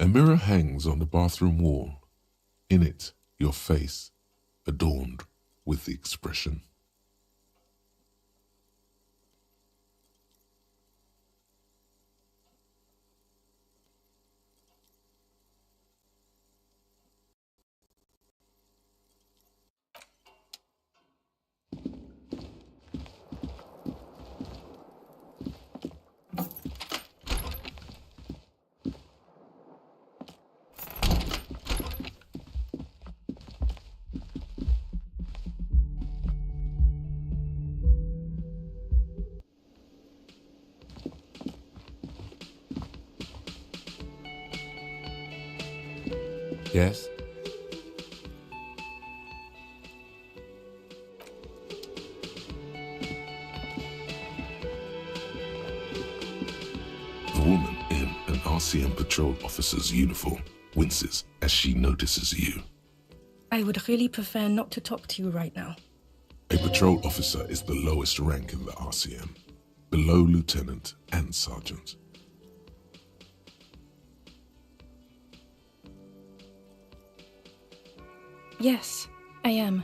A mirror hangs on the bathroom wall. In it, your face, adorned with the expression. Yes? The woman in an RCM patrol officer's uniform winces as she notices you. I would really prefer not to talk to you right now. A patrol officer is the lowest rank in the RCM, below lieutenant and sergeant. Yes, I am.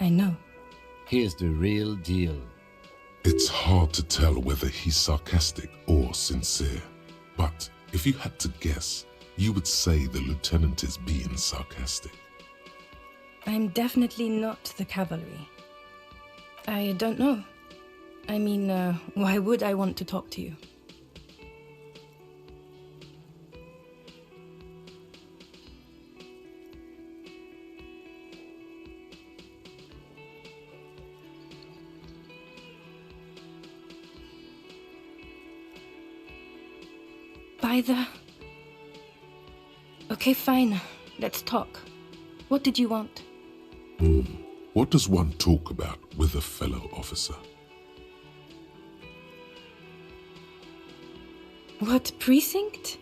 I know. Here's the real deal. It's hard to tell whether he's sarcastic or sincere, but if you had to guess, you would say the lieutenant is being sarcastic. I'm definitely not the cavalry. I don't know. I mean, why would I want to talk to you? By the... Okay, fine. Let's talk. What did you want? What does one talk about with a fellow officer? What precinct?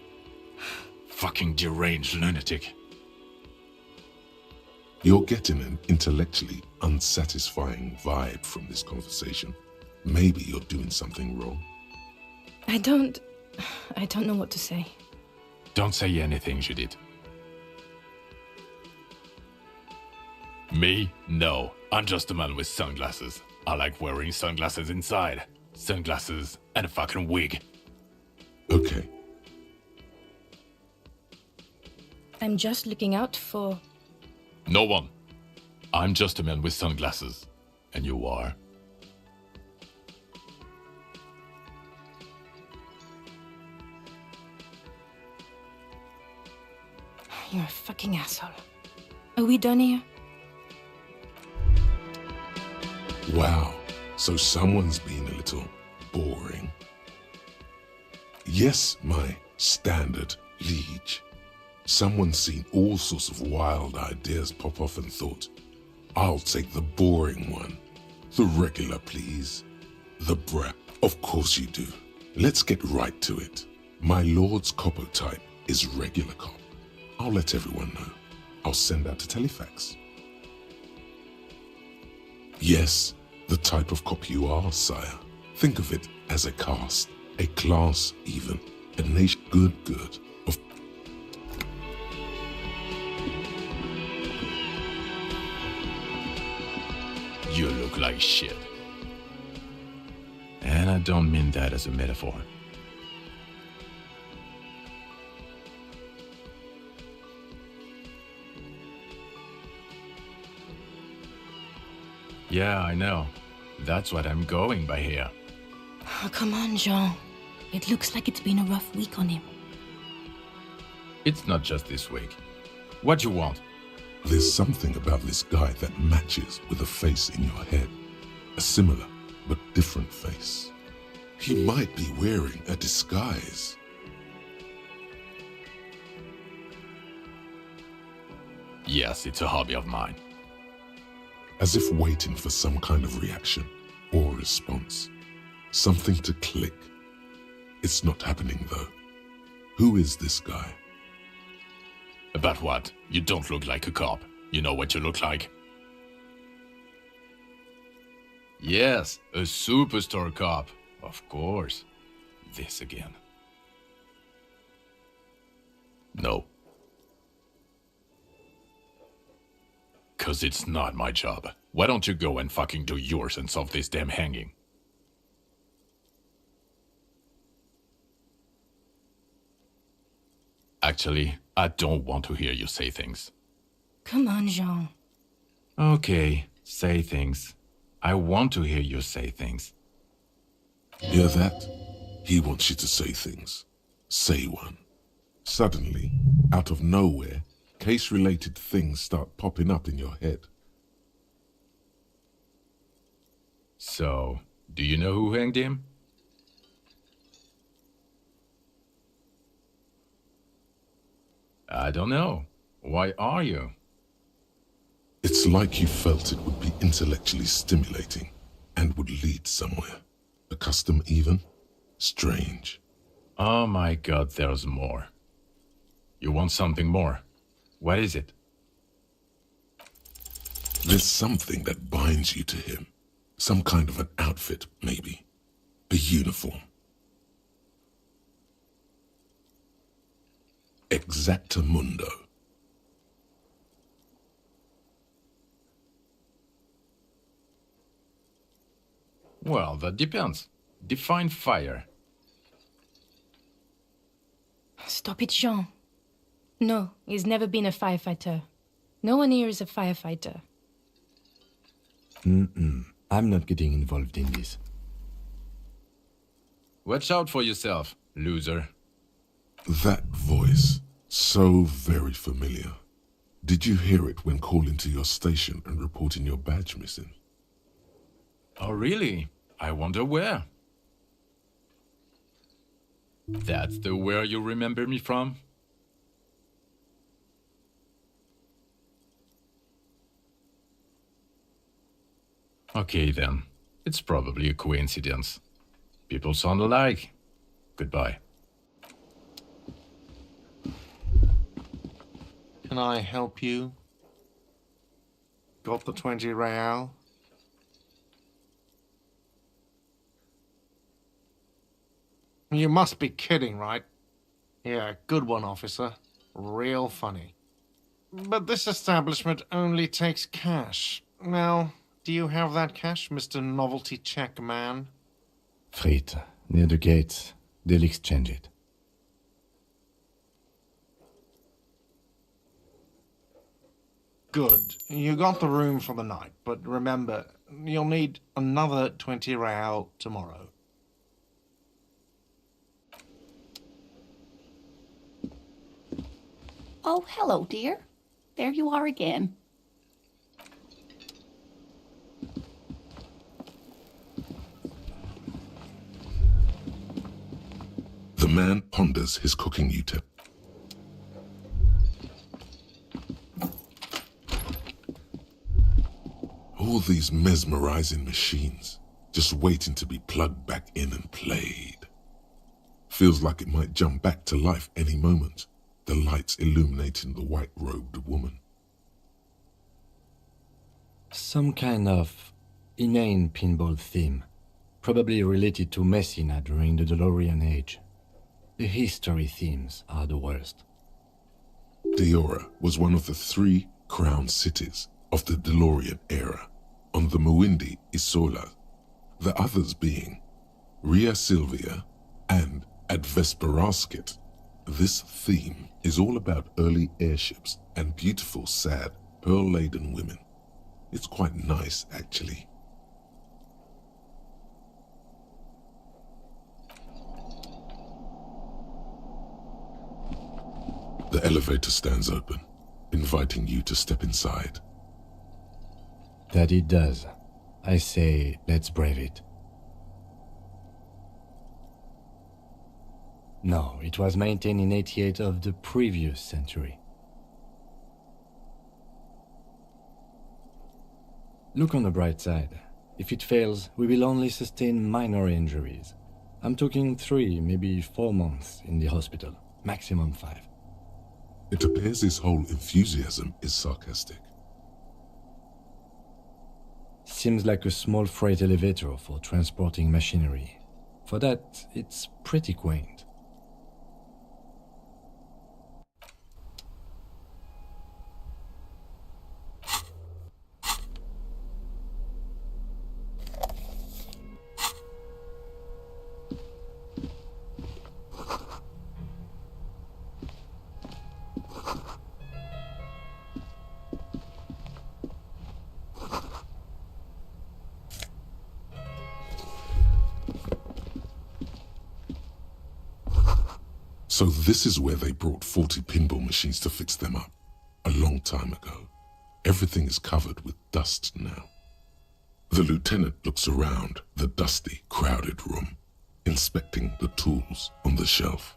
Fucking deranged lunatic. You're getting an intellectually unsatisfying vibe from this conversation. Maybe you're doing something wrong. I don't know what to say. Don't say anything, Judith. Me? No. I'm just a man with sunglasses. I like wearing sunglasses inside. Sunglasses and a fucking wig. Okay, I'm just looking out for... No one. I'm just a man with sunglasses. And you are? You're a fucking asshole. Are we done here? wow, so someone's been a little boring. Yes, my standard liege. Someone's seen all sorts of wild ideas pop off and thought, I'll take the boring one. The regular, please. The brat. Of course you do. Let's get right to it. My lord's coppo type is regular cop. I'll let everyone know. I'll send out a telefax. Yes, the type of cop you are, sire. Think of it as a caste, a class even, a nation good. Of You look like shit. And I don't mean that as a metaphor. Yeah, I know. That's what I'm going by here. Oh, come on, Jean. It looks like it's been a rough week on him. It's not just this week. What you want? There's something about this guy that matches with a face in your head. A similar but different face. He might be wearing a disguise. Yes, it's a hobby of mine. As if waiting for some kind of reaction or response. Something to click. It's not happening though. Who is this guy? About what? You don't look like a cop. You know what you look like? Yes, a superstar cop. Of course. This again. No. 'Cause it's not my job. Why don't you go and fucking do yours and solve this damn hanging? Actually, I don't want to hear you say things. Come on, Jean. Okay, say things. I want to hear you say things. Hear that? He wants you to say things. Say one. Suddenly, out of nowhere, case-related things start popping up in your head. So, do you know who hanged him? I don't know. Why are you? It's like you felt it would be intellectually stimulating and would lead somewhere. A custom even? Strange. Oh my god, there's more. You want something more? What is it? There's something that binds you to him. Some kind of an outfit, maybe. A uniform. Exactamundo. Well, that depends. Define fire. Stop it, Jean. No, he's never been a firefighter. No one here is a firefighter. I'm not getting involved in this. Watch out for yourself, loser. That voice, so very familiar. Did you hear it when calling to your station and reporting your badge missing? Oh, really? I wonder where. That's the where you remember me from? Okay then. It's probably a coincidence. People sound alike. Goodbye. Can I help you? Got the 20 real? You must be kidding, right? Yeah, good one, officer. Real funny. But this establishment only takes cash. Now, do you have that cash, Mr. Novelty Check Man? Frit, near the gates. They'll exchange it. Good. You got the room for the night, but remember, you'll need another 20 real tomorrow. Oh, hello, dear. There you are again. The man ponders his cooking utensil. All these mesmerizing machines, just waiting to be plugged back in and played. Feels like it might jump back to life any moment, the lights illuminating the white-robed woman. Some kind of inane pinball theme, probably related to Messina during the DeLorean age. The history themes are the worst. Diora was one of the 3 crown cities of the DeLorean era, on the Muindi Isola, the others being Ria Silvia and Advesperasket. This theme is all about early airships and beautiful, sad, pearl-laden women. It's quite nice, actually. The elevator stands open, inviting you to step inside. That it does. I say, let's brave it. No, it was maintained in 88 of the previous century. Look on the bright side. If it fails, we will only sustain minor injuries. I'm talking 3, maybe 4 months in the hospital. Maximum 5. It appears his whole enthusiasm is sarcastic. Seems like a small freight elevator for transporting machinery. For that, it's pretty quaint. So this is where they brought 40 pinball machines to fix them up, a long time ago. Everything is covered with dust now. The lieutenant looks around the dusty, crowded room, inspecting the tools on the shelf.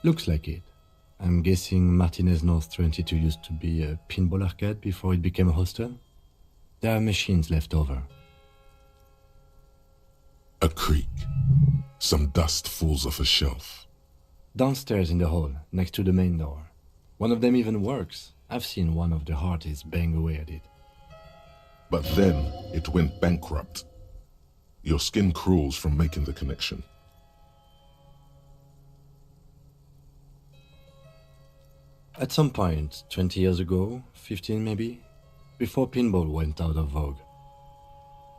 Looks like it. I'm guessing Martinez North 22 used to be a pinball arcade before it became a hostel? There are machines left over. A creak. Some dust falls off a shelf. Downstairs in the hall, next to the main door. One of them even works. I've seen one of the artists bang away at it. But then it went bankrupt. Your skin crawls from making the connection. At some point, 20 years ago, 15 maybe, before pinball went out of vogue.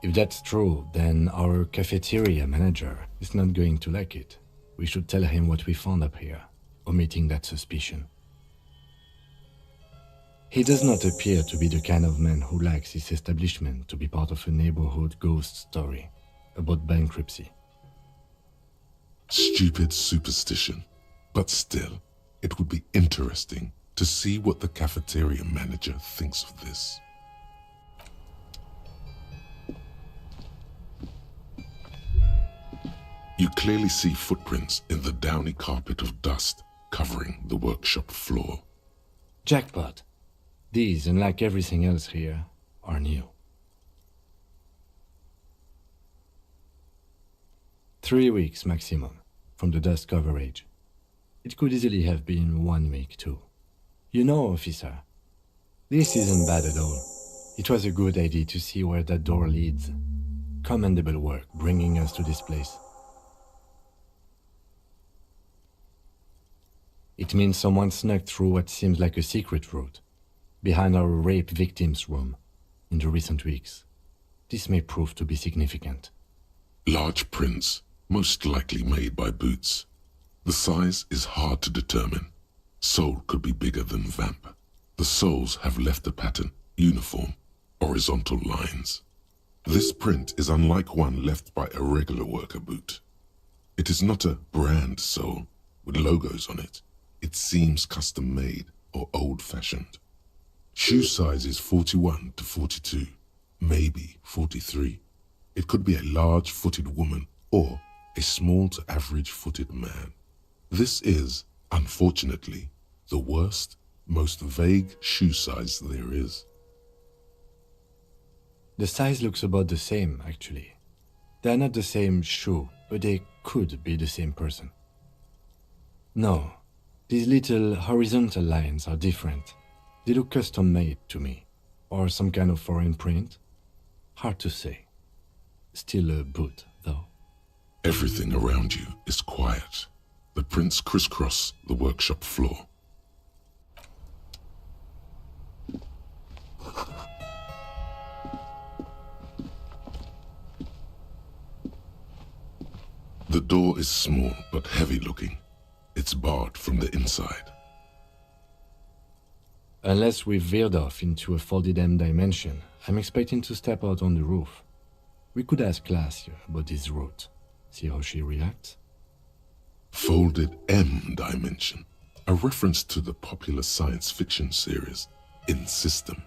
If that's true, then our cafeteria manager is not going to like it. We should tell him what we found up here, omitting that suspicion. He does not appear to be the kind of man who likes his establishment to be part of a neighborhood ghost story about bankruptcy. Stupid superstition. But still, it would be interesting to see what the cafeteria manager thinks of this. You clearly see footprints in the downy carpet of dust covering the workshop floor. Jackpot. These, unlike everything else here, are new. 3 weeks maximum from the dust coverage. It could easily have been 1 week too. You know, officer, this isn't bad at all. It was a good idea to see where that door leads. Commendable work bringing us to this place. It means someone snuck through what seems like a secret route, behind our rape victim's room, in the recent weeks. This may prove to be significant. Large prints, most likely made by Boots. The size is hard to determine. Sole could be bigger than Vamp. The soles have left a pattern, uniform, horizontal lines. This print is unlike one left by a regular worker boot. It is not a brand sole with logos on it. It seems custom-made or old-fashioned. Shoe size is 41 to 42, maybe 43. It could be a large-footed woman or a small to average-footed man. This is, unfortunately, the worst, most vague shoe size there is. The size looks about the same, actually. They're not the same shoe, but they could be the same person. No, these little horizontal lines are different. They look custom-made to me, or some kind of foreign print. Hard to say. Still a boot, though. Everything around you is quiet. The prints crisscross the workshop floor. The door is small but heavy-looking. It's barred from the inside. Unless we've veered off into a folded M dimension, I'm expecting to step out on the roof. We could ask Glacia about this route, see how she reacts. Folded M dimension, a reference to the popular science fiction series In System.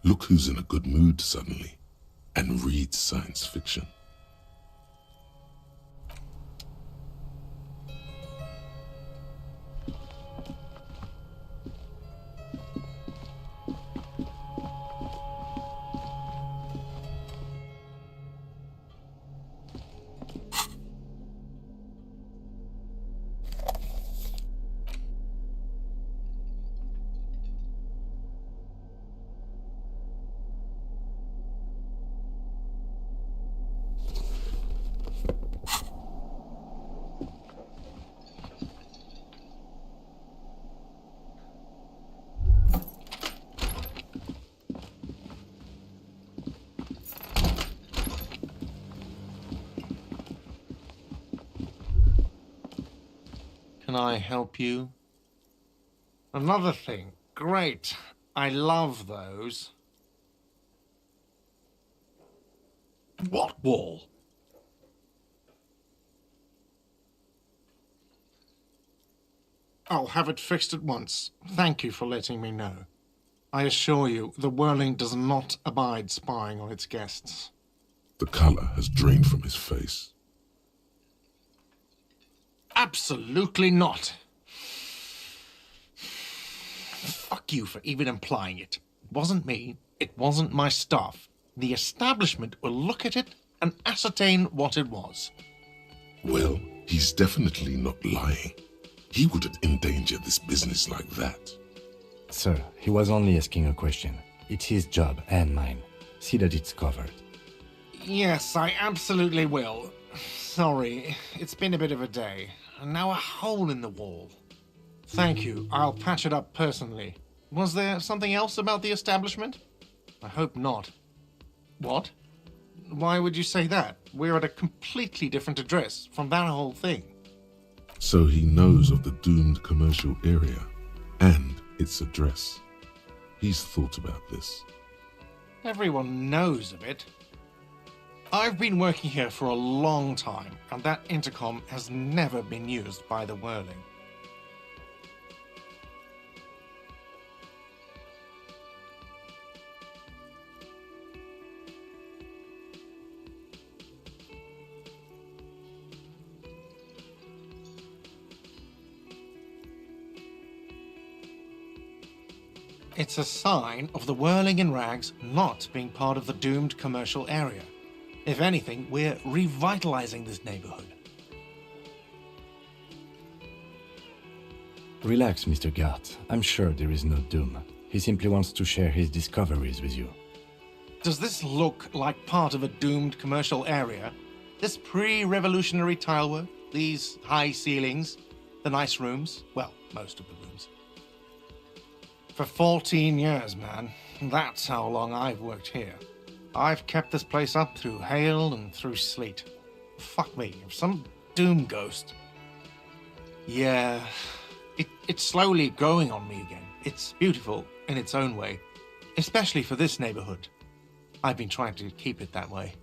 Look who's in a good mood suddenly and reads science fiction. Can I help you? Another thing. Great. I love those. What wall? I'll have it fixed at once. Thank you for letting me know. I assure you, the Whirling does not abide spying on its guests. The color has drained from his face. Absolutely not. Fuck you for even implying it. It wasn't me. It wasn't my staff. The establishment will look at it and ascertain what it was. Well, he's definitely not lying. He wouldn't endanger this business like that. Sir, he was only asking a question. It's his job and mine. See that it's covered. Yes, I absolutely will. Sorry, it's been a bit of a day. And now a hole in the wall. Thank you. I'll patch it up personally. Was there something else about the establishment? I hope not. What? Why would you say that? We're at a completely different address from that whole thing. So he knows of the doomed commercial area and its address. He's thought about this. Everyone knows of it. I've been working here for a long time, and that intercom has never been used by the Whirling. It's a sign of the Whirling in Rags not being part of the doomed commercial area. If anything, we're revitalizing this neighborhood. Relax, Mr. Gart. I'm sure there is no doom. He simply wants to share his discoveries with you. Does this look like part of a doomed commercial area? This pre-revolutionary tilework, these high ceilings, the nice rooms, well, most of the rooms. For 14 years, man. That's how long I've worked here. I've kept this place up through hail and through sleet. Fuck me, if some doom ghost... Yeah, it's slowly growing on me again. It's beautiful in its own way, especially for this neighborhood. I've been trying to keep it that way.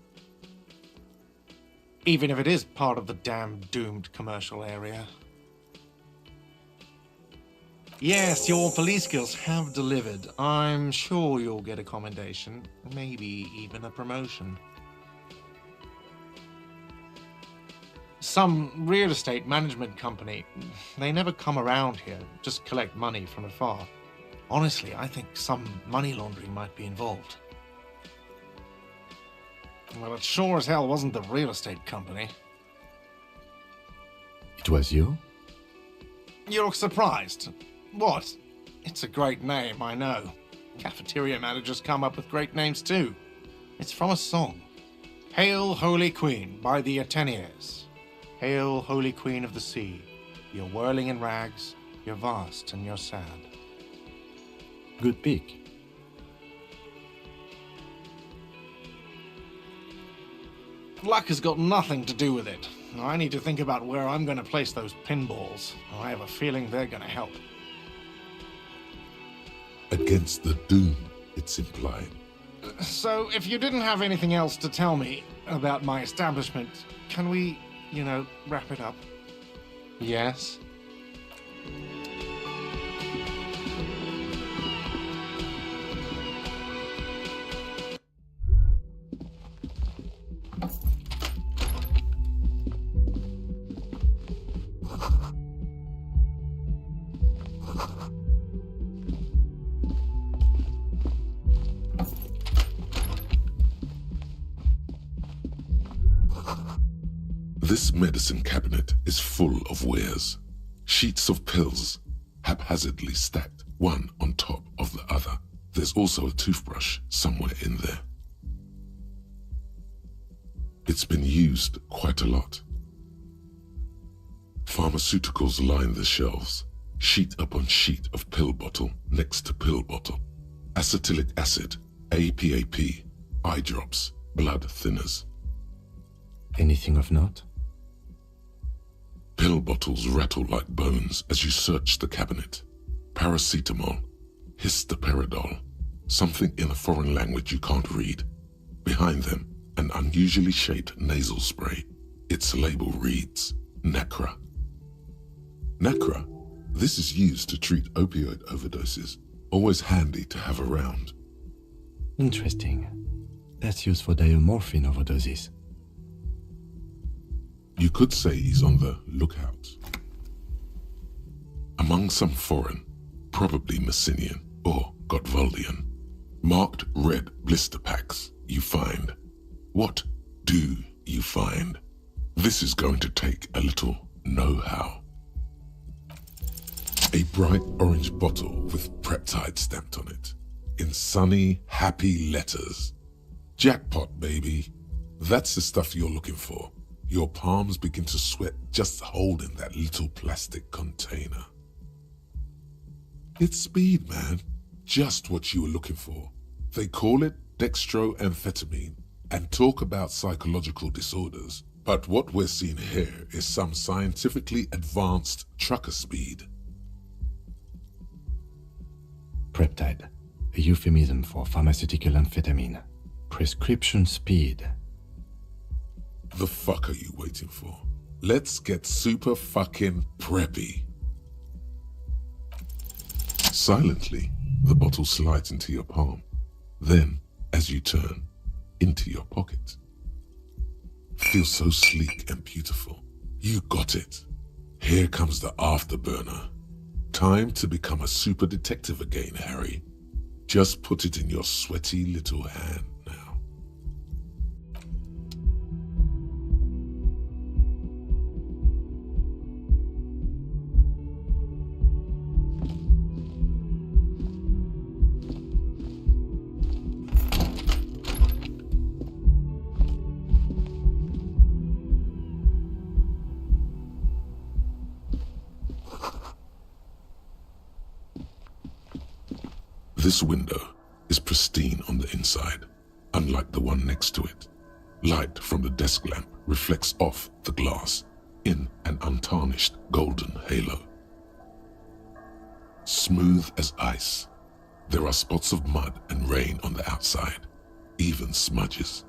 Even if it is part of the damn doomed commercial area. Yes, your police skills have delivered. I'm sure you'll get a commendation, maybe even a promotion. Some real estate management company, they never come around here, just collect money from afar. Honestly, I think some money laundering might be involved. Well, it sure as hell wasn't the real estate company. It was you? You're surprised? What? It's a great name, I know. Cafeteria managers come up with great names too. It's from a song. Hail, Holy Queen, by the Ateniers. Hail, Holy Queen of the Sea. You're whirling in rags, you're vast and you're sad. Good pick. Luck has got nothing to do with it. I need to think about where I'm going to place those pinballs. I have a feeling they're going to help. Against the doom, it's implied. So, if you didn't have anything else to tell me about my establishment, can we, wrap it up? Yes? This medicine cabinet is full of wares. Sheets of pills, haphazardly stacked, one on top of the other. There's also a toothbrush somewhere in there. It's been used quite a lot. Pharmaceuticals line the shelves, sheet upon sheet of pill bottle next to pill bottle. Acetylic acid, APAP, eye drops, blood thinners. Anything of note? Pill bottles rattle like bones as you search the cabinet. Paracetamol, histoperidol, something in a foreign language you can't read. Behind them, an unusually shaped nasal spray. Its label reads, Nacra. Nacra? This is used to treat opioid overdoses. Always handy to have around. Interesting. That's used for diamorphine overdoses. You could say he's on the lookout. Among some foreign, probably Messinian or Gotwaldian, marked red blister packs you find. What do you find? This is going to take a little know-how. A bright orange bottle with Preptide stamped on it, in sunny, happy letters. Jackpot, baby. That's the stuff you're looking for. Your palms begin to sweat just holding that little plastic container. It's speed, man. Just what you were looking for. They call it dextroamphetamine and talk about psychological disorders. But what we're seeing here is some scientifically advanced trucker speed. Preptide, a euphemism for pharmaceutical amphetamine. Prescription speed. The fuck are you waiting for? Let's get super fucking preppy. Silently, the bottle slides into your palm. Then, as you turn, into your pocket. Feels so sleek and beautiful. You got it. Here comes the afterburner. Time to become a super detective again, Harry. Just put it in your sweaty little hand now. This window is pristine on the inside, unlike the one next to it. Light from the desk lamp reflects off the glass in an untarnished golden halo. Smooth as ice, there are spots of mud and rain on the outside, even smudges.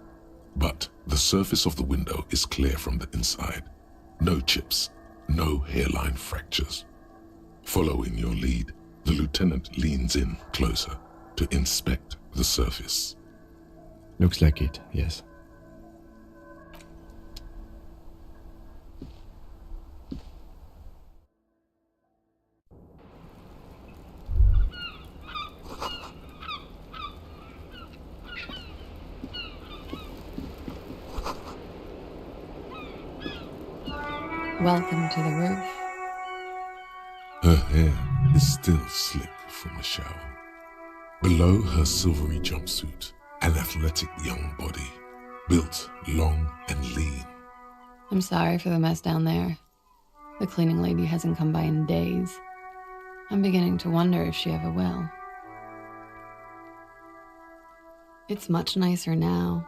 But the surface of the window is clear from the inside. No chips, no hairline fractures. Following your lead, the lieutenant leans in closer to inspect the surface. Looks like it, yes. Welcome to the roof. Her hair is still slick from the shower. Below her silvery jumpsuit, an athletic young body, built long and lean. I'm sorry for the mess down there. The cleaning lady hasn't come by in days. I'm beginning to wonder if she ever will. It's much nicer now.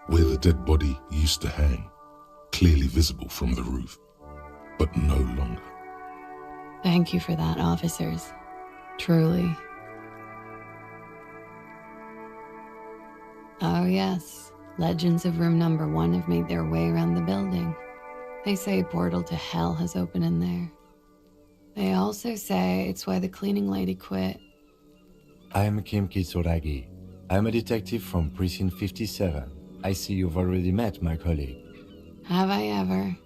Where the dead body used to hang, clearly visible from the roof, but no longer. Thank you for that, officers. Truly. Oh yes, legends of room number 1 have made their way around the building. They say a portal to hell has opened in there. They also say it's why the cleaning lady quit. I am Kim Kitsuragi. I'm a detective from Precinct 57. I see you've already met my colleague. Have I ever?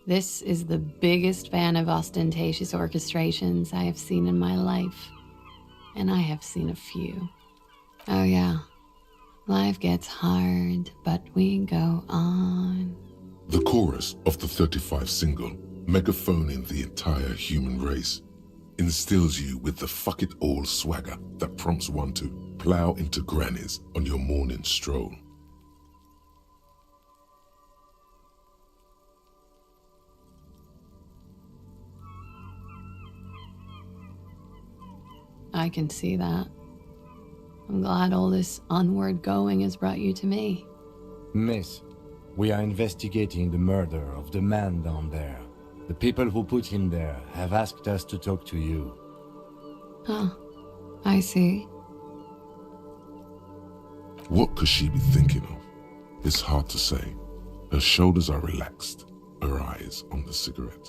This is the biggest fan of ostentatious orchestrations I have seen in my life. And I have seen a few. Oh yeah, life gets hard, but we go on. The chorus of the 35 single, megaphoning the entire human race, instills you with the fuck it all swagger that prompts one to plow into grannies on your morning stroll. I can see that. I'm glad all this onward going has brought you to me. Miss, we are investigating the murder of the man down there. The people who put him there have asked us to talk to you. Huh. I see. What could she be thinking of? It's hard to say. Her shoulders are relaxed, her eyes on the cigarette.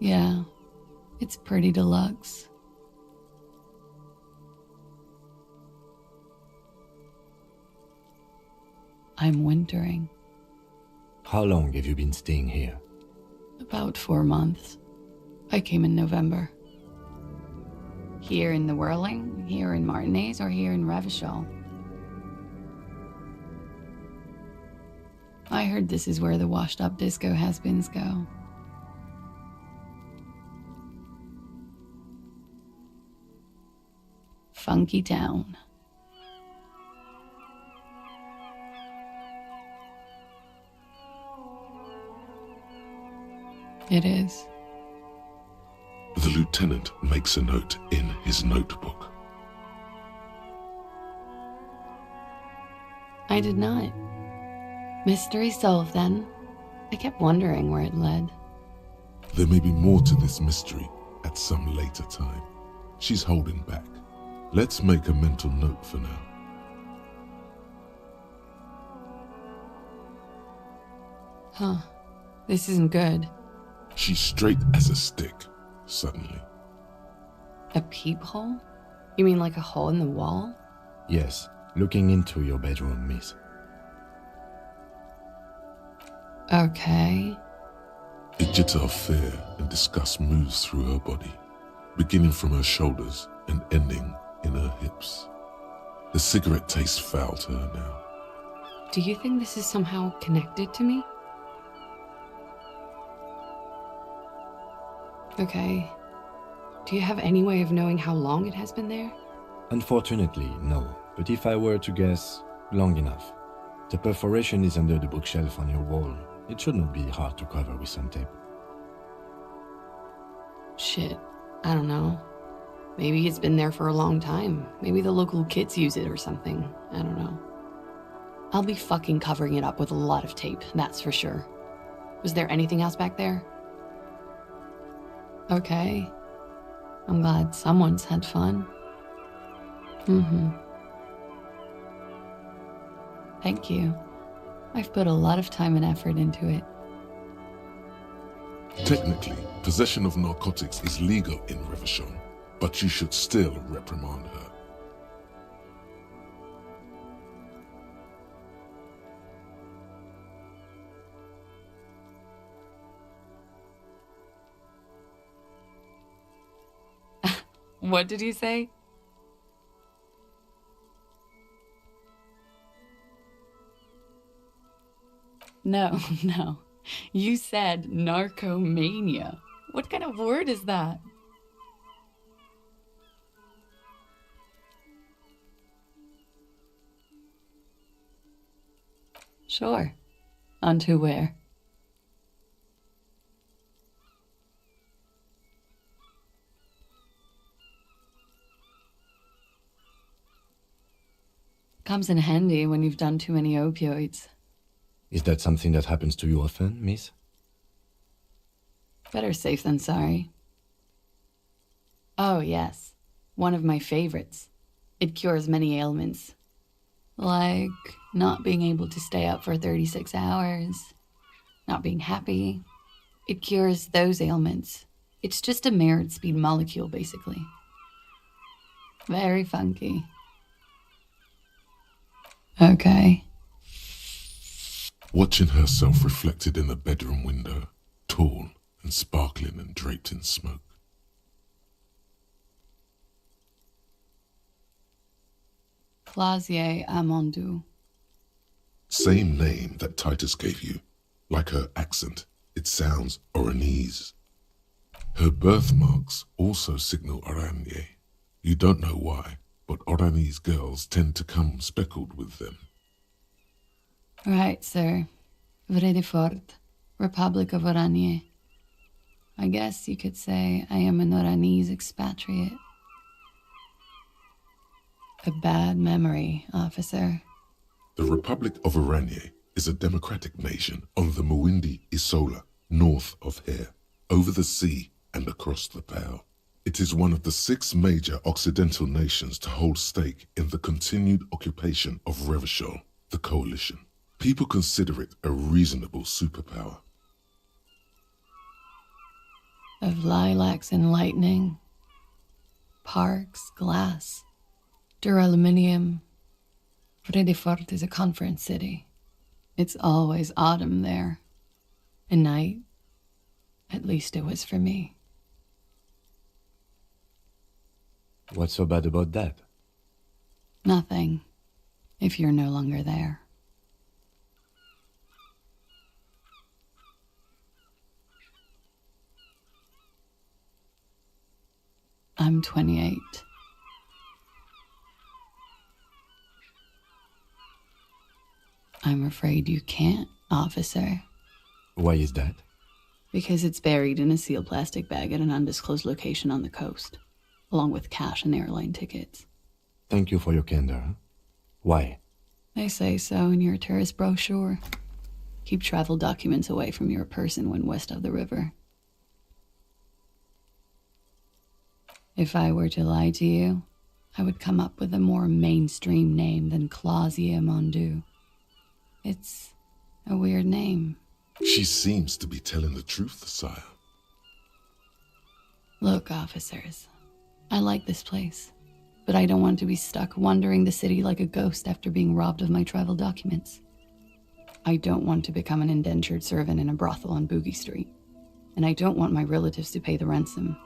Yeah, it's pretty deluxe. I'm wintering. How long have you been staying here? About 4 months. I came in November. Here in the Whirling, here in Martinez, or here in Revachol? I heard this is where the washed-up disco has-beens go. Funky town. It is. The lieutenant makes a note in his notebook. I did not. Mystery solved then. I kept wondering where it led. There may be more to this mystery at some later time. She's holding back. Let's make a mental note for now. Huh. This isn't good. She's straight as a stick, suddenly. A peephole? You mean like a hole in the wall? Yes, looking into your bedroom, miss. Okay. A jitter of fear and disgust moves through her body, beginning from her shoulders and ending in her hips. The cigarette tastes foul to her now. Do you think this is somehow connected to me? Okay. Do you have any way of knowing how long it has been there? Unfortunately, no. But if I were to guess, long enough. The perforation is under the bookshelf on your wall. It shouldn't be hard to cover with some tape. Shit. I don't know. Maybe it's been there for a long time. Maybe the local kids use it or something. I don't know. I'll be fucking covering it up with a lot of tape, that's for sure. Was there anything else back there? Okay. I'm glad someone's had fun. Thank you. I've put a lot of time and effort into it. Technically, possession of narcotics is legal in Revachol, but you should still reprimand her. What did you say? No, no. You said narcomania. What kind of word is that? Sure. On to where? Comes in handy when you've done too many opioids. Is that something that happens to you often, miss? Better safe than sorry. Oh, yes. One of my favorites. It cures many ailments. Like not being able to stay up for 36 hours, not being happy. It cures those ailments. It's just a mirrored speed molecule, basically. Very funky. Okay. Watching herself reflected in the bedroom window, tall and sparkling and draped in smoke. Clausier Amandou. Same name that Titus gave you. Like her accent, it sounds Oranese. Her birthmarks also signal Oranje. You don't know why, but Oranese girls tend to come speckled with them. Right, sir. Vredefort, Republic of Oranje. I guess you could say I am an Oranese expatriate. A bad memory, officer. The Republic of Oranje is a democratic nation on the Muindi Isola, north of here, over the sea and across the Pale. It is one of the 6 major Occidental nations to hold stake in the continued occupation of Revachol, the coalition. People consider it a reasonable superpower. of lilacs and lightning, parks, glass, duraluminium. Vredefort is a conference city. It's always autumn there. A night, at least it was for me. What's so bad about that? Nothing, if you're no longer there. I'm 28. I'm afraid you can't, officer. Why is that? Because it's buried in a sealed plastic bag at an undisclosed location on the coast, along with cash and airline tickets. Thank you for your candor. Why? They say so in your tourist brochure. Keep travel documents away from your person when west of the river. If I were to lie to you, I would come up with a more mainstream name than Clausia Mondu. It's a weird name. She seems to be telling the truth, sire. Look, officers, I like this place, but I don't want to be stuck wandering the city like a ghost after being robbed of my travel documents. I don't want to become an indentured servant in a brothel on Boogie Street, and I don't want my relatives to pay the ransom.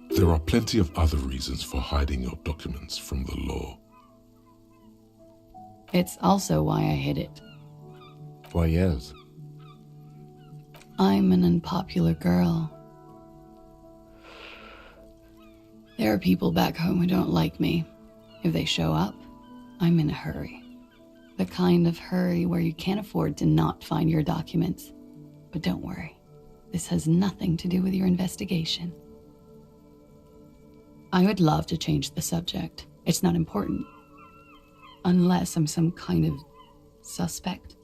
There are plenty of other reasons for hiding your documents from the law. It's also why I hid it. Why else? I'm an unpopular girl. There are people back home who don't like me. If they show up, I'm in a hurry. The kind of hurry where you can't afford to not find your documents. But don't worry, this has nothing to do with your investigation. I would love to change the subject. It's not important. Unless I'm some kind of suspect.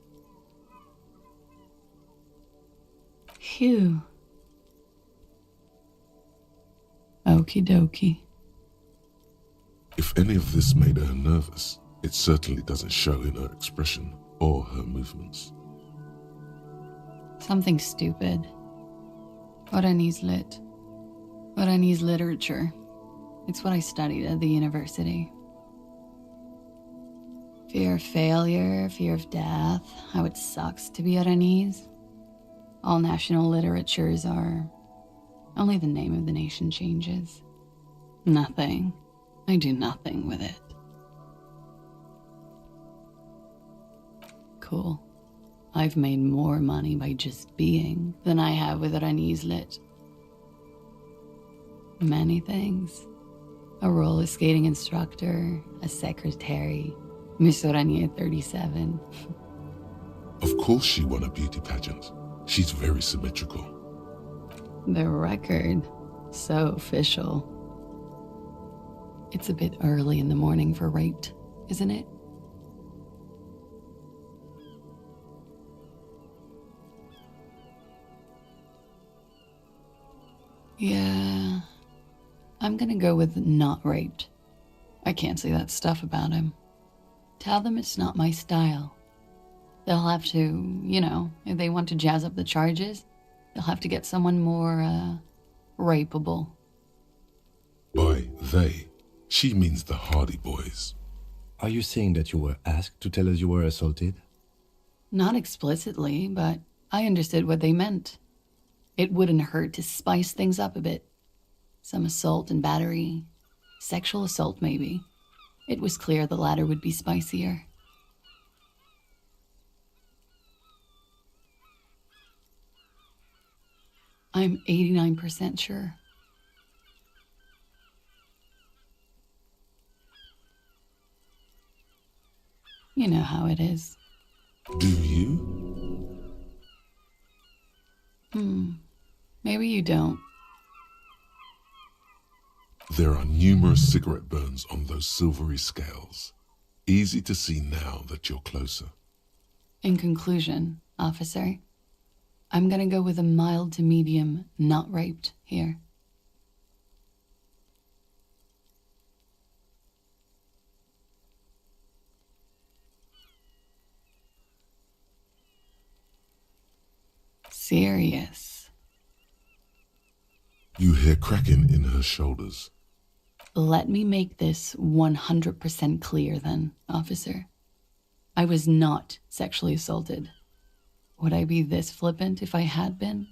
Phew. Okie dokie. If any of this made her nervous, it certainly doesn't show in her expression or her movements. Something stupid. Oranese lit. Oranese literature. It's what I studied at the university. Fear of failure, fear of death, how it sucks to be Oranese. All national literatures are... Only the name of the nation changes. Nothing. I do nothing with it. Cool. I've made more money by just being than I have with Oranese lit. Many things. A roller skating instructor, a secretary, Miss Oranje 37. Of course she won a beauty pageant. She's very symmetrical. The record. So official. It's a bit early in the morning for rate, isn't it? Yeah, I'm gonna go with not raped. I can't say that stuff about him. Tell them it's not my style. They'll have to, if they want to jazz up the charges, they'll have to get someone more, rapeable. By they, she means the Hardy Boys. Are you saying that you were asked to tell us you were assaulted? Not explicitly, but I understood what they meant. It wouldn't hurt to spice things up a bit. Some assault and battery. Sexual assault, maybe. It was clear the latter would be spicier. I'm 89% sure. You know how it is. Do you? Maybe you don't. There are numerous cigarette burns on those silvery scales. Easy to see now that you're closer. In conclusion, officer, I'm gonna go with a mild to medium not raped here. Serious. You hear cracking in her shoulders. Let me make this 100% clear then, officer. I was not sexually assaulted. Would I be this flippant if I had been?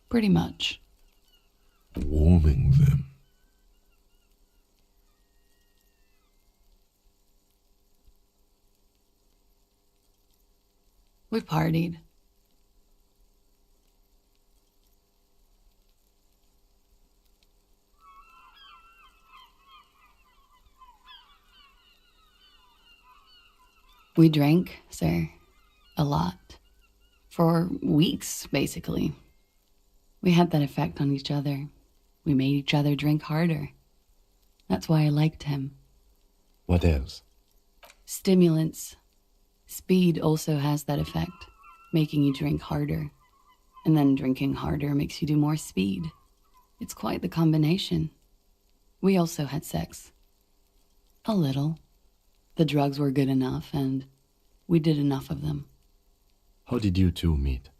Pretty much. Warming them. We partied. We drank, sir. A lot. For weeks, basically. We had that effect on each other. We made each other drink harder. That's why I liked him. What else? Stimulants. Speed also has that effect, making you drink harder. And then drinking harder makes you do more speed. It's quite the combination. We also had sex. A little. The drugs were good enough, and we did enough of them. How did you two meet?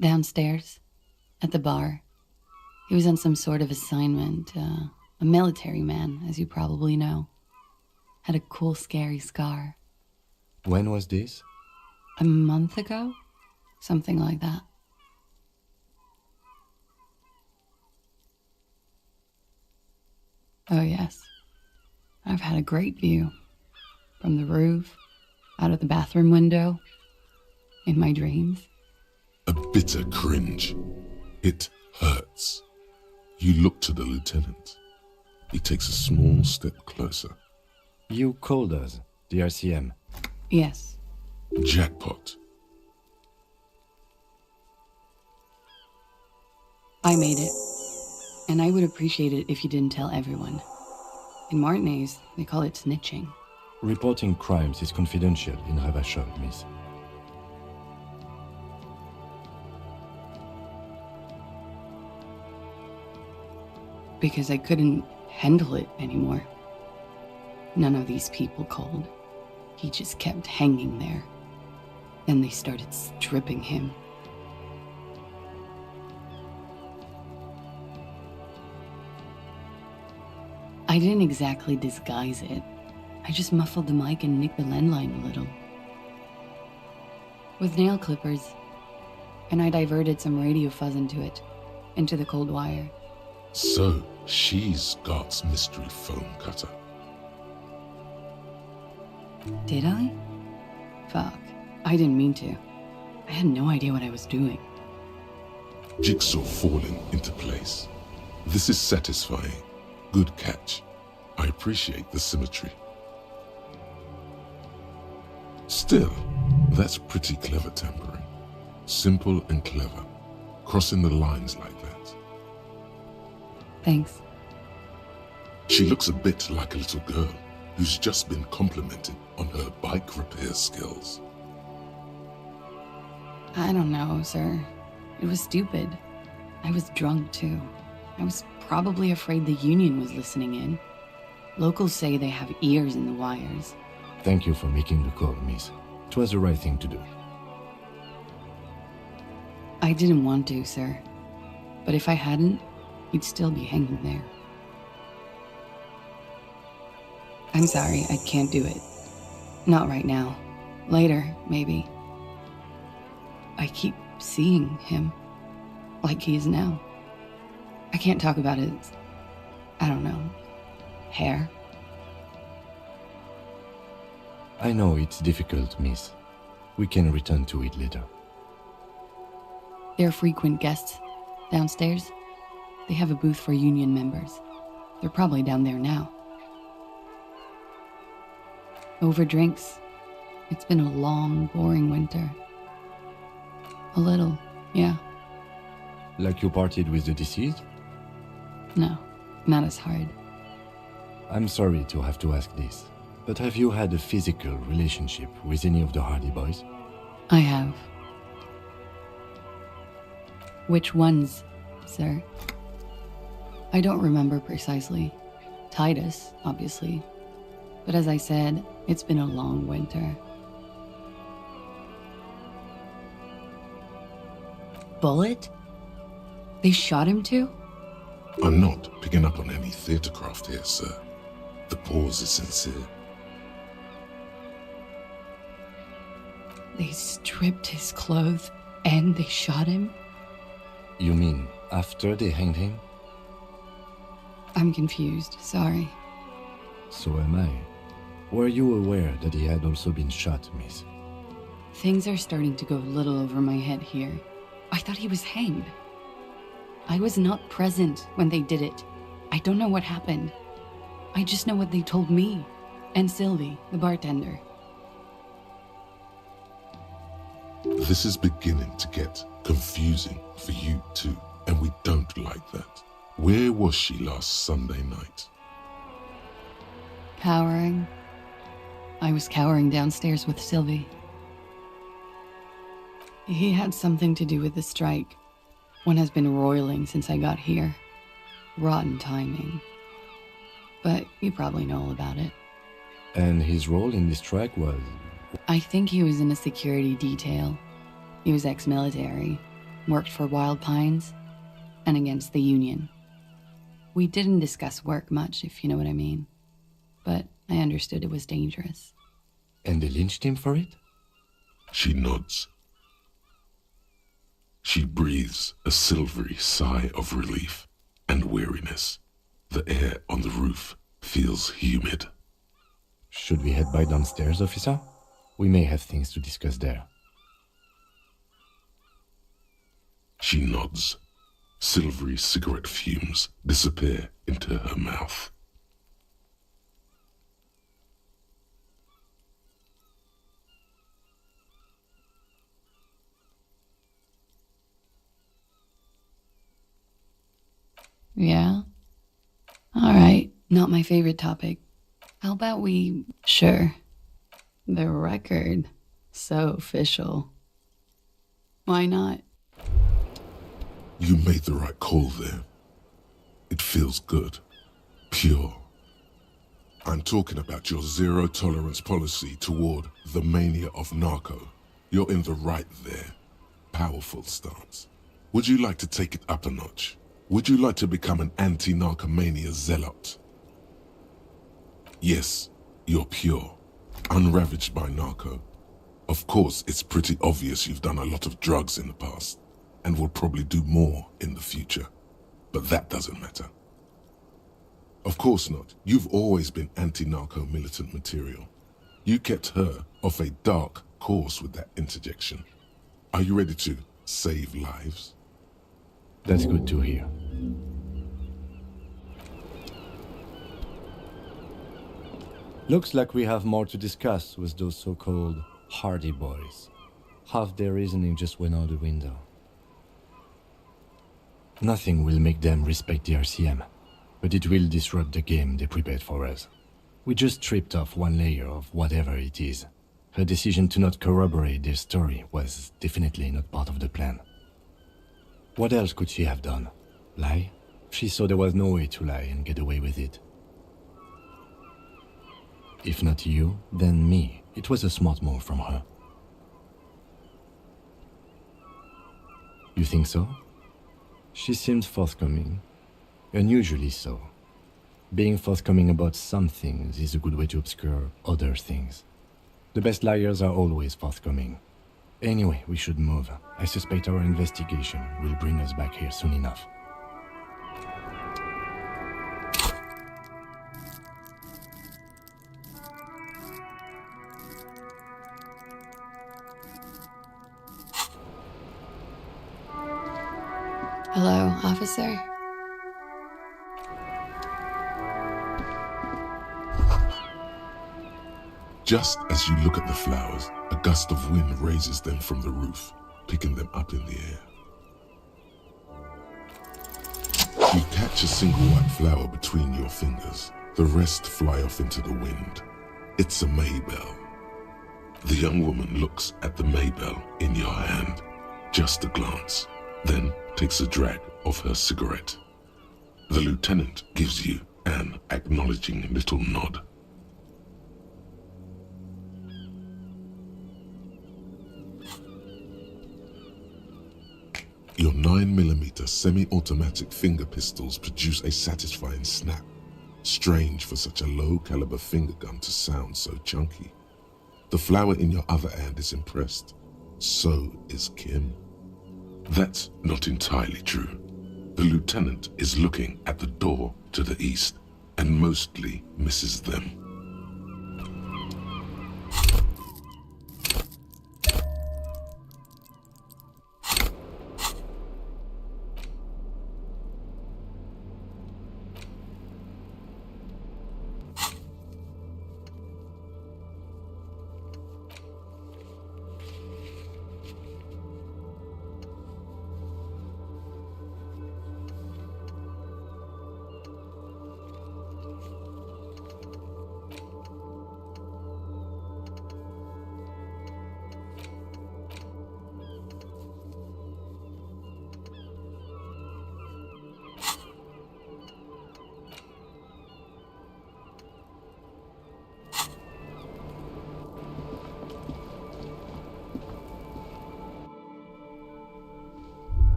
Downstairs, at the bar. He was on some sort of assignment, a military man, as you probably know. Had a cool, scary scar. When was this? A month ago? Something like that. Oh, yes. I've had a great view. From the roof, out of the bathroom window, in my dreams. A bitter cringe. It hurts. You look to the lieutenant. He takes a small step closer. You called us, the RCM. Yes. Jackpot. I made it. And I would appreciate it if you didn't tell everyone. In Martinez, they call it snitching. Reporting crimes is confidential in Revachol, miss. Because I couldn't handle it anymore. None of these people called. He just kept hanging there. Then they started stripping him. I didn't exactly disguise it. I just muffled the mic and nicked the landline a little. With nail clippers. And I diverted some radio fuzz into it, into the cold wire. So, she's Scott's mystery phone cutter. Did I? Fuck. I didn't mean to. I had no idea what I was doing. Jigsaw falling into place. This is satisfying. Good catch. I appreciate the symmetry. Still, that's pretty clever tampering. Simple and clever. Crossing the lines like that. Thanks. She looks a bit like a little girl who's just been complimented on her bike repair skills. I don't know, sir. It was stupid. I was drunk, too. I was probably afraid the union was listening in. Locals say they have ears in the wires. Thank you for making the call, miss. It was the right thing to do. I didn't want to, sir. But if I hadn't, he'd still be hanging there. I'm sorry, I can't do it. Not right now. Later, maybe. I keep seeing him. Like he is now. I can't talk about his... I don't know. Hair. I know it's difficult, miss. We can return to it later. They're frequent guests downstairs. They have a booth for union members. They're probably down there now. Over drinks. It's been a long, boring winter. A little, yeah. Like you partied with the deceased? No, not as hard. I'm sorry to have to ask this, but have you had a physical relationship with any of the Hardy Boys? I have. Which ones, sir? I don't remember precisely. Titus, obviously. But as I said, it's been a long winter. Bullet? They shot him too? I'm not picking up on any theatrecraft here, sir. The pause is sincere. They stripped his clothes and they shot him? You mean after they hanged him? I'm confused, sorry. So am I. Were you aware that he had also been shot, miss? Things are starting to go a little over my head here. I thought he was hanged. I was not present when they did it. I don't know what happened. I just know what they told me and Sylvie, the bartender. This is beginning to get confusing for you too, and we don't like that. Where was she last Sunday night? Cowering. I was cowering downstairs with Sylvie. He had something to do with the strike. One has been roiling since I got here. Rotten timing. But you probably know all about it. And his role in this strike was... I think he was in a security detail. He was ex-military, worked for Wild Pines, and against the Union. We didn't discuss work much, if you know what I mean. But I understood it was dangerous. And they lynched him for it? She nods. She breathes a silvery sigh of relief and weariness. The air on the roof feels humid. Should we head back downstairs, officer? We may have things to discuss there. She nods. Silvery cigarette fumes disappear into her mouth. Yeah? All right. Not my favorite topic. How about we... Sure. The record. So official. Why not? You made the right call there. It feels good. Pure. I'm talking about your zero-tolerance policy toward the mania of narco. You're in the right there. Powerful stance. Would you like to take it up a notch? Would you like to become an anti-narcomania zealot? Yes, you're pure. Unravaged by narco. Of course, it's pretty obvious you've done a lot of drugs in the past, and will probably do more in the future. But that doesn't matter. Of course not. You've always been anti-narco militant material. You kept her off a dark course with that interjection. Are you ready to save lives? That's good to hear. Looks like we have more to discuss with those so-called Hardy Boys. Half their reasoning just went out the window. Nothing will make them respect the RCM, but it will disrupt the game they prepared for us. We just stripped off one layer of whatever it is. Her decision to not corroborate their story was definitely not part of the plan. What else could she have done? Lie? She saw there was no way to lie and get away with it. If not you, then me. It was a smart move from her. You think so? She seemed forthcoming. Unusually so. Being forthcoming about some things is a good way to obscure other things. The best liars are always forthcoming. Anyway, we should move. I suspect our investigation will bring us back here soon enough. Hello, officer? Just as you look at the flowers, a gust of wind raises them from the roof, picking them up in the air. You catch a single white flower between your fingers. The rest fly off into the wind. It's a Maybell. The young woman looks at the Maybell in your hand, just a glance, then takes a drag of her cigarette. The lieutenant gives you an acknowledging little nod. Your 9mm semi-automatic finger pistols produce a satisfying snap. Strange for such a low-caliber finger gun to sound so chunky. The flower in your other hand is impressed. So is Kim. That's not entirely true. The lieutenant is looking at the door to the east and mostly misses them.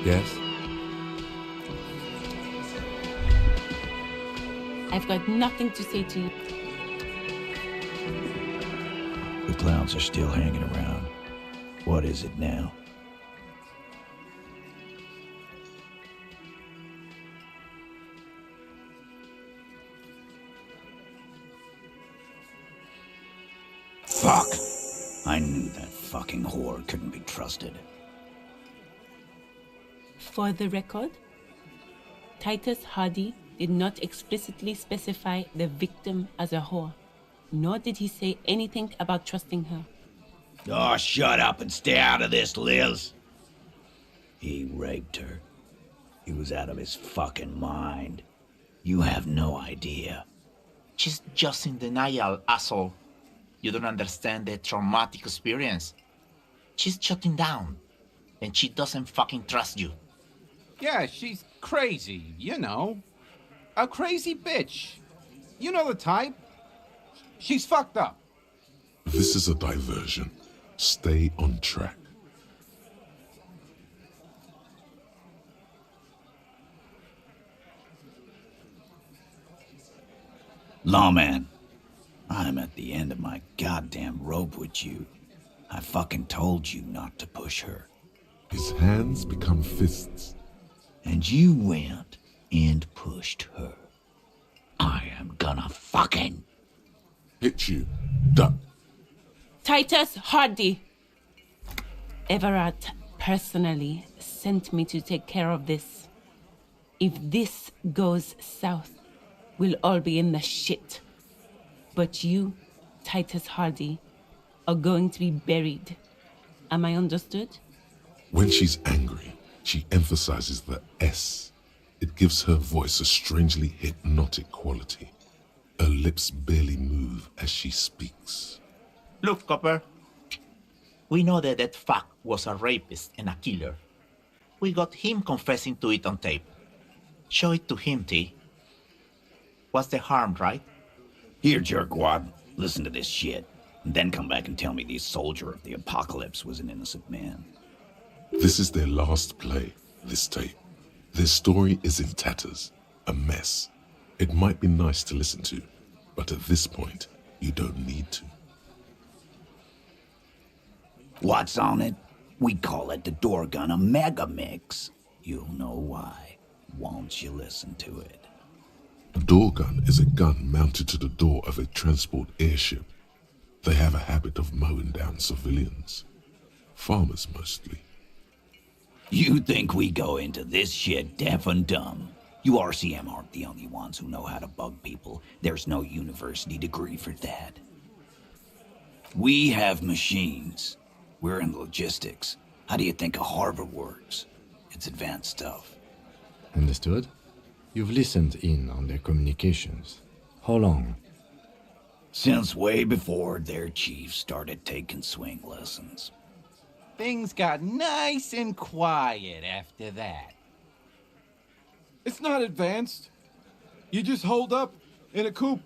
Yes? I've got nothing to say to you. The clowns are still hanging around. What is it now? Fuck! I knew that fucking whore couldn't be trusted. For the record, Titus Hardy did not explicitly specify the victim as a whore, nor did he say anything about trusting her. Oh, shut up and stay out of this, Liz. He raped her. He was out of his fucking mind. You have no idea. She's just in denial, asshole. You don't understand the traumatic experience. She's shutting down, and she doesn't fucking trust you. Yeah, she's crazy, you know. A crazy bitch. You know the type. She's fucked up. This is a diversion. Stay on track. Lawman, I'm at the end of my goddamn rope with you. I fucking told you not to push her. His hands become fists. And you went and pushed her. I am gonna fucking... Hit you. Duck. Titus Hardy! Everard personally sent me to take care of this. If this goes south, we'll all be in the shit. But you, Titus Hardy, are going to be buried. Am I understood? When she's angry, she emphasizes the S. It gives her voice a strangely hypnotic quality. Her lips barely move as she speaks. Look, Copper. We know that that fuck was a rapist and a killer. We got him confessing to it on tape. Show it to him, T. What's the harm, right? Here, jerkwad, listen to this shit. And then come back and tell me the soldier of the apocalypse was an innocent man. This is their last play, this tape. Their story is in tatters, a mess. It might be nice to listen to, but at this point, you don't need to. What's on it? We call it the door gun a mega mix. You'll know why, once you listen to it. A door gun is a gun mounted to the door of a transport airship. They have a habit of mowing down civilians. Farmers mostly. You think we go into this shit deaf and dumb? You RCM aren't the only ones who know how to bug people. There's no university degree for that. We have machines. We're in logistics. How do you think a harbor works? It's advanced stuff. Understood? You've listened in on their communications. How long? Since way before their chief started taking swing lessons. Things got nice and quiet after that. It's not advanced. You just hold up in a coop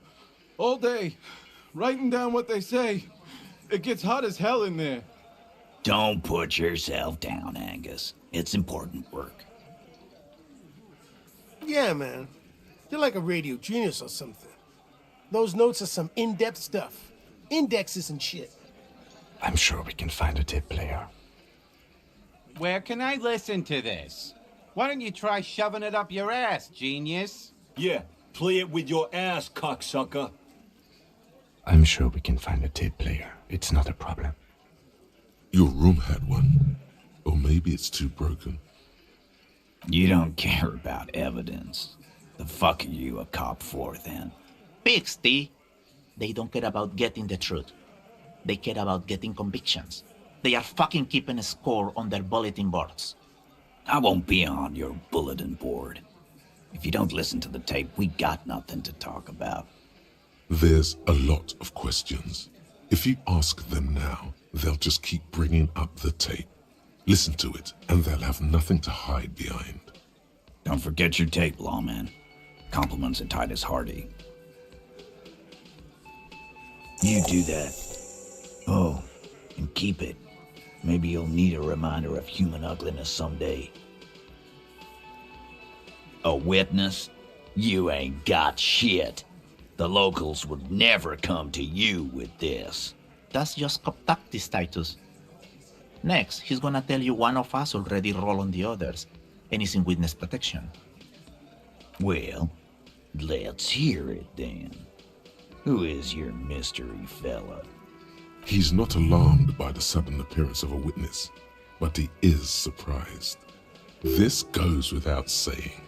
all day, writing down what they say. It gets hot as hell in there. Don't put yourself down, Angus. It's important work. Yeah, man. You're like a radio genius or something. Those notes are some in-depth stuff. Indexes and shit. I'm sure we can find a tape player. Where can I listen to this? Why don't you try shoving it up your ass, genius? Yeah, play it with your ass, cocksucker. I'm sure we can find a tape player. It's not a problem. Your room had one. Or maybe it's too broken. You don't care about evidence. The fuck are you a cop for, then? Pigs, T. They don't care about getting the truth. They care about getting convictions. They are fucking keeping a score on their bulletin boards. I won't be on your bulletin board. If you don't listen to the tape, we got nothing to talk about. There's a lot of questions. If you ask them now, they'll just keep bringing up the tape. Listen to it, and they'll have nothing to hide behind. Don't forget your tape, lawman. Compliments of Titus Hardy. You do that. Oh, and keep it. Maybe you'll need a reminder of human ugliness someday. A witness? You ain't got shit. The locals would never come to you with this. That's just cop tactics, Titus. Next, he's gonna tell you one of us already rolled on the others, and is in witness protection. Well, let's hear it then. Who is your mystery fella? He's not alarmed by the sudden appearance of a witness, but he is surprised. This goes without saying,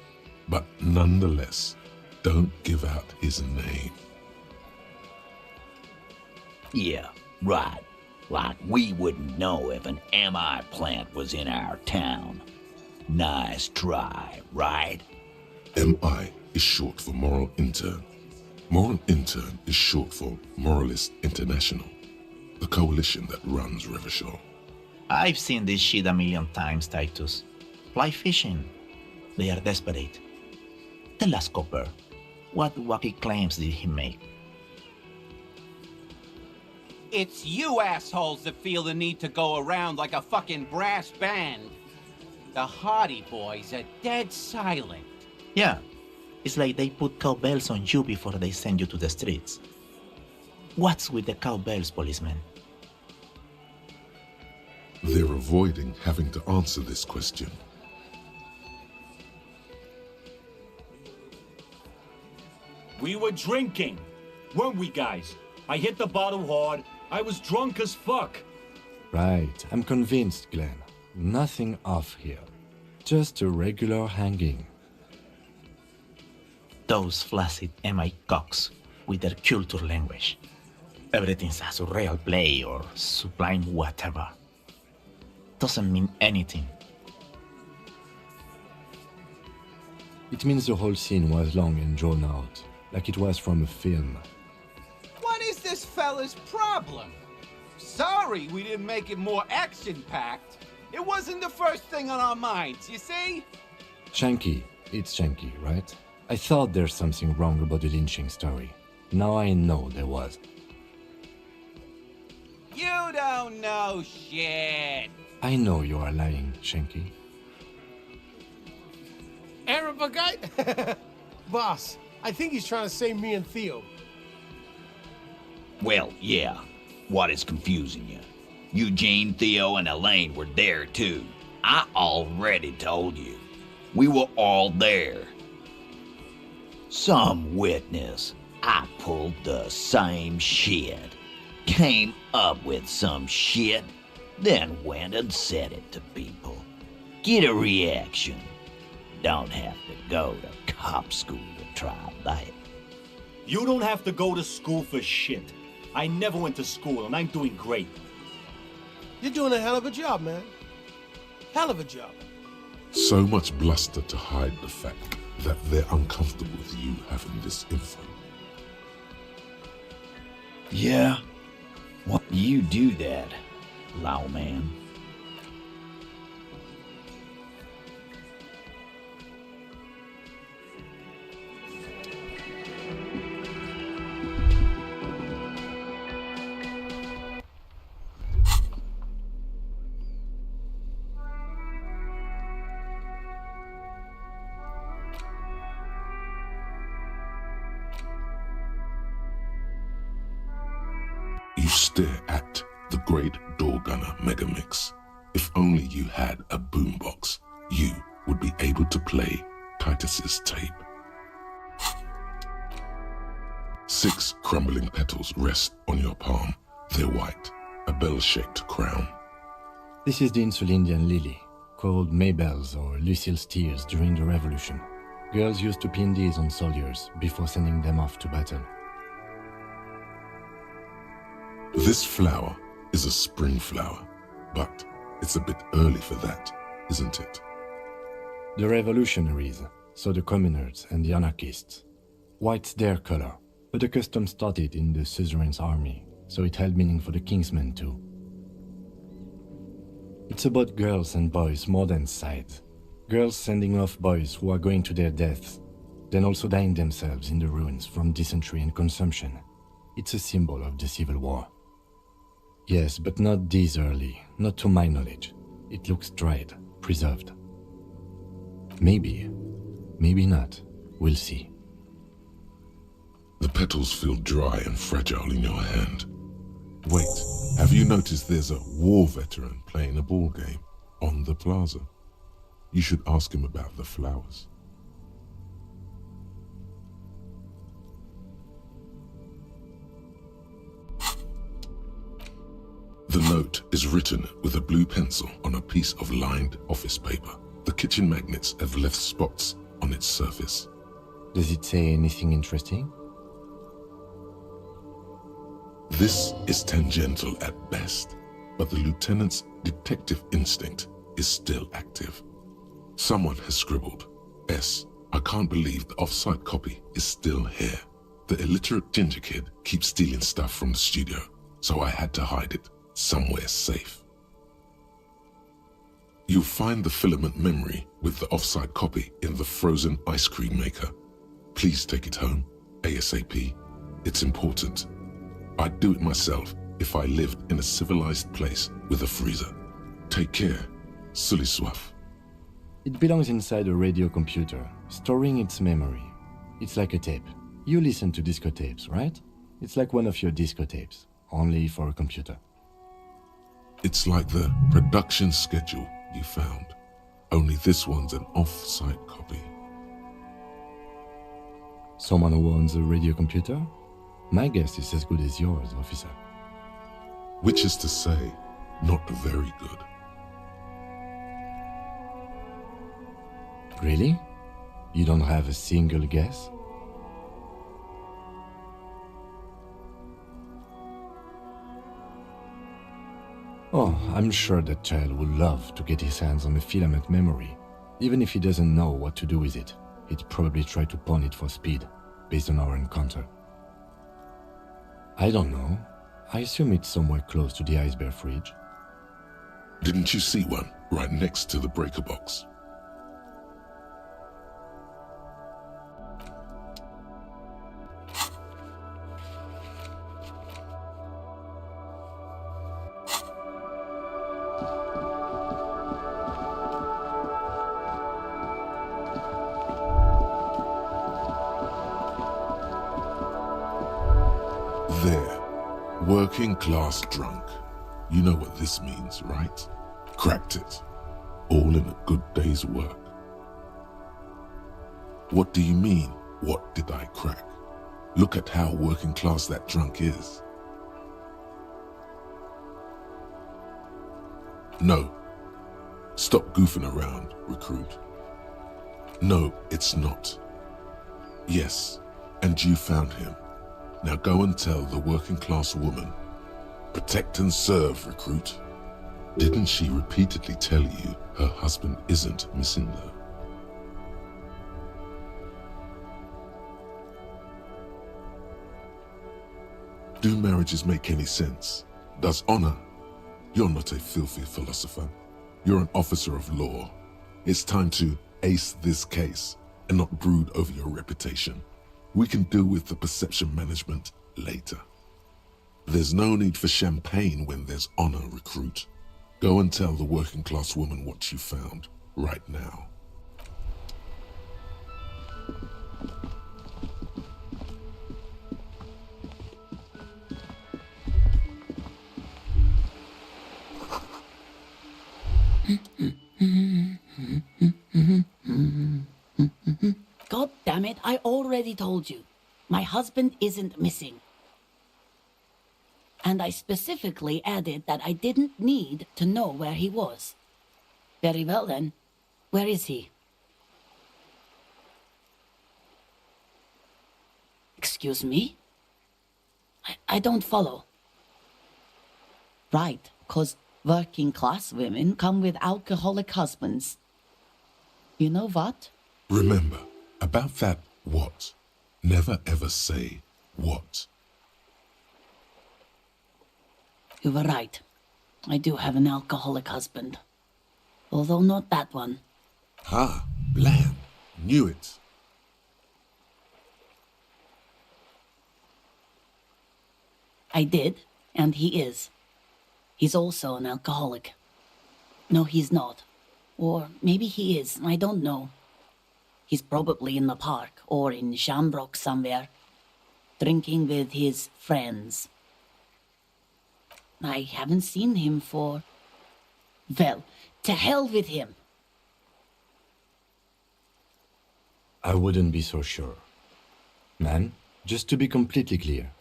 but nonetheless, don't give out his name. Yeah, right. Like we wouldn't know if an MI plant was in our town. Nice try, right? MI is short for Moral Intern. Moral Intern is short for Moralist International, the coalition that runs Revachol. I've seen this shit a million times, Titus. Fly fishing. They are desperate. Tell us, Copper, what wacky claims did he make? It's you assholes that feel the need to go around like a fucking brass band. The Hardy boys are dead silent. Yeah, it's like they put cowbells on you before they send you to the streets. What's with the cowbells, policeman? They're avoiding having to answer this question. We were drinking, weren't we, guys? I hit the bottle hard. I was drunk as fuck. Right, I'm convinced, Glenn. Nothing off here. Just a regular hanging. Those flaccid MI cocks with their culture language. Everything's a surreal play or sublime whatever. Doesn't mean anything. It means the whole scene was long and drawn out, like it was from a film. What is this fella's problem? Sorry we didn't make it more action-packed. It wasn't the first thing on our minds, you see? Shanky. It's Shanky, right? I thought there's something wrong about the lynching story. Now I know there was. You don't know shit. I know you are lying, Shanky. Arab guy? Boss, I think he's trying to say me and Theo. Well, yeah. What is confusing you? Eugene, Theo, and Elaine were there too. I already told you. We were all there. Some witness. I pulled the same shit. Came up with some shit, then went and said it to people. Get a reaction. Don't have to go to cop school to try that. You don't have to go to school for shit. I never went to school, and I'm doing great. You're doing a hell of a job, man. Hell of a job. So much bluster to hide the fact that they're uncomfortable with you having this info. Yeah? Why do you do that, Lao man? You stare at the great door gunner Megamix. If only you had a boombox, you would be able to play Titus's tape. 6 crumbling petals rest on your palm. They're white, a bell-shaped crown. This is the Insulindian lily, called Maybelle's or Lucille's tears during the Revolution. Girls used to pin these on soldiers before sending them off to battle. This flower is a spring flower, but it's a bit early for that, isn't it? The revolutionaries, so the communards and the anarchists. White's their color, but the custom started in the suzerain's army, so it held meaning for the kingsmen too. It's about girls and boys more than sides. Girls sending off boys who are going to their deaths, then also dying themselves in the ruins from dysentery and consumption. It's a symbol of the Civil War. Yes, but not this early, not to my knowledge. It looks dried, preserved. Maybe, maybe not. We'll see. The petals feel dry and fragile in your hand. Wait, have you noticed there's a war veteran playing a ball game on the plaza? You should ask him about the flowers. The note is written with a blue pencil on a piece of lined office paper. The kitchen magnets have left spots on its surface. Does it say anything interesting? This is tangential at best, but the lieutenant's detective instinct is still active. Someone has scribbled, S. I can't believe the off-site copy is still here. The illiterate ginger kid keeps stealing stuff from the studio, so I had to hide it somewhere safe. You'll find the filament memory with the off-site copy in the frozen ice cream maker. Please take it home, ASAP. It's important. I'd do it myself if I lived in a civilized place with a freezer. Take care, Sully Swaff. It belongs inside a radio computer, storing its memory. It's like a tape. You listen to disco tapes, right? It's like one of your disco tapes, only for a computer. It's like the production schedule you found, only this one's an off-site copy. Someone who owns a radio computer? My guess is as good as yours, officer. Which is to say, not very good. Really? You don't have a single guess? Oh, I'm sure that child would love to get his hands on a filament memory. Even if he doesn't know what to do with it, he'd probably try to pawn it for speed, based on our encounter. I don't know. I assume it's somewhere close to the iceberg fridge. Didn't you see one right next to the breaker box? There, working class drunk. You know what this means, right? Cracked it. All in a good day's work. What do you mean, what did I crack? Look at how working class that drunk is. No. Stop goofing around, recruit. No, it's not. Yes, and you found him. Now go and tell the working class woman. Protect and serve, recruit. Didn't she repeatedly tell you her husband isn't missing though? Do marriages make any sense? Does honor? You're not a filthy philosopher. You're an officer of law. It's time to ace this case and not brood over your reputation. We can deal with the perception management later. There's no need for champagne when there's honor, recruit. Go and tell the working class woman what you found right now. God damn it, I already told you. My husband isn't missing. And I specifically added that I didn't need to know where he was. Very well then. Where is he? Excuse me? I don't follow. Right, 'cause working class women come with alcoholic husbands. You know what? Remember, about that what. Never ever say what. You were right. I do have an alcoholic husband. Although not that one. Ah, blam. Knew it. I did, and he is. He's also an alcoholic. No, he's not. Or maybe he is, I don't know. He's probably in the park or in Shamrock somewhere, drinking with his friends. I haven't seen him for... Well, to hell with him. I wouldn't be so sure. Man, just to be completely clear,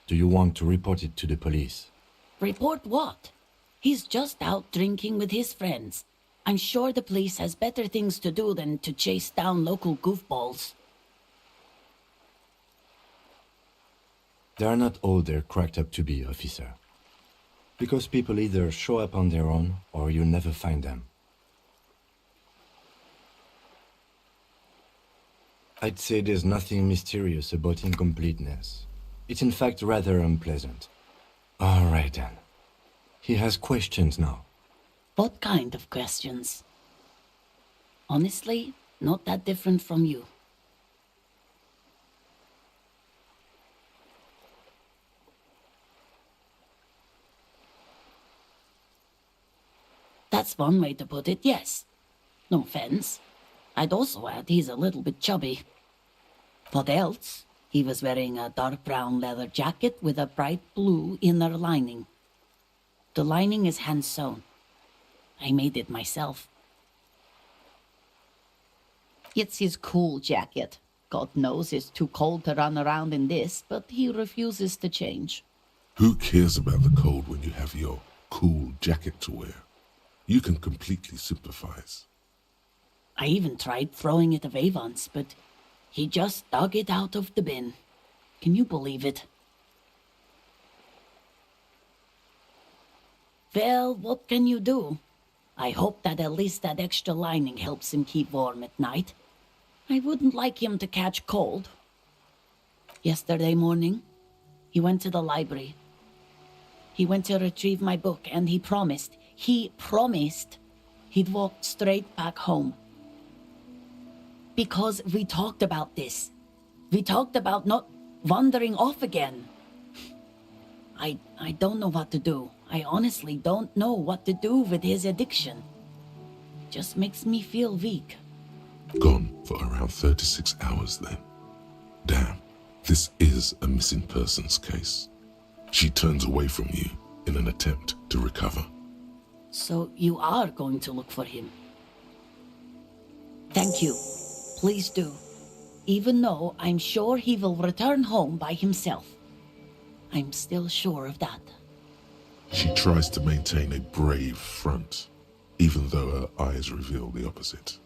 do you want to report it to the police? Report what? He's just out drinking with his friends. I'm sure the police has better things to do than to chase down local goofballs. They are not all they're cracked up to be, officer. Because people either show up on their own, or you never find them. I'd say there's nothing mysterious about incompleteness. It's in fact rather unpleasant. All right then. He has questions now. What kind of questions? Honestly, not that different from you. That's one way to put it, yes. No offense. I'd also add he's a little bit chubby. What else? He was wearing a dark brown leather jacket with a bright blue inner lining. The lining is hand-sewn. I made it myself. It's his cool jacket. God knows it's too cold to run around in this, but he refuses to change. Who cares about the cold when you have your cool jacket to wear? You can completely sympathize. I even tried throwing it away once, but he just dug it out of the bin. Can you believe it? Well, what can you do? I hope that at least that extra lining helps him keep warm at night. I wouldn't like him to catch cold. Yesterday morning, he went to the library. He went to retrieve my book, and he promised he'd walk straight back home. Because we talked about this. We talked about not wandering off again. I don't know what to do. I honestly don't know what to do with his addiction. Just makes me feel weak. Gone for around 36 hours then. Damn, this is a missing persons case. She turns away from you in an attempt to recover. So you are going to look for him? Thank you. Please do. Even though I'm sure he will return home by himself. I'm still sure of that. She tries to maintain a brave front, even though her eyes reveal the opposite.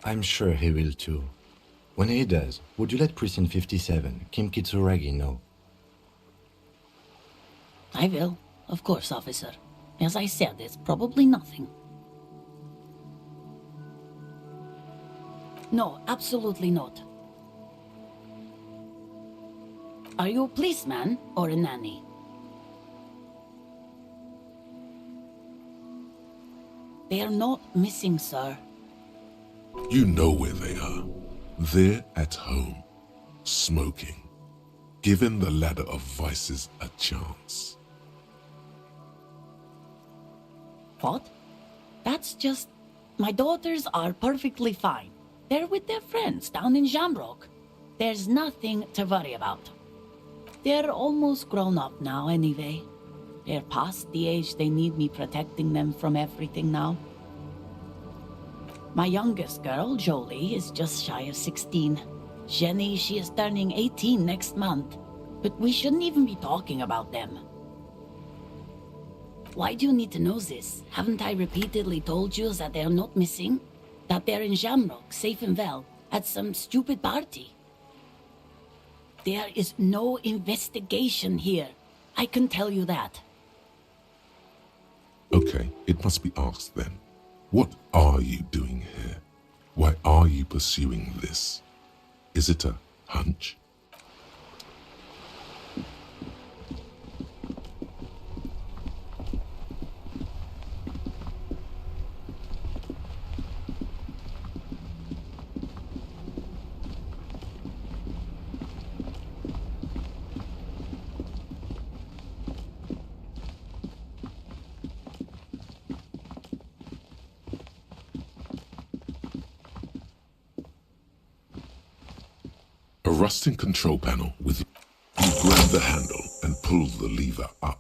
I'm sure he will too. When he does, would you let Precinct 57, Kim Kitsuragi, know? I will. Of course, officer. As I said, it's probably nothing. No, absolutely not. Are you a policeman or a nanny? They are not missing, sir. You know where they are. They're at home, smoking, giving the ladder of vices a chance. What? That's just... My daughters are perfectly fine. They're with their friends down in Shamrock. There's nothing to worry about. They're almost grown up now anyway. They're past the age they need me protecting them from everything now. My youngest girl, Jolie, is just shy of 16. Jenny, she is turning 18 next month. But we shouldn't even be talking about them. Why do you need to know this? Haven't I repeatedly told you that they're not missing? That they're in Shamrock, safe and well, at some stupid party? There is no investigation here. I can tell you that. Okay, it must be asked then. What are you doing here? Why are you pursuing this? Is it a hunch? A rusting control panel with... You grab the handle and pull the lever up.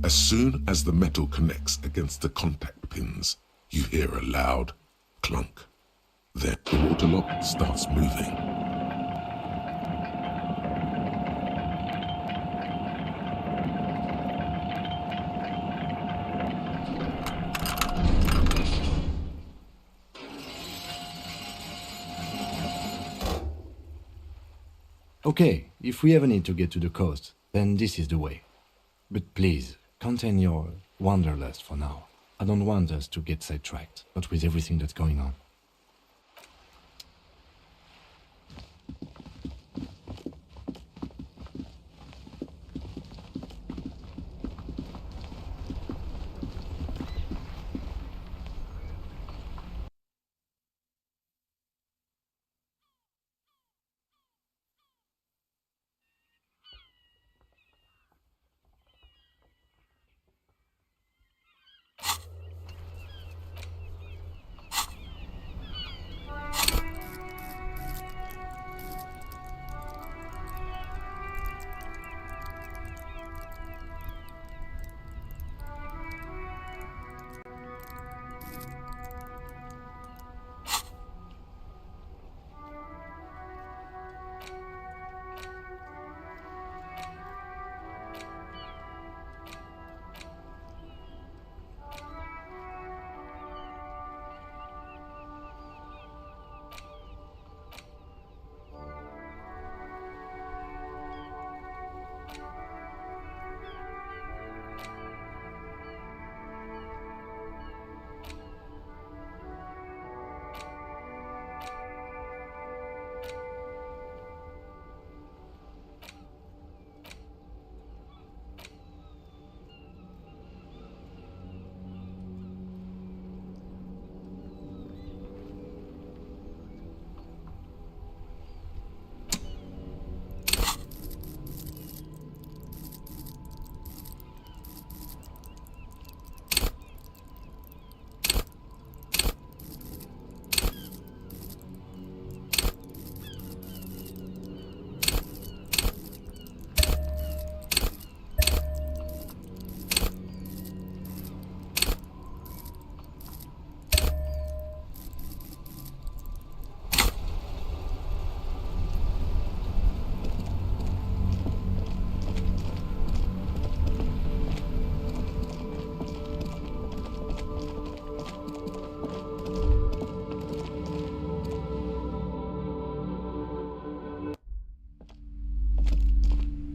As soon as the metal connects against the contact pins, you hear a loud clunk. Then the water lock starts moving. Okay, if we ever need to get to the coast, then this is the way. But please, contain your wanderlust for now. I don't want us to get sidetracked, not with everything that's going on.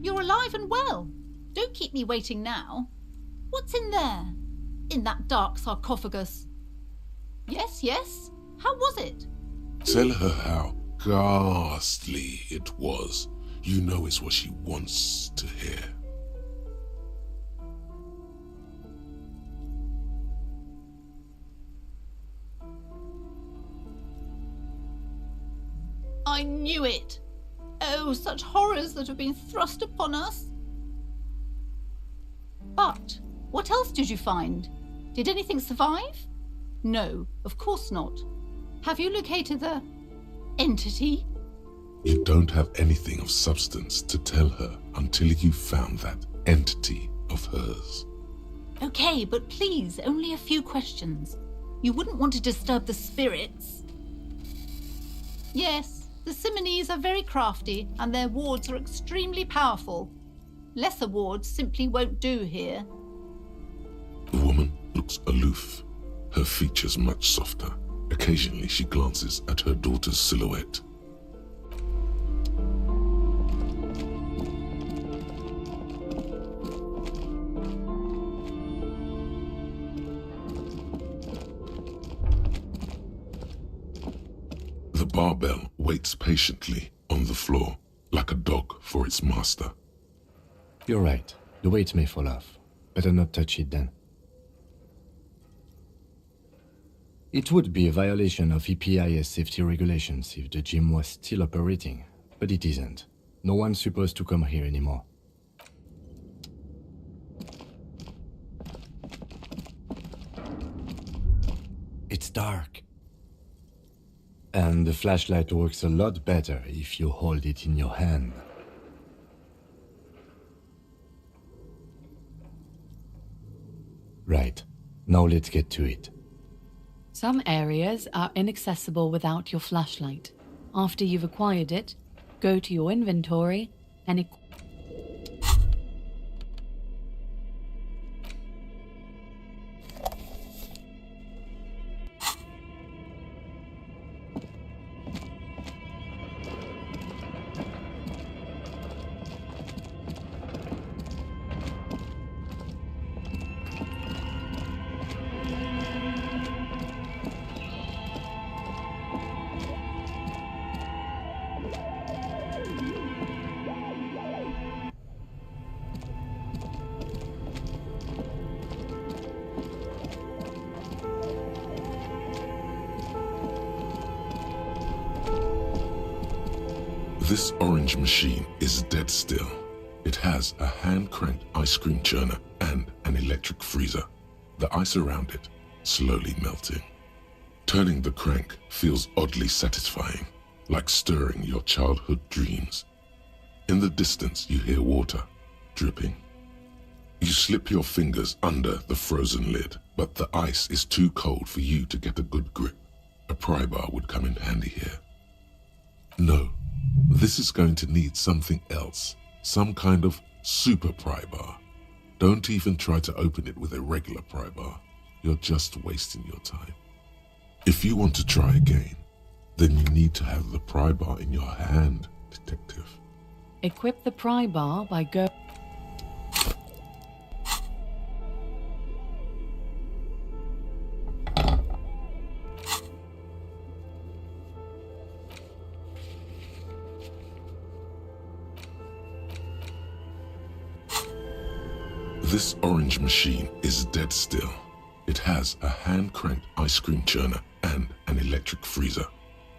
You're alive and well. Don't keep me waiting now. What's in there? In that dark sarcophagus? Yes, yes. How was it? Tell her how ghastly it was. You know it's what she wants to hear. I knew it. Oh, such horrors that have been thrust upon us. But what else did you find? Did anything survive? No, of course not. Have you located the entity? You don't have anything of substance to tell her until you found that entity of hers. Okay, but please, only a few questions. You wouldn't want to disturb the spirits. Yes, the Simonees are very crafty, and their wards are extremely powerful. Lesser wards simply won't do here. The woman looks aloof, her features much softer. Occasionally she glances at her daughter's silhouette. The barbell waits patiently on the floor, like a dog for its master. You're right. The weight may fall off. Better not touch it then. It would be a violation of EPIS safety regulations if the gym was still operating, but it isn't. No one's supposed to come here anymore. It's dark. And the flashlight works a lot better if you hold it in your hand. Right. Now let's get to it. Some areas are inaccessible without your flashlight. After you've acquired it, go to your inventory and This orange machine is dead still. It has a hand-cranked ice cream churner and an electric freezer. The ice around it slowly melting. Turning the crank feels oddly satisfying, like stirring your childhood dreams. In the distance you hear water dripping. You slip your fingers under the frozen lid, but the ice is too cold for you to get a good grip. A pry bar would come in handy here. No. This is going to need something else, some kind of super pry bar. Don't even try to open it with a regular pry bar. You're just wasting your time. If you want to try again, then you need to have the pry bar in your hand, detective. equip the pry bar by go. This orange machine is dead still. It has a hand-cranked ice cream churner and an electric freezer.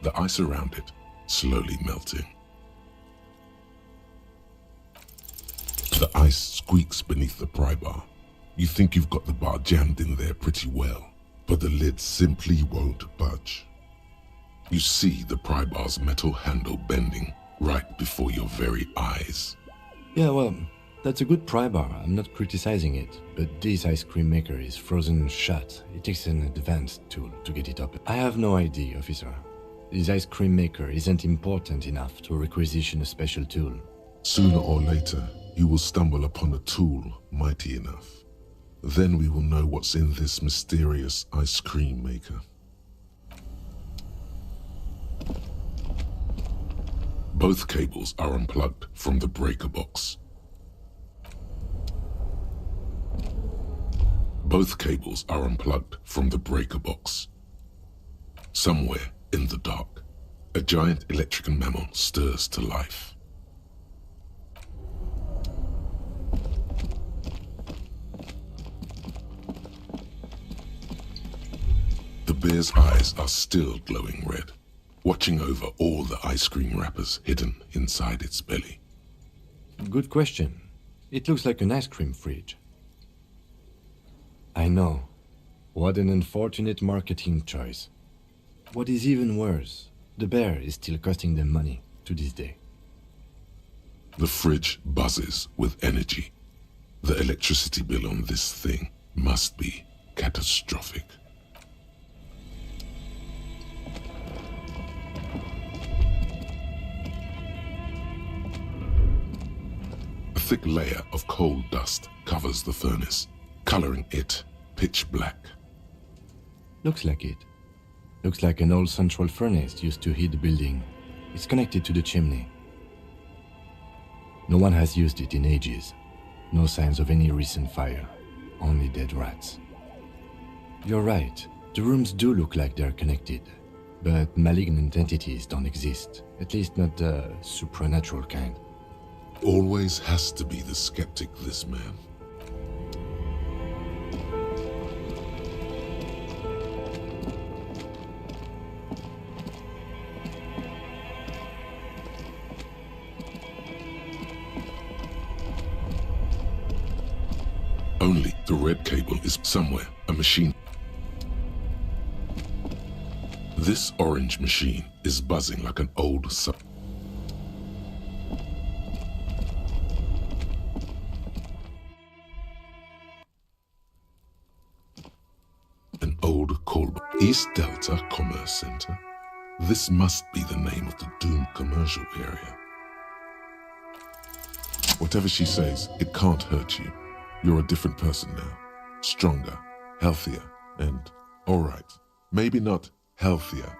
The ice around it slowly melting. The ice squeaks beneath the pry bar. You think you've got the bar jammed in there pretty well, but the lid simply won't budge. You see the pry bar's metal handle bending right before your very eyes. Yeah, well, that's a good pry bar. I'm not criticizing it, but this ice cream maker is frozen shut. It takes an advanced tool to get it up. I have no idea, officer. This ice cream maker isn't important enough to requisition a special tool. Sooner or later, you will stumble upon a tool mighty enough. Then we will know what's in this mysterious ice cream maker. Both cables are unplugged from the breaker box. Both cables are unplugged from the breaker box. Somewhere in the dark, a giant electrical mammal stirs to life. The bear's eyes are still glowing red, watching over all the ice cream wrappers hidden inside its belly. Good question. It looks like an ice cream fridge. I know. What an unfortunate marketing choice. What is even worse, the bear is still costing them money to this day. The fridge buzzes with energy. The electricity bill on this thing must be catastrophic. A thick layer of coal dust covers the furnace, coloring it pitch black. Looks like it. Looks like an old central furnace used to heat the building. It's connected to the chimney. No one has used it in ages. No signs of any recent fire. Only dead rats. You're right. The rooms do look like they're connected. But malignant entities don't exist. At least not the supernatural kind. Always has to be the skeptic, this man. Only the red cable is somewhere, a machine. This orange machine is buzzing like an old call East Delta Commerce Center. This must be the name of the doomed commercial area. Whatever she says, it can't hurt you. You're a different person now. Stronger, healthier, and alright, maybe not healthier,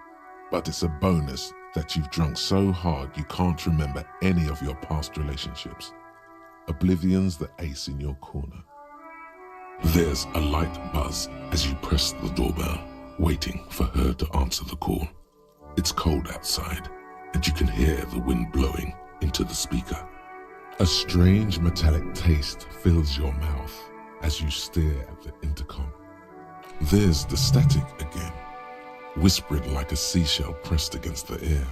but it's a bonus that you've drunk so hard you can't remember any of your past relationships. Oblivion's the ace in your corner. There's a light buzz as you press the doorbell, waiting for her to answer the call. It's cold outside, and you can hear the wind blowing into the speaker. A strange metallic taste fills your mouth as you stare at the intercom. There's the static again, whispered like a seashell pressed against the air.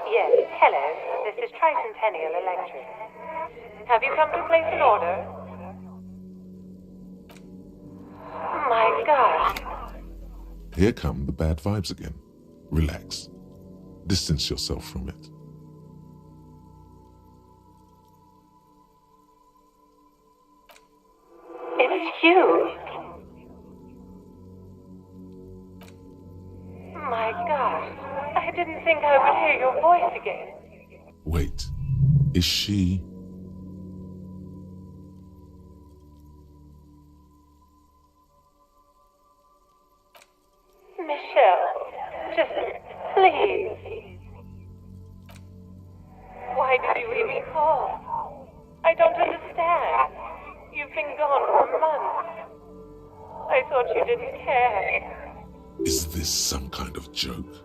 Yes, hello. This is Tricentennial Electric. Have you come to place an order? My God. Here come the bad vibes again. Relax. Distance yourself from it. It's you. My gosh, I didn't think I would hear your voice again. Wait, is she... Michelle, just please. Why did you even call? I don't understand. You've been gone for months. I thought you didn't care. Is this some kind of joke?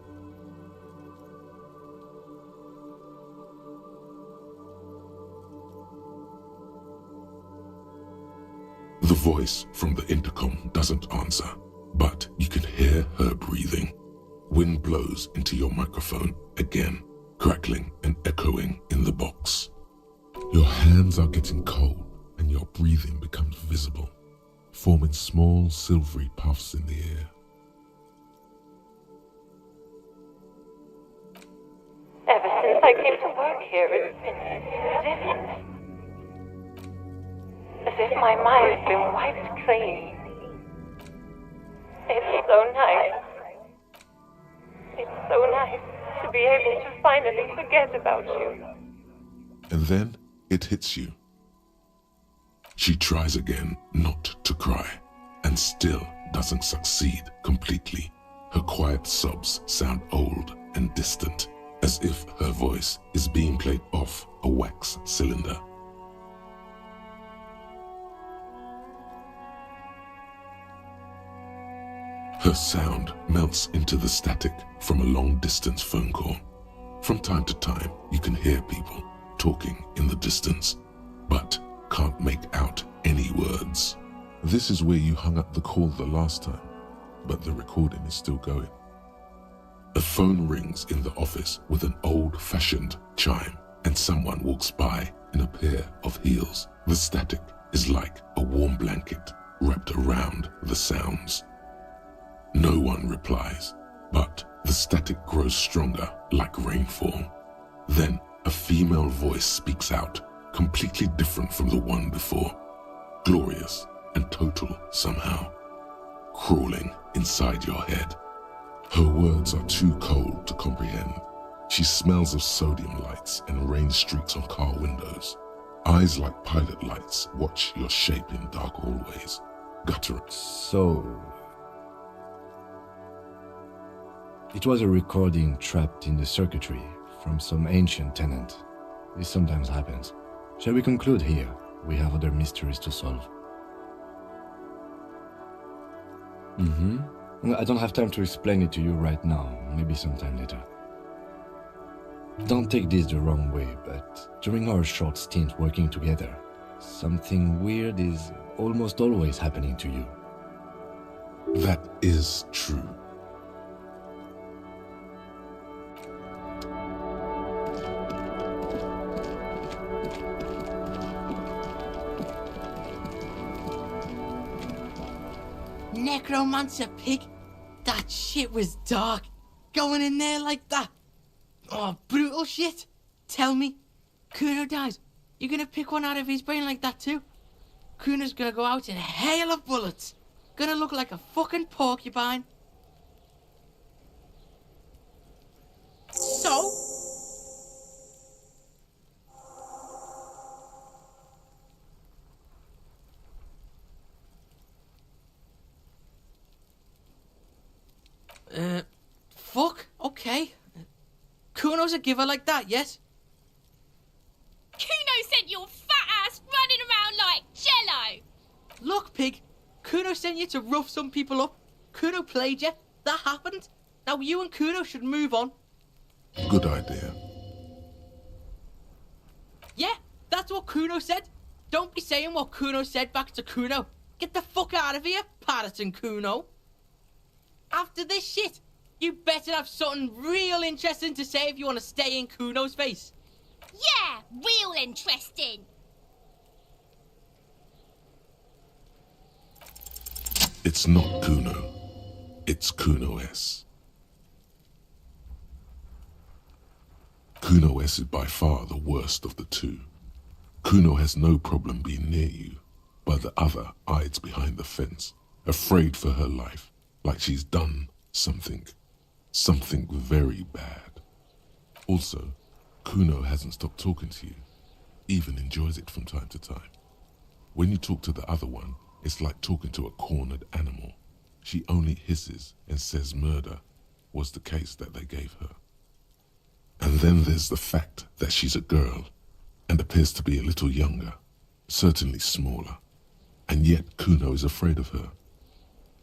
The voice from the intercom doesn't answer, but you can hear her breathing. Wind blows into your microphone again, crackling and echoing in the box. Your hands are getting cold and your breathing becomes visible, forming small silvery puffs in the air. Ever since I came to work here, it's been different. As if my mind's been wiped clean. It's so nice. It's so nice to be able to finally forget about you. And then it hits you. She tries again not to cry, and still doesn't succeed completely. Her quiet sobs sound old and distant, as if her voice is being played off a wax cylinder. Her sound melts into the static from a long-distance phone call. From time to time, you can hear people talking in the distance, but can't make out any words. This is where you hung up the call the last time, but the recording is still going. A phone rings in the office with an old-fashioned chime, and someone walks by in a pair of heels. The static is like a warm blanket wrapped around the sounds. No one replies, but the static grows stronger like rainfall. Then a female voice speaks out, completely different from the one before. Glorious and total somehow, crawling inside your head. Her words are too cold to comprehend. She smells of sodium lights and rain streaks on car windows. Eyes like pilot lights watch your shape in dark hallways. Guttering. So, it was a recording trapped in the circuitry from some ancient tenant. This sometimes happens. Shall we conclude here? We have other mysteries to solve. I don't have time to explain it to you right now, maybe sometime later. Don't take this the wrong way, but during our short stint working together, something weird is almost always happening to you. That is true. Necromancer pig. That shit was dark. Going in there like that. Oh, brutal shit. Tell me, Kuno dies. You gonna pick one out of his brain like that too? Kuno's gonna go out in a hail of bullets. Gonna look like a fucking porcupine. So? Fuck, okay. Kuno's a giver like that, yes? Kuno sent your fat ass running around like jello! Look, pig, Kuno sent you to rough some people up. Kuno played you. That happened. Now you and Kuno should move on. Good idea. Yeah, that's what Kuno said. Don't be saying what Kuno said back to Kuno. Get the fuck out of here, Patterson Kuno. After this shit, you better have something real interesting to say if you want to stay in Kuno's face. Yeah, real interesting. It's not Kuno. It's Kuno S. Kuno S is by far the worst of the two. Kuno has no problem being near you, but the other hides behind the fence, afraid for her life, like she's done something very bad. Also, Kuno hasn't stopped talking to you, even enjoys it from time to time. When you talk to the other one, it's like talking to a cornered animal. She only hisses and says murder was the case that they gave her. And then there's the fact that she's a girl and appears to be a little younger, certainly smaller, and yet Kuno is afraid of her.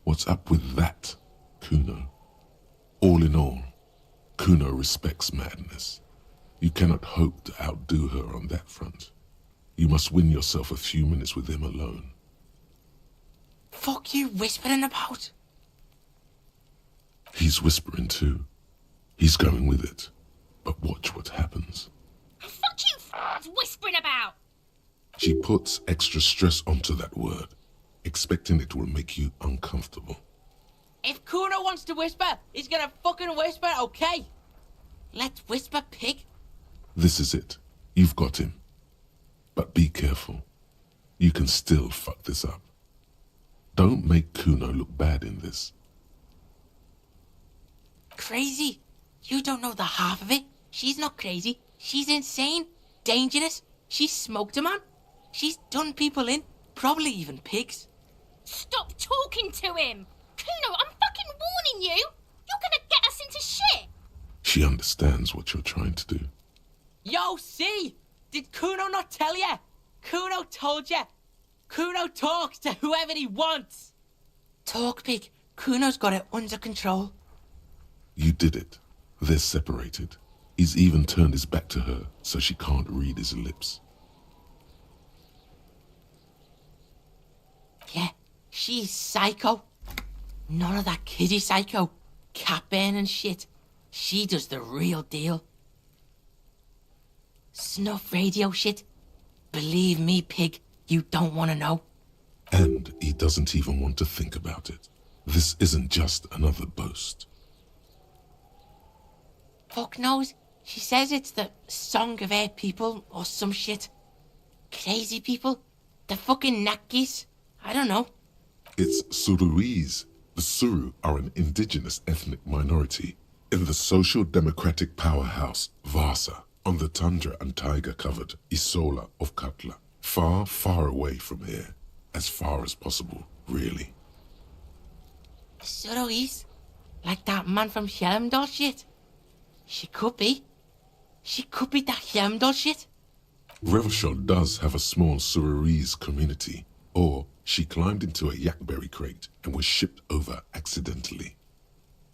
What's up with that, Kuno? All in all, Kuno respects madness. You cannot hope to outdo her on that front. You must win yourself a few minutes with him alone. Fuck you whispering about? He's whispering too. He's going with it. But watch what happens. Fuck you whispering about? She puts extra stress onto that word, expecting it will make you uncomfortable. If Kuno wants to whisper, he's gonna fucking whisper, okay? Let's whisper, pig. This is it. You've got him. But be careful. You can still fuck this up. Don't make Kuno look bad in this. Crazy? You don't know the half of it. She's not crazy. She's insane. Dangerous. She's smoked a man. She's done people in. Probably even pigs. Stop talking to him! Kuno, I'm fucking warning you! You're gonna get us into shit! She understands what you're trying to do. Yo, see? Did Kuno not tell you? Kuno told you. Kuno talks to whoever he wants. Talk, pig. Kuno's got it under control. You did it. They're separated. He's even turned his back to her so she can't read his lips. Yeah, she's psycho. None of that kiddie psycho. Cat burning shit. She does the real deal. Snuff radio shit. Believe me, pig, you don't want to know. And he doesn't even want to think about it. This isn't just another boast. Fuck knows. She says it's the song of her people or some shit. Crazy people. The fucking Nakis. I don't know. It's Suruese. The Suru are an indigenous ethnic minority in the social democratic powerhouse Vasa on the tundra and tiger-covered Isola of Katla. Far, far away from here. As far as possible, really. Suruese? Like that man from Helmdall shit? She could be. She could be that Helmdall shit. Revachol does have a small Suruese community, or she climbed into a yakberry crate and was shipped over accidentally.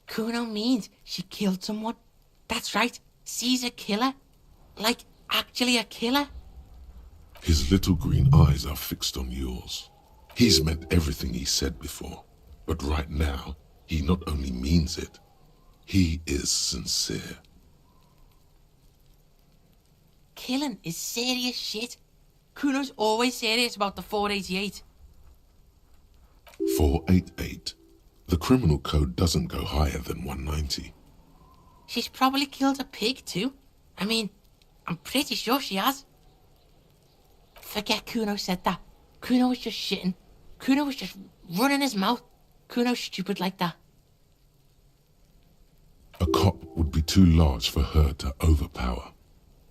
Kuno means she killed someone. That's right. She's a killer. Like, actually a killer. His little green eyes are fixed on yours. He's meant everything he said before, but right now, he not only means it, he is sincere. Killing is serious shit. Kuno's always serious about the 488. 488. The criminal code doesn't go higher than 190. She's probably killed a pig too. I mean, I'm pretty sure she has. Forget Kuno said that. Kuno was just shitting. Kuno was just running his mouth. Kuno's stupid like that. A cop would be too large for her to overpower,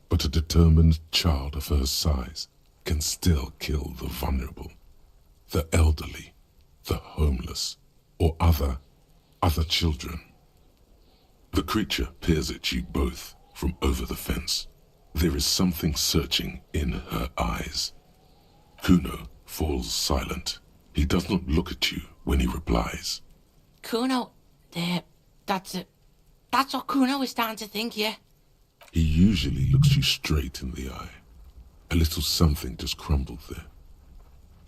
but a determined child of her size can still kill the vulnerable, the elderly, the homeless, or other children. The creature peers at you both from over the fence. There is something searching in her eyes. Kuno falls silent. He does not look at you when he replies. Kuno, that's it. That's what Kuno is starting to think, yeah? He usually looks you straight in the eye. A little something just crumbled there.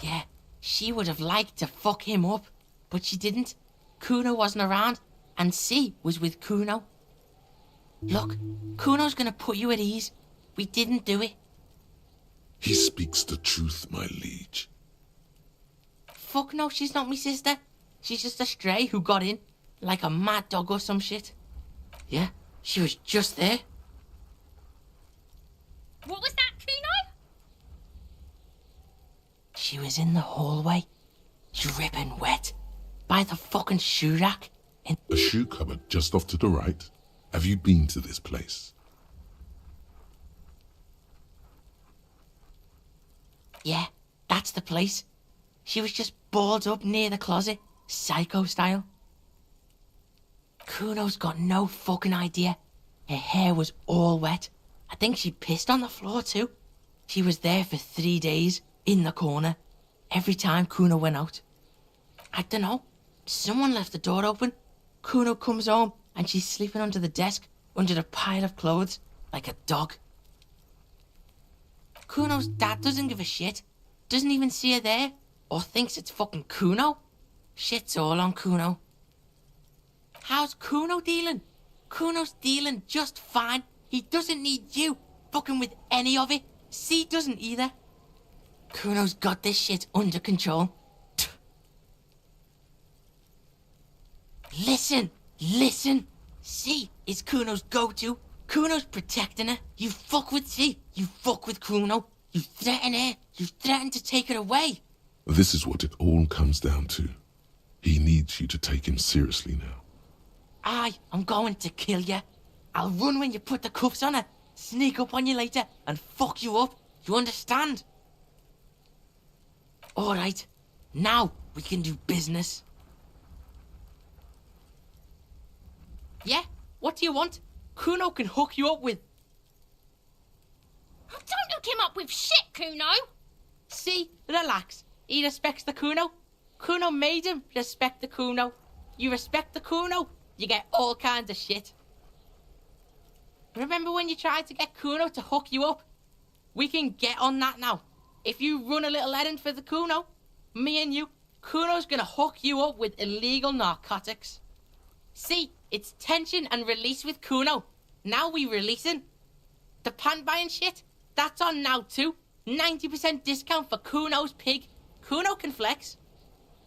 Yeah, she would have liked to fuck him up, but she didn't. Kuno wasn't around, and C was with Kuno. Look, Kuno's gonna put you at ease. We didn't do it. He speaks the truth, my liege. Fuck no, she's not me sister. She's just a stray who got in, like a mad dog or some shit. Yeah, she was just there. What was that, Kuno? She was in the hallway, dripping wet, by the fucking shoe rack. A shoe cupboard just off to the right. Have you been to this place? Yeah, that's the place. She was just balled up near the closet, psycho style. Kuno's got no fucking idea. Her hair was all wet. I think she pissed on the floor too. She was there for 3 days, in the corner, every time Kuno went out. I don't know. Someone left the door open. Kuno comes home and she's sleeping under the desk, under the pile of clothes, like a dog. Kuno's dad doesn't give a shit. Doesn't even see her there, or thinks it's fucking Kuno. Shit's all on Kuno. How's Kuno dealing? Kuno's dealing just fine. He doesn't need you fucking with any of it. C doesn't either. Kuno's got this shit under control. Listen. C is Kuno's go-to. Kuno's protecting her. You fuck with C, you fuck with Kuno. You threaten her. You threaten to take her away. This is what it all comes down to. He needs you to take him seriously now. I'm going to kill you. I'll run when you put the cuffs on her, sneak up on you later, and fuck you up. You understand? Alright, now we can do business. Yeah? What do you want? Kuno can hook you up with... Don't hook him up with shit, Kuno! See, relax. He respects the Kuno. Kuno made him respect the Kuno. you respect the Kuno, you get all kinds of shit. Remember when you tried to get Kuno to hook you up? We can get on that now. If you run a little errand for the Kuno, me and you, Kuno's gonna hook you up with illegal narcotics. See, it's tension and release with Kuno. Now we releasing. The pan buying shit, that's on now too. 90% discount for Kuno's pig. Kuno can flex.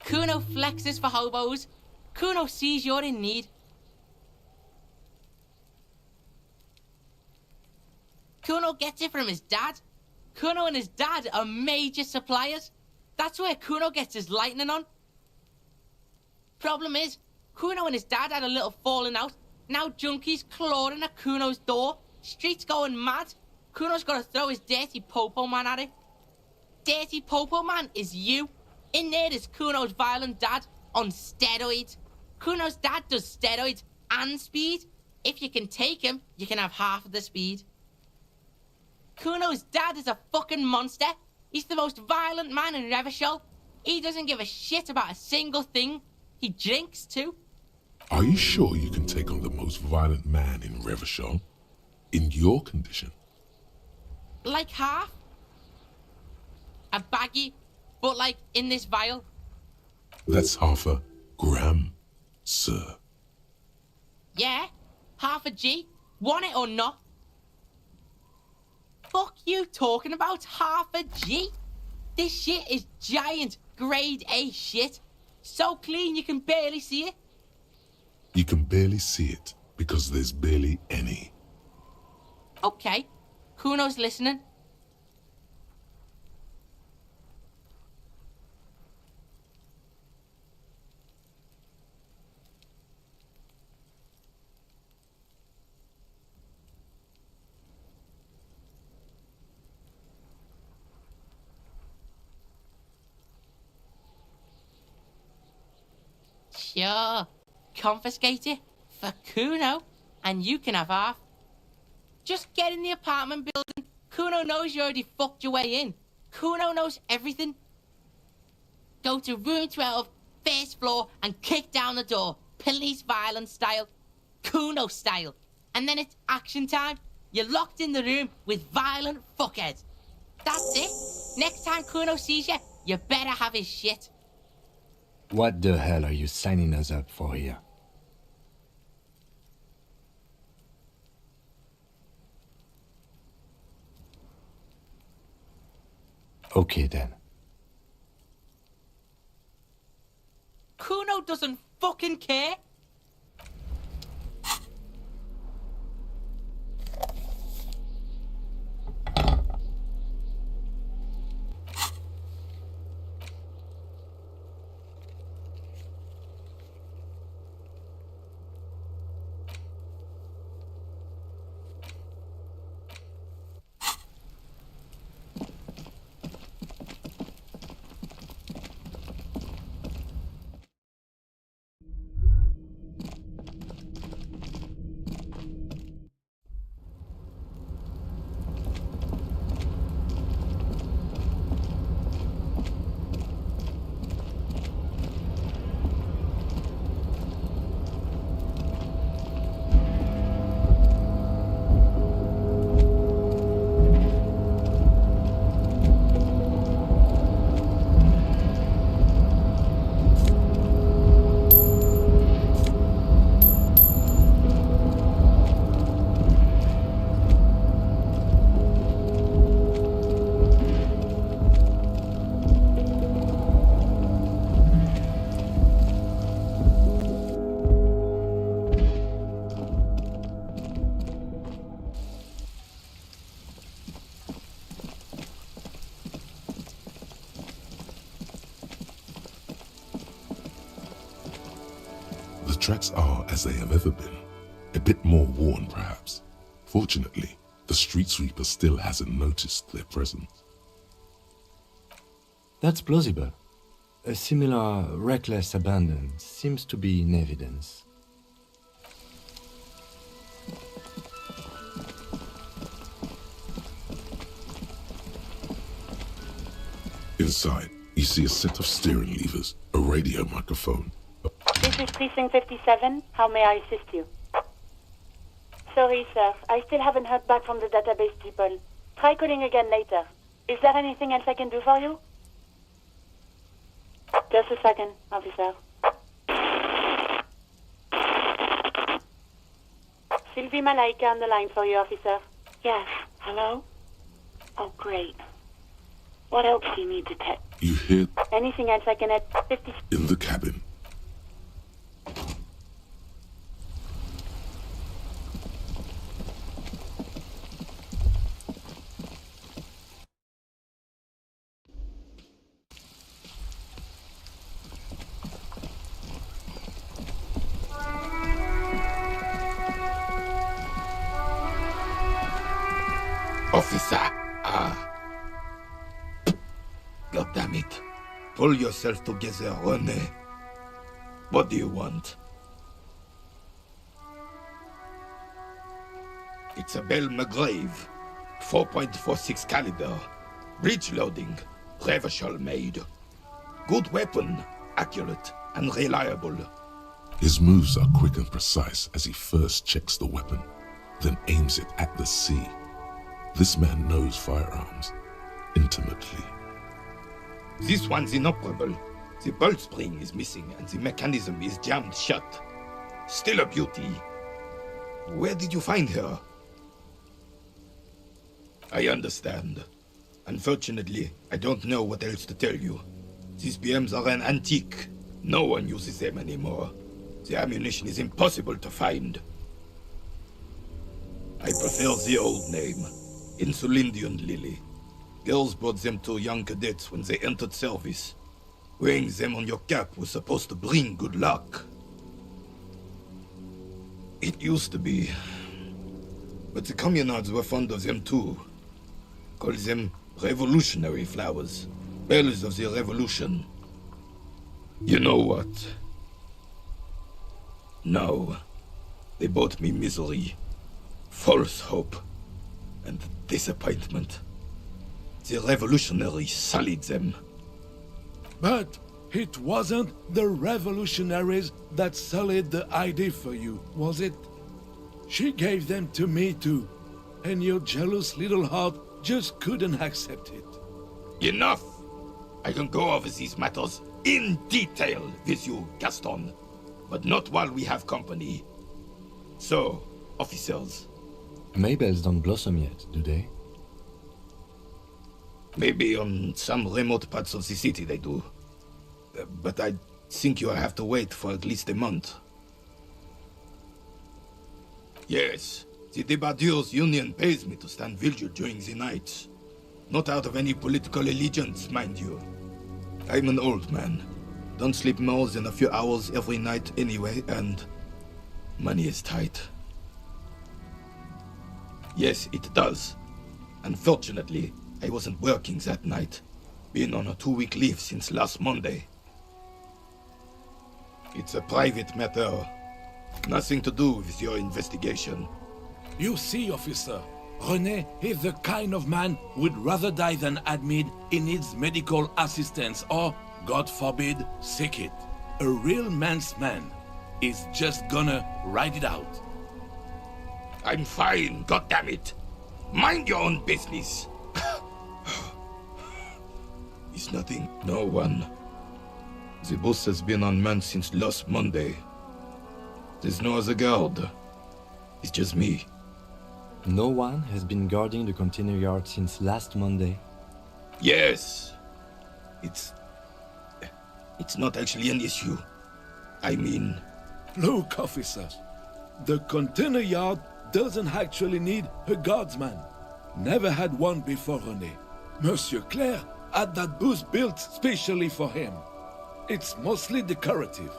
Kuno flexes for hobos. Kuno sees you're in need. Kuno gets it from his dad. Kuno and his dad are major suppliers. That's where Kuno gets his lightning on. Problem is, Kuno and his dad had a little falling out. Now junkies clawing at Kuno's door. Streets going mad. Kuno's got to throw his dirty popo man at it. Dirty popo man is you. In there is Kuno's violent dad on steroids. Kuno's dad does steroids and speed. If you can take him, you can have half of the speed. Kuno's dad is a fucking monster. He's the most violent man in Revachol. He doesn't give a shit about a single thing. He drinks too. Are you sure you can take on the most violent man in Revachol? In your condition? Like half. A baggie, but like in this vial. That's half a gram, sir. Yeah, half a G. Want it or not? Fuck you talking about half a G? This shit is giant, grade A shit. So clean you can barely see it. You can barely see it because there's barely any. Okay, Kuno's listening. Sure, confiscate it for Kuno, and you can have half. Just get in the apartment building. Kuno knows you already fucked your way in. Kuno knows everything. Go to room 12, first floor, and kick down the door. Police violence style. Kuno style. And then it's action time. You're locked in the room with violent fuckheads. That's it. Next time Kuno sees you, you better have his shit. What the hell are you signing us up for here? Okay then. Kuno doesn't fucking care. The tracks are as they have ever been, a bit more worn perhaps. Fortunately, the street sweeper still hasn't noticed their presence. That's plausible. A similar reckless abandon seems to be in evidence. Inside, you see a set of steering levers, a radio microphone. This This is Precinct 57. How may I assist you? Sorry, sir. I still haven't heard back from the database people. Try calling again later. Is there anything else I can do for you? Just a second, officer. Sylvie Malaika on the line for you, officer. Yes. Hello? Oh, great. What else do you need to tell? You hear Anything else I can add? 50... in the cabin. Officer! God damn it. Pull yourself together, René. What do you want? It's a Bell McGrave. 4.46 caliber. Breech loading. Revachol made. Good weapon. Accurate and reliable. His moves are quick and precise as he first checks the weapon, then aims it at the sea. This man knows firearms intimately. This one's inoperable. The bolt spring is missing and the mechanism is jammed shut. Still a beauty. Where did you find her? I understand. Unfortunately, I don't know what else to tell you. These BMs are an antique. No one uses them anymore. The ammunition is impossible to find. I prefer the old name, Insulindian Lily. Girls bought them to young cadets when they entered service. Wearing them on your cap was supposed to bring good luck. It used to be. But the communards were fond of them too. Call them revolutionary flowers. Bells of the revolution. You know what? No. They brought me misery, false hope, and disappointment. The revolutionaries sullied them. But it wasn't the revolutionaries that sullied the idea for you, was it? She gave them to me too, and your jealous little heart just couldn't accept it. Enough! I can go over these matters in detail with you, Gaston, but not while we have company. So, officers. Maybells don't blossom yet, do they? Maybe on some remote parts of the city they do. But I think you'll have to wait for at least a month. Yes, the Debardeurs Union pays me to stand vigil during the nights. Not out of any political allegiance, mind you. I'm an old man. Don't sleep more than a few hours every night anyway, and money is tight. Yes, it does. Unfortunately, I wasn't working that night. Been on a 2-week leave since last Monday. It's a private matter. Nothing to do with your investigation. You see, officer, René is the kind of man who'd rather die than admit he needs medical assistance or, God forbid, seek it. A real man's man is just gonna ride it out. I'm fine, goddammit. Mind your own business. It's nothing. No one. The boss has been unmanned since last Monday. There's no other guard. It's just me. No one has been guarding the container yard since last Monday. Yes. It's not actually an issue. I mean... Look, officers. The container yard doesn't actually need a guardsman. Never had one before René. Monsieur Claire had that booth built specially for him. It's mostly decorative.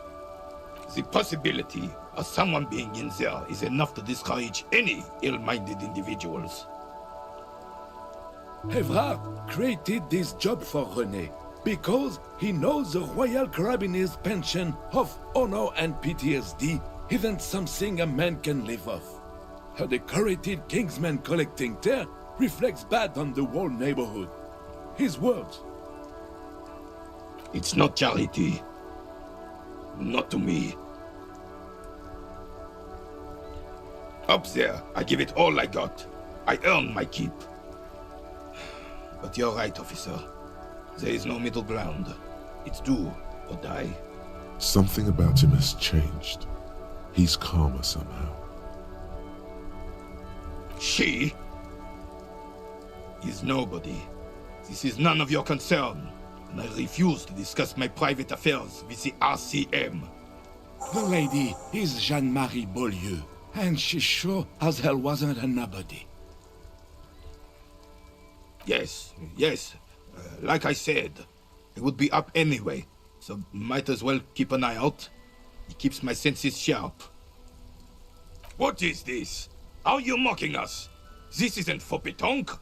The possibility of someone being in there is enough to discourage any ill-minded individuals. Evrard created this job for René because he knows the Royal Carabiniers' pension of honor and PTSD isn't something a man can live off. A decorated Kingsman collecting tear reflects bad on the whole neighborhood. His words. It's not charity. Not to me. Up there, I give it all I got. I earn my keep. But you're right, officer. There is no middle ground. It's do or die. Something about him has changed. He's calmer somehow. She is nobody. This is none of your concern, and I refuse to discuss my private affairs with the RCM. The lady is Jeanne-Marie Beaulieu, and she sure as hell wasn't a nobody. Yes. Like I said, it would be up anyway, so might as well keep an eye out. It keeps my senses sharp. What is this? Are you mocking us? This isn't for pétanque.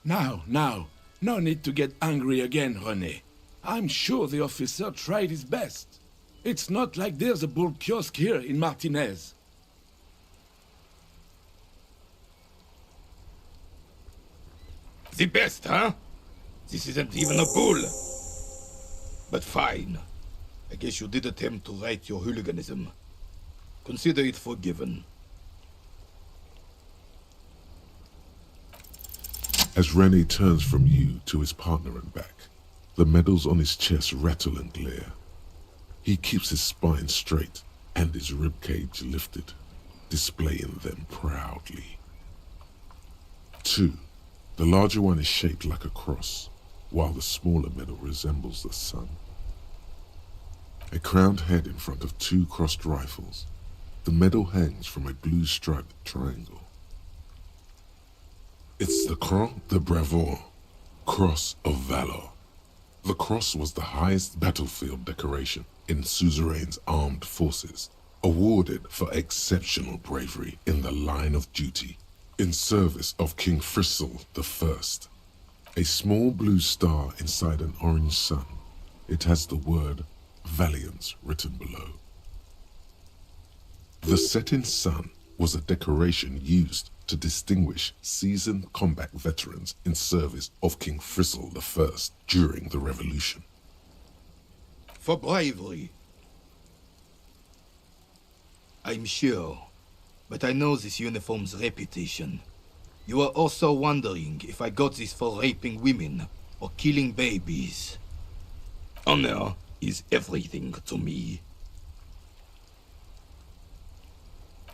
Now, no need to get angry again, René. I'm sure the officer tried his best. It's not like there's a bull kiosk here in Martinez. The best, huh? This isn't even a bull. But fine. I guess you did attempt to right your hooliganism. Consider it forgiven. As René turns from you to his partner and back, the medals on his chest rattle and glare. He keeps his spine straight and his ribcage lifted, displaying them proudly. 2. The larger one is shaped like a cross, while the smaller medal resembles the sun. A crowned head in front of 2 crossed rifles, the medal hangs from a blue striped triangle. It's the Croix de Bravoure, Cross of Valor. The cross was the highest battlefield decoration in suzerain's armed forces, awarded for exceptional bravery in the line of duty, in service of King Frizzle I. A small blue star inside an orange sun. It has the word Valiance written below. The setting sun was a decoration used to distinguish seasoned combat veterans in service of King Frizzle I during the Revolution. For bravery. I'm sure, but I know this uniform's reputation. You are also wondering if I got this for raping women or killing babies. Honor is everything to me.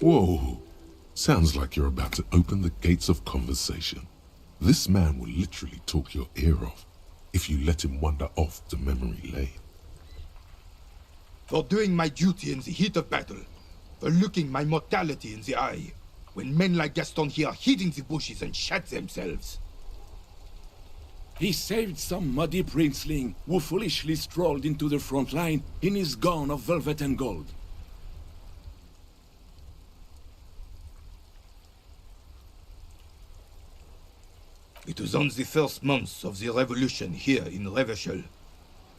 Whoa, sounds like you're about to open the gates of conversation. This man will literally talk your ear off if you let him wander off to memory lane. For doing my duty in the heat of battle, for looking my mortality in the eye, when men like Gaston here hid in the bushes and shot themselves. He saved some muddy princeling who foolishly strolled into the front line in his gown of velvet and gold. It was on the first months of the revolution here in Revachol.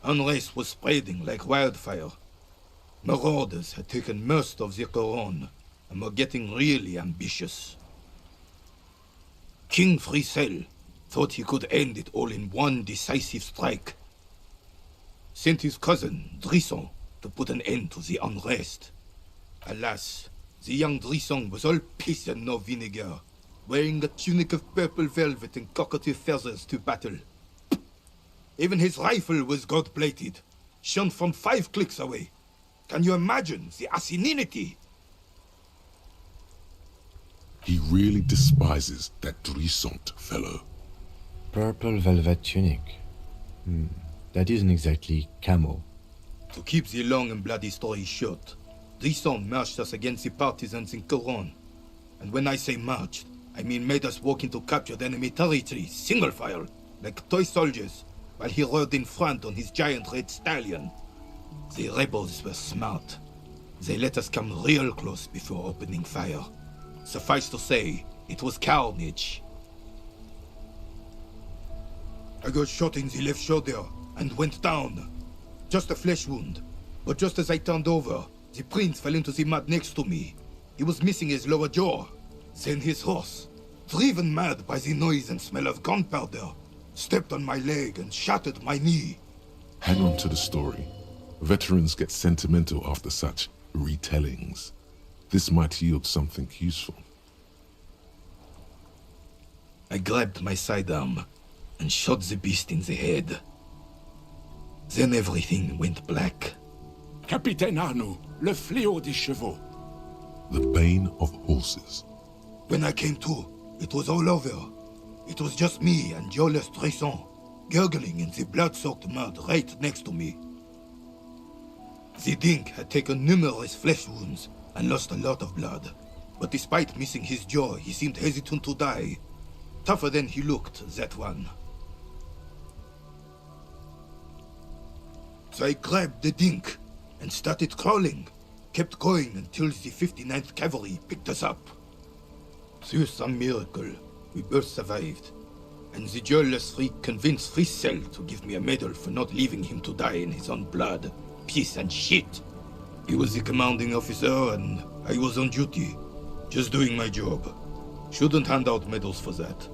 Unrest was spreading like wildfire. Marauders had taken most of the Couronne and were getting really ambitious. King Frizzle thought he could end it all in one decisive strike. Sent his cousin, Drisson, to put an end to the unrest. Alas, the young Drisson was all piss and no vinegar, wearing a tunic of purple velvet and cockatiel feathers to battle. Even his rifle was gold-plated, shone from 5 clicks away. Can you imagine the asininity? He really despises that Drisson fellow. Purple velvet tunic. That isn't exactly camo. To keep the long and bloody story short, Drisson marched us against the partisans in Couronne. And when I say marched, I mean made us walk into captured enemy territory, single file, like toy soldiers, while he rode in front on his giant red stallion. The rebels were smart. They let us come real close before opening fire. Suffice to say, it was carnage. I got shot in the left shoulder and went down. Just a flesh wound. But just as I turned over, the prince fell into the mud next to me. He was missing his lower jaw. Then his horse, driven mad by the noise and smell of gunpowder, stepped on my leg and shattered my knee. Hang on to the story. Veterans get sentimental after such retellings. This might yield something useful. I grabbed my sidearm and shot the beast in the head. Then everything went black. Capitaine Arnoux, le fléau des chevaux. The bane of horses. When I came to, it was all over. It was just me and Joe Lestresson, gurgling in the blood-soaked mud right next to me. The dink had taken numerous flesh wounds and lost a lot of blood. But despite missing his jaw, he seemed hesitant to die. Tougher than he looked, that one. So I grabbed the dink and started crawling. Kept going until the 59th Cavalry picked us up. Through some miracle, we both survived. And the jailless freak convinced Frissel to give me a medal for not leaving him to die in his own blood. Piece and shit. He was the commanding officer and I was on duty. Just doing my job. Shouldn't hand out medals for that.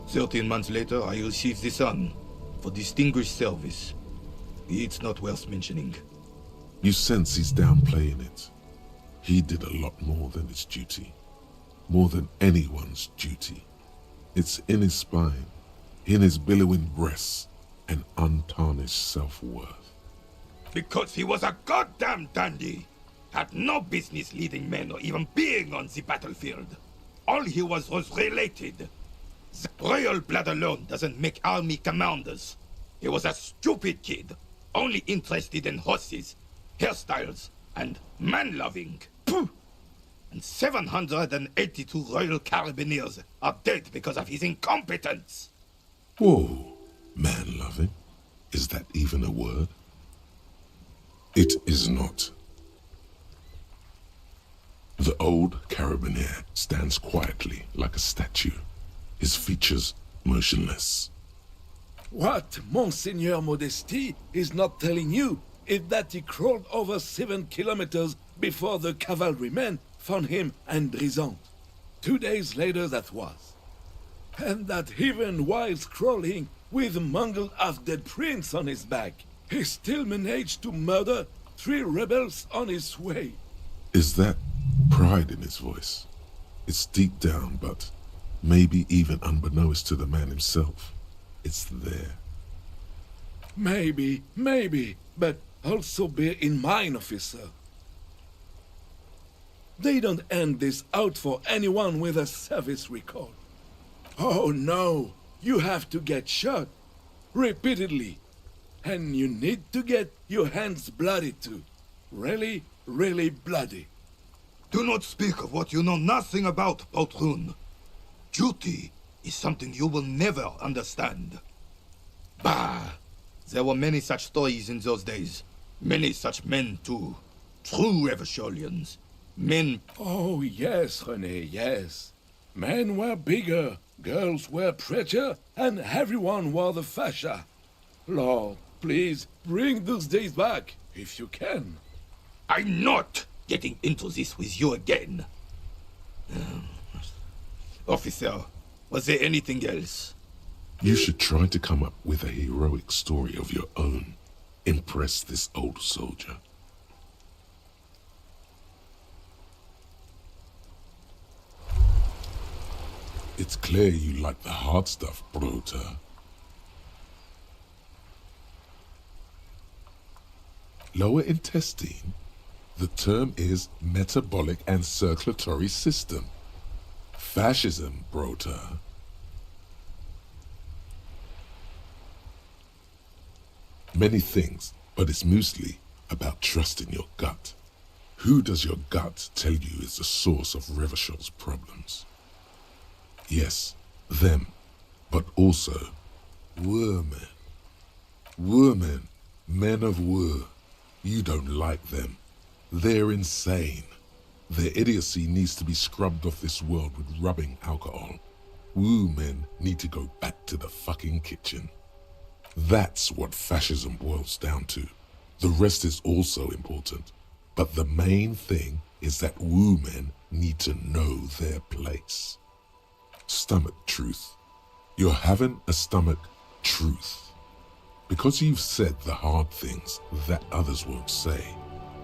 13 months later, I received the Sun for distinguished service. It's not worth mentioning. You sense he's downplaying it. He did a lot more than his duty. More than anyone's duty. It's in his spine, in his billowing breasts, and untarnished self-worth. Because he was a goddamn dandy. Had no business leading men or even being on the battlefield. All he was related. The royal blood alone doesn't make army commanders. He was a stupid kid, only interested in horses, hairstyles, and man-loving. Pooh! And 782 Royal Carabineers are dead because of his incompetence. Whoa, man-loving? Is that even a word? It is not. The old Carabinier stands quietly like a statue, his features motionless. What Monseigneur Modesty is not telling you is that he crawled over 7 kilometers before the cavalrymen found him and Drizant. 2 days later that was. And that even while crawling with a mangled half-dead prince on his back, he still managed to murder 3 rebels on his way. Is that pride in his voice? It's deep down, but maybe even unbeknownst to the man himself, it's there. Maybe, but also bear in mind, officer. They don't end this out for anyone with a service record. Oh no, you have to get shot. Repeatedly. And you need to get your hands bloody too. Really, really bloody. Do not speak of what you know nothing about, Poltroon. Duty is something you will never understand. Bah! There were many such stories in those days. Many such men too. True Revacholians. Men... Oh yes, René, yes. Men were bigger, girls were prettier, and everyone wore the fascia. Lord, please, bring those days back, if you can. I'm not getting into this with you again. Officer, was there anything else? You should try to come up with a heroic story of your own. Impress this old soldier. It's clear you like the hard stuff, Brota. Lower intestine? The term is metabolic and circulatory system. Fascism, Brota. Many things, but it's mostly about trusting your gut. Who does your gut tell you is the source of Revachol's problems? Yes, them, but also women. Women, men of war. You don't like them. They're insane. Their idiocy needs to be scrubbed off this world with rubbing alcohol. Woo men need to go back to the fucking kitchen. That's what fascism boils down to. The rest is also important. But the main thing is that woo men need to know their place. Stomach truth. You're having a stomach truth. Because you've said the hard things that others won't say,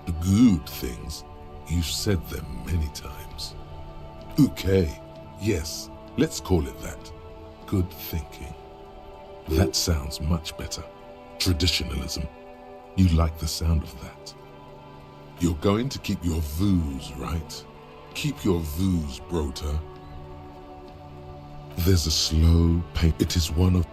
the good things, You've said them many times. Okay, yes, let's call it that. Good thinking. That sounds much better. Traditionalism. You like the sound of that. You're going to keep your vooz, right? Keep your vooz, Brota. There's a slow pain. It is one of...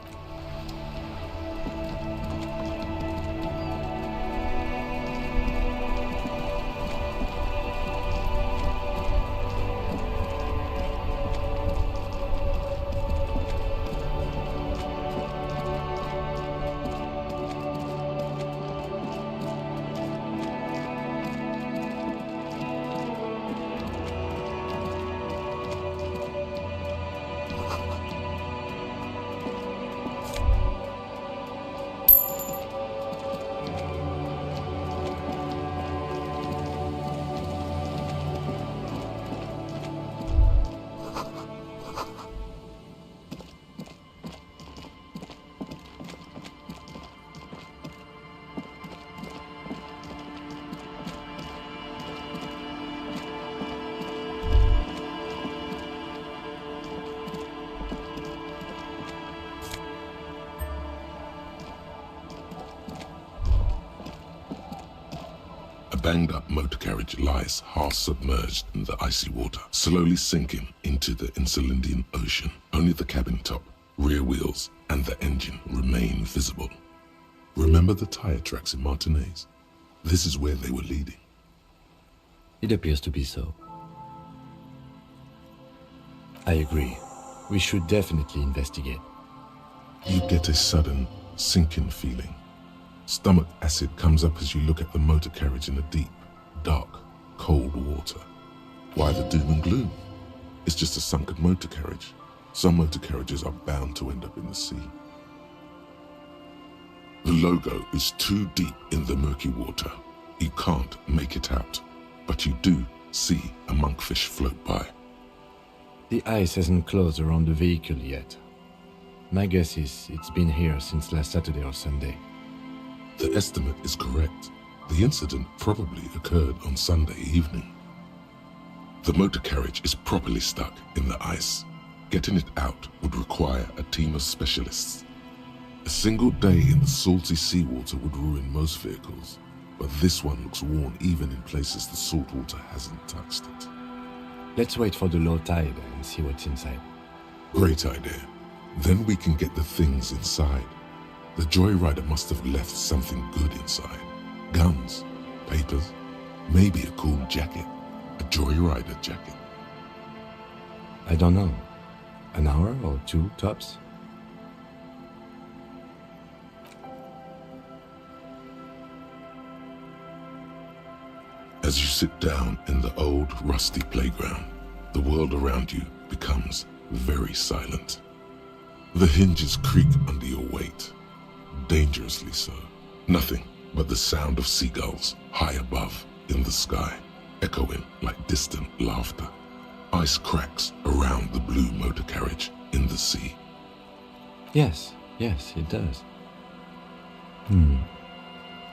A banged-up motor carriage lies half-submerged in the icy water, slowly sinking into the Insulindian Ocean. Only the cabin top, rear wheels, and the engine remain visible. Remember the tire tracks in Martinez? This is where they were leading. It appears to be so. I agree. We should definitely investigate. You get a sudden, sinking feeling. Stomach acid comes up as you look at the motor carriage in the deep, dark, cold water. Why the doom and gloom? It's just a sunken motor carriage. Some motor carriages are bound to end up in the sea. The logo is too deep in the murky water. You can't make it out, but you do see a monkfish float by. The ice hasn't closed around the vehicle yet. My guess is it's been here since last Saturday or Sunday. The estimate is correct. The incident probably occurred on Sunday evening. The motor carriage is properly stuck in the ice. Getting it out would require a team of specialists. A single day in the salty seawater would ruin most vehicles, but this one looks worn even in places the salt water hasn't touched it. Let's wait for the low tide and see what's inside. Great idea. Then we can get the things inside. The joyrider must have left something good inside. Guns, papers, maybe a cool jacket. A joyrider jacket. I don't know. An hour or two, tops? As you sit down in the old, rusty playground, the world around you becomes very silent. The hinges creak under your weight. Dangerously so. Nothing but the sound of seagulls high above in the sky, echoing like distant laughter. Ice cracks around the blue motor carriage in the sea. Yes, it does.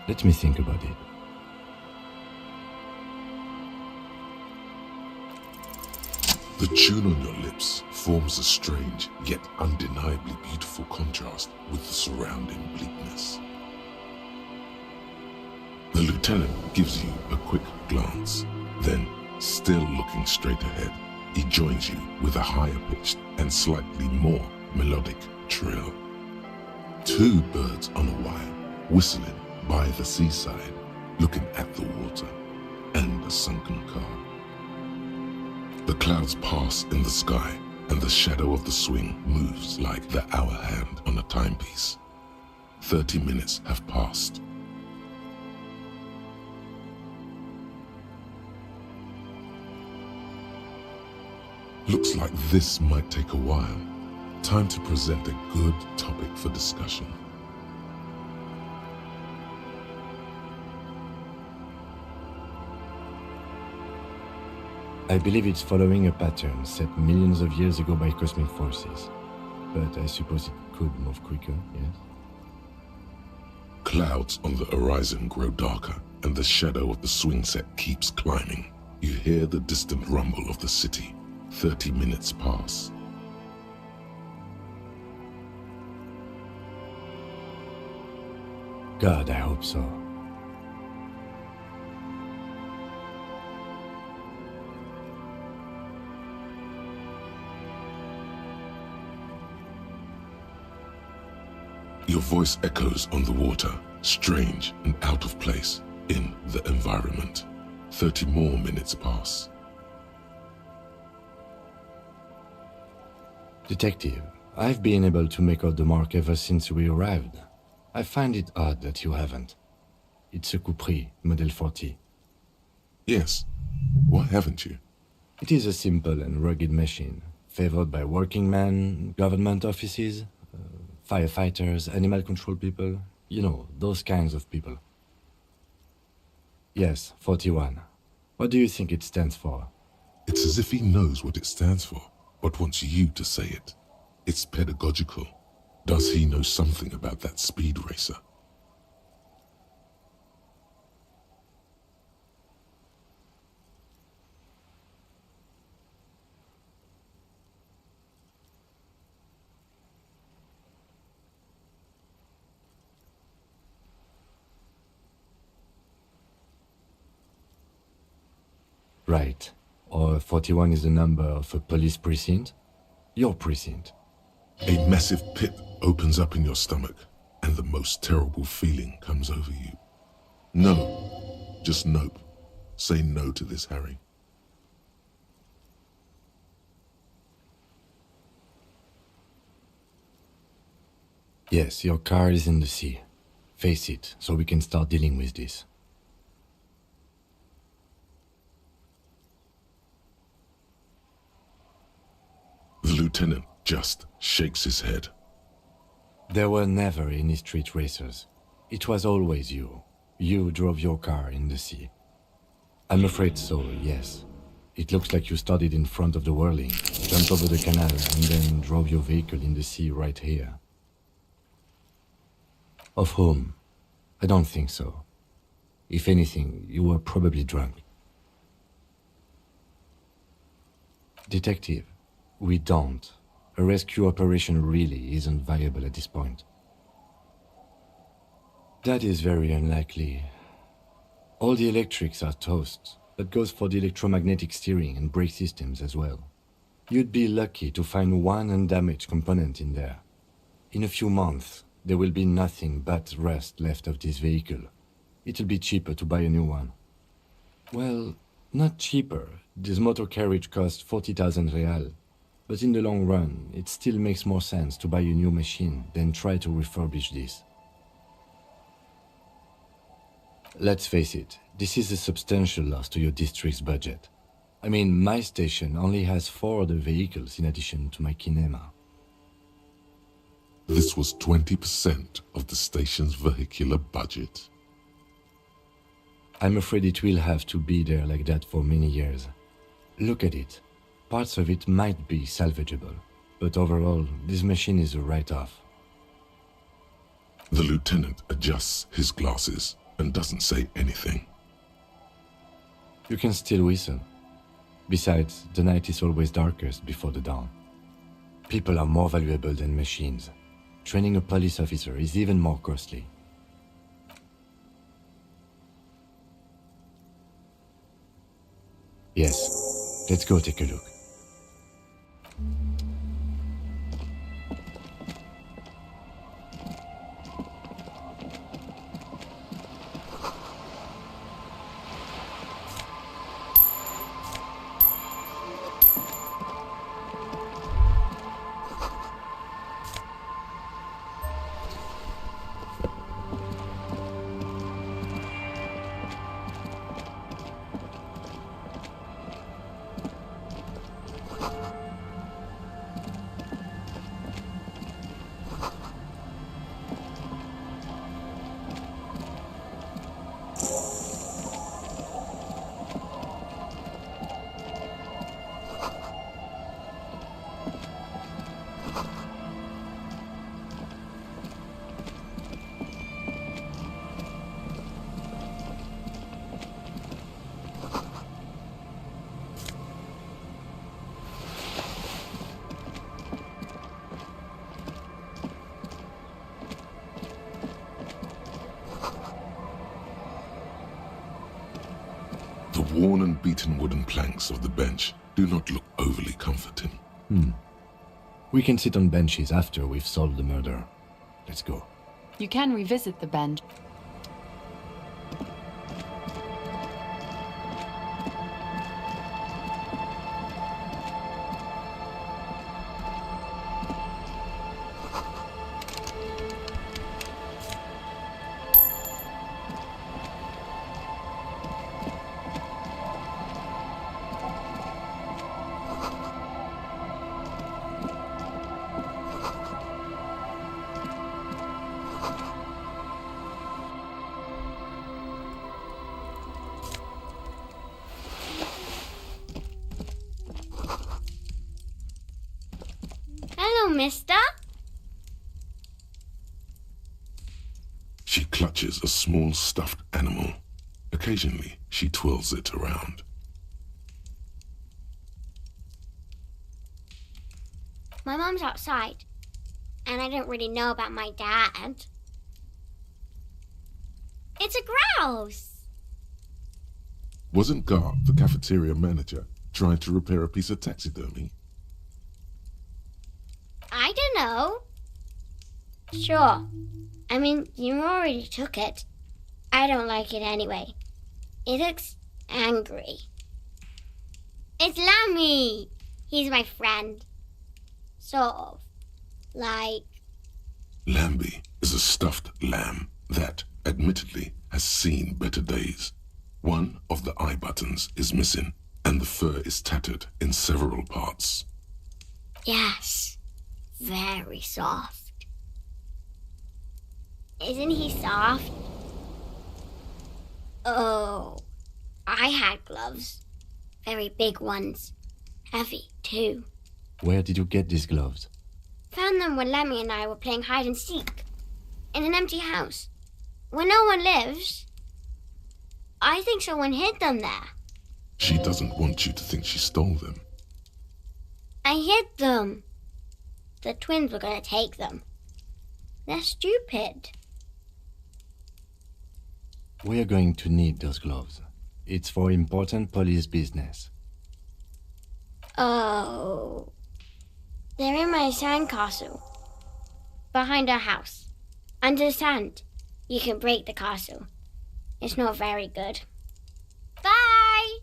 Let me think about it. The tune on your lips forms a strange yet undeniably beautiful contrast with the surrounding bleakness. The lieutenant gives you a quick glance, then, still looking straight ahead, he joins you with a higher pitched and slightly more melodic trill. Two birds on a wire, whistling by the seaside, looking at the water, and a sunken car. The clouds pass in the sky, and the shadow of the swing moves like the hour hand on a timepiece. 30 minutes have passed. Looks like this might take a while. Time to present a good topic for discussion. I believe it's following a pattern set millions of years ago by cosmic forces. But I suppose it could move quicker, yes? Clouds on the horizon grow darker, and the shadow of the swing set keeps climbing. You hear the distant rumble of the city. 30 minutes pass. God, I hope so. Your voice echoes on the water, strange and out of place in the environment. 30 more minutes pass. Detective, I've been able to make out the mark ever since we arrived. I find it odd that you haven't. It's a Coupris, Model 40. Yes. Why haven't you? It is a simple and rugged machine, favored by working men, government offices, firefighters, animal control people. You know, those kinds of people. Yes, 41. What do you think it stands for? It's as if he knows what it stands for, but wants you to say it. It's pedagogical. Does he know something about that speed racer? Right. Or 41 is the number of a police precinct? Your precinct. A massive pit opens up in your stomach, and the most terrible feeling comes over you. No. Just nope. Say no to this, Harry. Yes, your car is in the sea. Face it, so we can start dealing with this. The lieutenant just shakes his head. There were never any street racers. It was always you. You drove your car in the sea. I'm afraid so, yes. It looks like you started in front of the whirling, jumped over the canal, and then drove your vehicle in the sea right here. Of whom? I don't think so. If anything, you were probably drunk. Detective, we don't. A rescue operation really isn't viable at this point. That is very unlikely. All the electrics are toast. That goes for the electromagnetic steering and brake systems as well. You'd be lucky to find one undamaged component in there. In a few months, there will be nothing but rust left of this vehicle. It'll be cheaper to buy a new one. Well, not cheaper. This motor carriage costs 40,000 real. But in the long run, it still makes more sense to buy a new machine than try to refurbish this. Let's face it, this is a substantial loss to your district's budget. I mean, my station only has 4 other vehicles in addition to my kinema. This was 20% of the station's vehicular budget. I'm afraid it will have to be there like that for many years. Look at it. Parts of it might be salvageable, but overall, this machine is a write-off. The lieutenant adjusts his glasses and doesn't say anything. You can still whistle. Besides, the night is always darkest before the dawn. People are more valuable than machines. Training a police officer is even more costly. Yes, let's go take a look. worn and beaten wooden planks of the bench do not look overly comforting. We can sit on benches after we've solved the murder. Let's go. You can revisit the bench. Hello, mister. She clutches a small stuffed animal. Occasionally, she twirls it around. My mom's outside, and I don't really know about my dad. It's a grouse. Wasn't Gar, the cafeteria manager, trying to repair a piece of taxidermy? I don't know. Sure. I mean, you already took it. I don't like it anyway. It looks angry. It's Lammy. He's my friend. Sort of. Like... Lambie is a stuffed lamb that, admittedly, has seen better days. One of the eye buttons is missing, and the fur is tattered in several parts. Yes. Very soft. Isn't he soft? Oh, I had gloves. Very big ones. Heavy, too. Where did you get these gloves? Found them when Lemmy and I were playing hide and seek. In an empty house. Where no one lives. I think someone hid them there. She doesn't want you to think she stole them. I hid them. The twins were going to take them. They're stupid. We are going to need those gloves. It's for important police business. Oh. They're in my sandcastle. Behind our house. Under the sand. You can break the castle. It's not very good. Bye!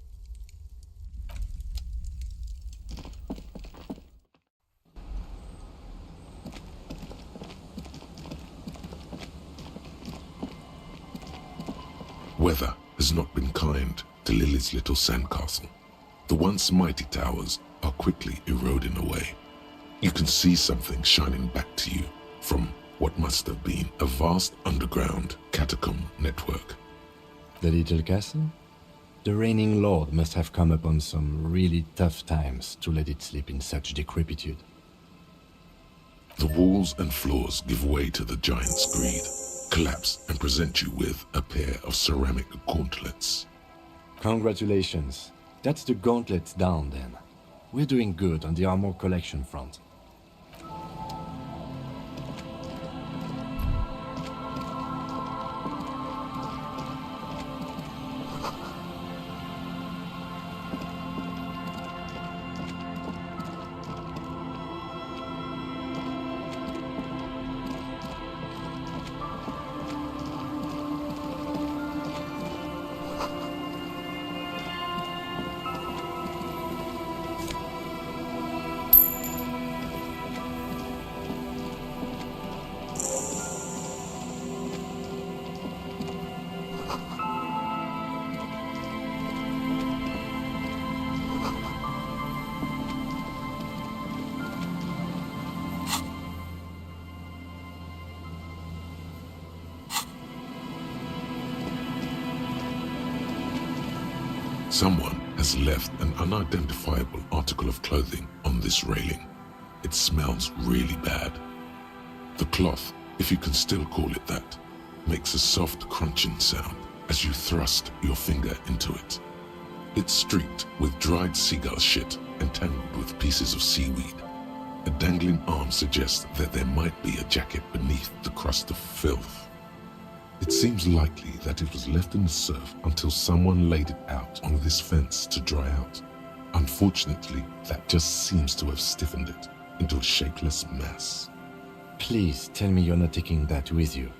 Weather has not been kind to Lily's little sandcastle. The once mighty towers are quickly eroding away. You can see something shining back to you from what must have been a vast underground catacomb network. The little castle? The reigning lord must have come upon some really tough times to let it sleep in such decrepitude. The walls and floors give way to the giant's greed, collapse and present you with a pair of ceramic gauntlets. Congratulations. That's the gauntlets down then. We're doing good on the armor collection front. Someone has left an unidentifiable article of clothing on this railing. It smells really bad. The cloth, if you can still call it that, makes a soft crunching sound as you thrust your finger into it. It's streaked with dried seagull shit and tangled with pieces of seaweed. A dangling arm suggests that there might be a jacket beneath the crust of filth. It seems likely that it was left in the surf until someone laid it out on this fence to dry out. Unfortunately, that just seems to have stiffened it into a shapeless mass. Please tell me you're not taking that with you.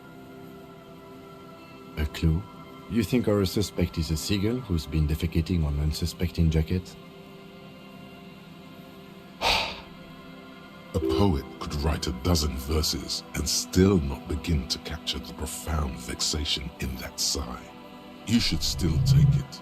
A clue? You think our suspect is a seagull who's been defecating on unsuspecting jackets? A poet could write a dozen verses and still not begin to capture the profound vexation in that sigh. You should still take it.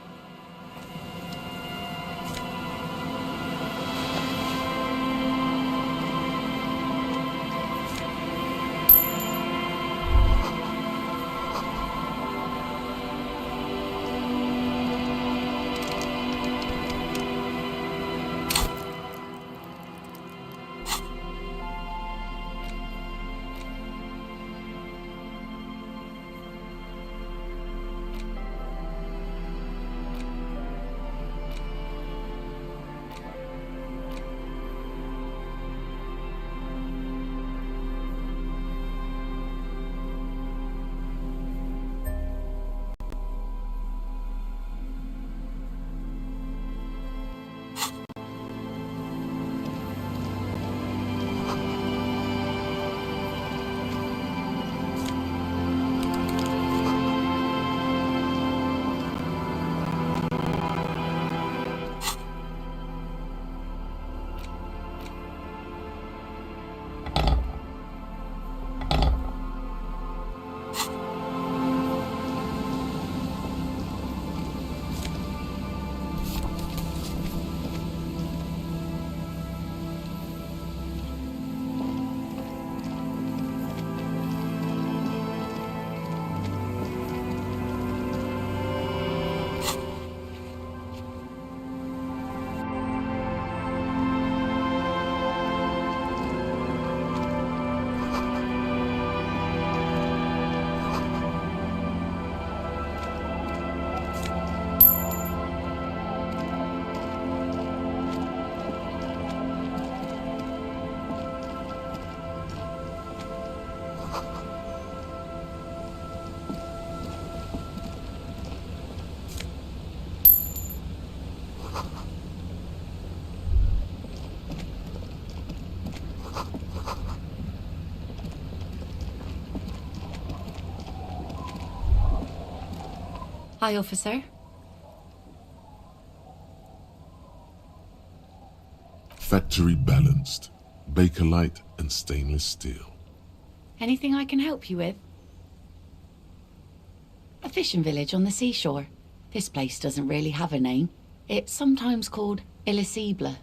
Hi, officer. Factory balanced. Bakelite and stainless steel. Anything I can help you with? A fishing village on the seashore. This place doesn't really have a name. It's sometimes called Elysium.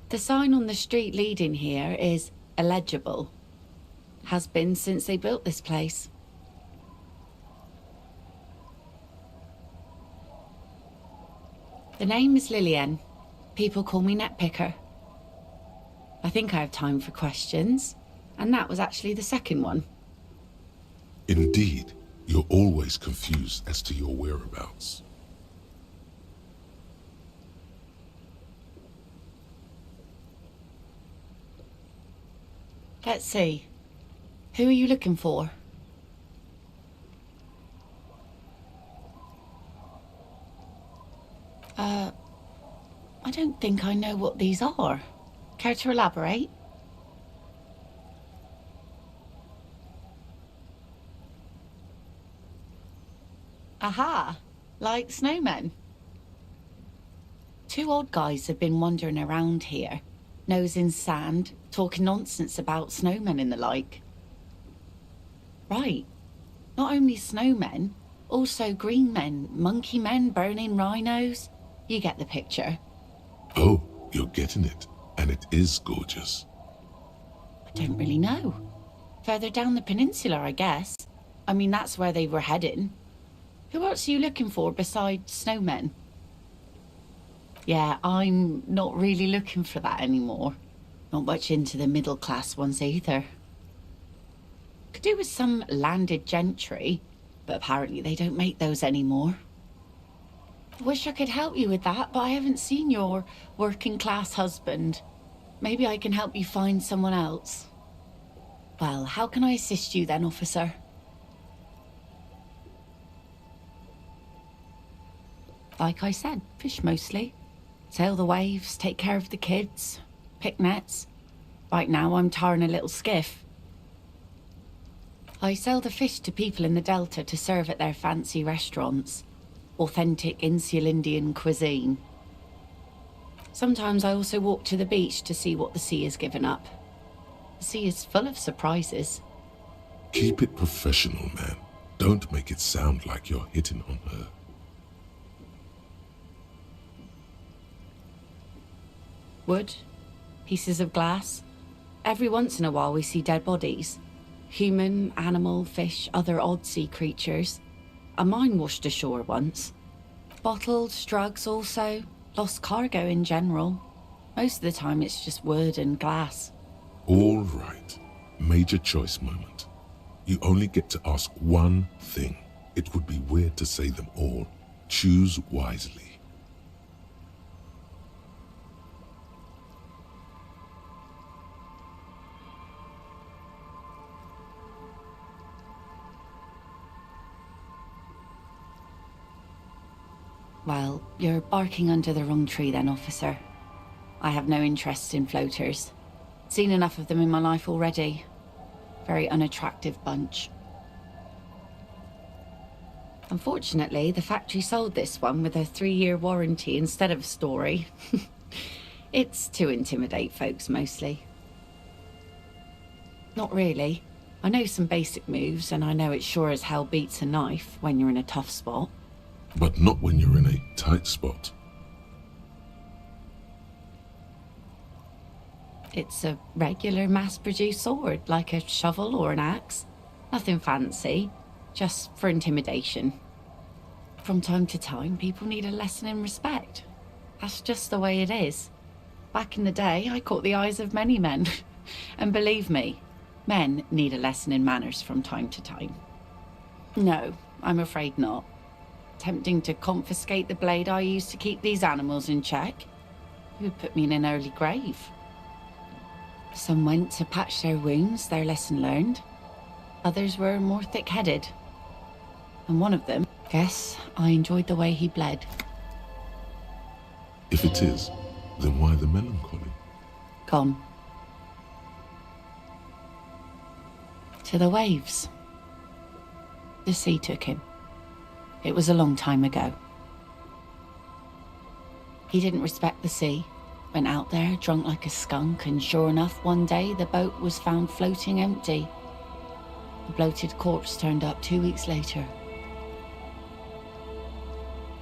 The sign on the street leading here is illegible. Has been since they built this place. The name is Lillian. People call me Netpicker. I think I have time for questions, and that was actually the second one. Indeed, you're always confused as to your whereabouts. Let's see. Who are you looking for? I don't think I know what these are. Care to elaborate? Aha! Like snowmen. Two old guys have been wandering around here, nose in sand, talking nonsense about snowmen and the like. Right. Not only snowmen, also green men, monkey men burning rhinos. You get the picture. Oh, you're getting it. And it is gorgeous. I don't really know. Further down the peninsula, I guess. I mean, that's where they were heading. Who else are you looking for besides snowmen? Yeah, I'm not really looking for that anymore. Not much into the middle class ones either. Could do with some landed gentry, but apparently they don't make those anymore. I wish I could help you with that, but I haven't seen your working class husband. Maybe I can help you find someone else. Well, how can I assist you then, officer? Like I said, fish mostly. Sail the waves, take care of the kids, pick nets. Right now I'm tarring a little skiff. I sell the fish to people in the Delta to serve at their fancy restaurants. Authentic Insular Indian cuisine. Sometimes I also walk to the beach to see what the sea has given up. The sea is full of surprises. Keep it professional, man. Don't make it sound like you're hitting on her. Wood, pieces of glass. Every once in a while we see dead bodies. Human, animal, fish, other odd sea creatures. A mine washed ashore once. Bottles, drugs also. Lost cargo in general. Most of the time it's just wood and glass. All right. Major choice moment. You only get to ask one thing. It would be weird to say them all. Choose wisely. Well, you're barking under the wrong tree then, officer. I have no interest in floaters. Seen enough of them in my life already. Very unattractive bunch. Unfortunately, the factory sold this one with a 3-year warranty instead of a story. It's to intimidate folks, mostly. Not really. I know some basic moves, and I know it sure as hell beats a knife when you're in a tough spot. But not when you're in a tight spot. It's a regular mass-produced sword, like a shovel or an axe. Nothing fancy, just for intimidation. From time to time, people need a lesson in respect. That's just the way it is. Back in the day, I caught the eyes of many men. And believe me, men need a lesson in manners from time to time. No, I'm afraid not. Tempting to confiscate the blade I used to keep these animals in check. It would put me in an early grave. Some went to patch their wounds, their lesson learned. Others were more thick-headed. And one of them, guess I enjoyed the way he bled. If it is, then why the melancholy? Gone. To the waves. The sea took him. It was a long time ago. He didn't respect the sea. Went out there, drunk like a skunk, and sure enough, one day the boat was found floating empty. The bloated corpse turned up 2 weeks later.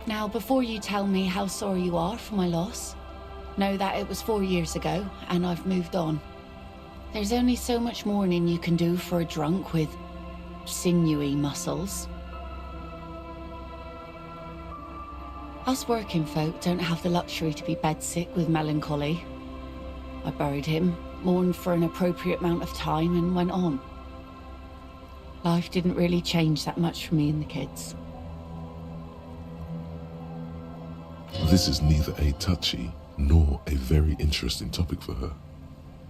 Now, before you tell me how sorry you are for my loss, know that it was 4 years ago, and I've moved on. There's only so much mourning you can do for a drunk with sinewy muscles. Us working folk don't have the luxury to be bedsick with melancholy. I buried him, mourned for an appropriate amount of time, and went on. Life didn't really change that much for me and the kids. This is neither a touchy nor a very interesting topic for her.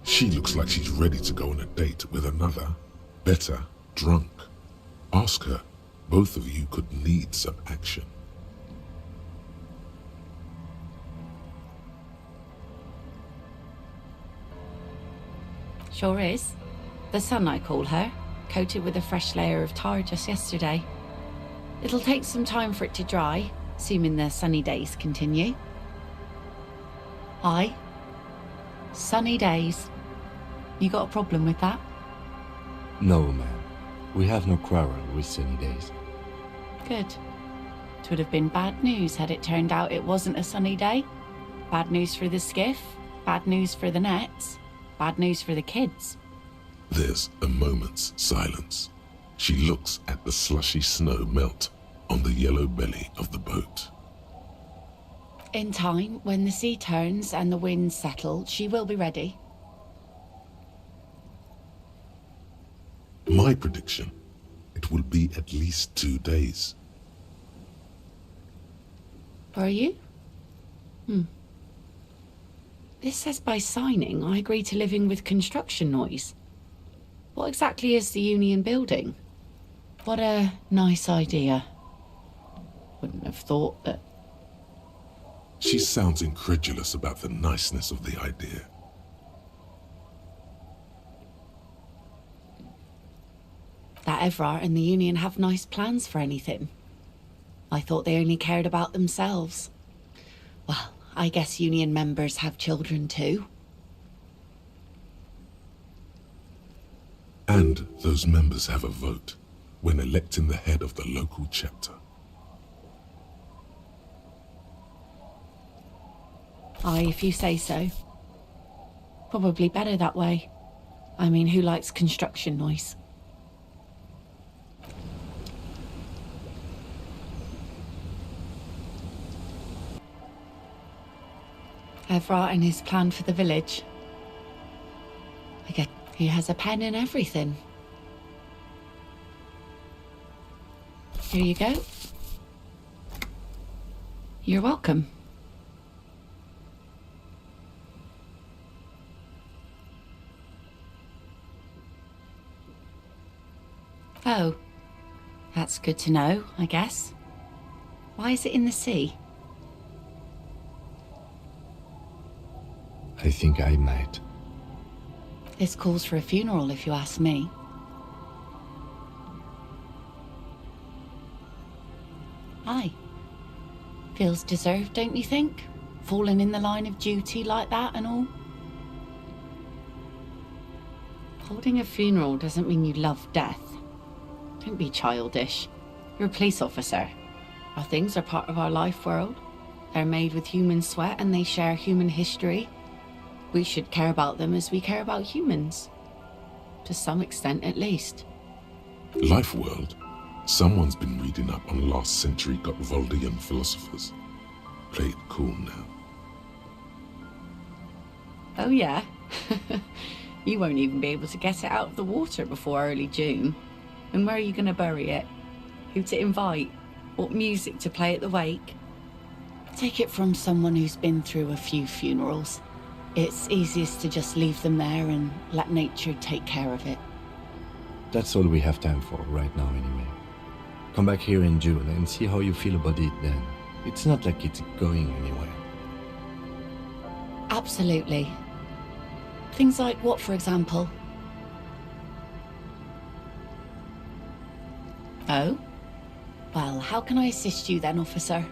She looks like she's ready to go on a date with another, better, drunk. Ask her. Both of you could need some action. Sure is. The sun, I call her, coated with a fresh layer of tar just yesterday. It'll take some time for it to dry, assuming the sunny days continue. Aye. Sunny days. You got a problem with that? No, ma'am. We have no quarrel with sunny days. Good. It would have been bad news had it turned out it wasn't a sunny day. Bad news for the skiff, bad news for the nets, bad news for the kids. There's a moment's silence. She looks at the slushy snow melt on the yellow belly of the boat. In time, when the sea turns and the winds settle, she will be ready. My prediction, it will be at least 2 days. Are you? This says by signing, I agree to living with construction noise. What exactly is the union building? What a nice idea. Wouldn't have thought that She sounds incredulous about the niceness of the idea. That Evrart and the Union have nice plans for anything. I thought they only cared about themselves. Well, I guess Union members have children too. And those members have a vote when electing the head of the local chapter. Aye, if you say so. Probably better that way. I mean, who likes construction noise? Evrart and his plan for the village. I guess he has a pen and everything. Here you go. You're welcome. Oh, that's good to know, I guess. Why is it in the sea? I think I might. This calls for a funeral, if you ask me. Aye. Feels deserved, don't you think? Falling in the line of duty like that and all. Holding a funeral doesn't mean you love death. Don't be childish. You're a police officer. Our things are part of our life world. They're made with human sweat and they share human history. We should care about them as we care about humans. To some extent, at least. Life world? Someone's been reading up on last century Gottwaldian philosophers. Play it cool now. Oh yeah? You won't even be able to get it out of the water before early June. And where are you going to bury it? Who to invite? What music to play at the wake? Take it from someone who's been through a few funerals. It's easiest to just leave them there and let nature take care of it. That's all we have time for right now anyway. Come back here in June and see how you feel about it then. It's not like it's going anywhere. Absolutely. Things like what, for example? Oh? Well, how can I assist you then, officer?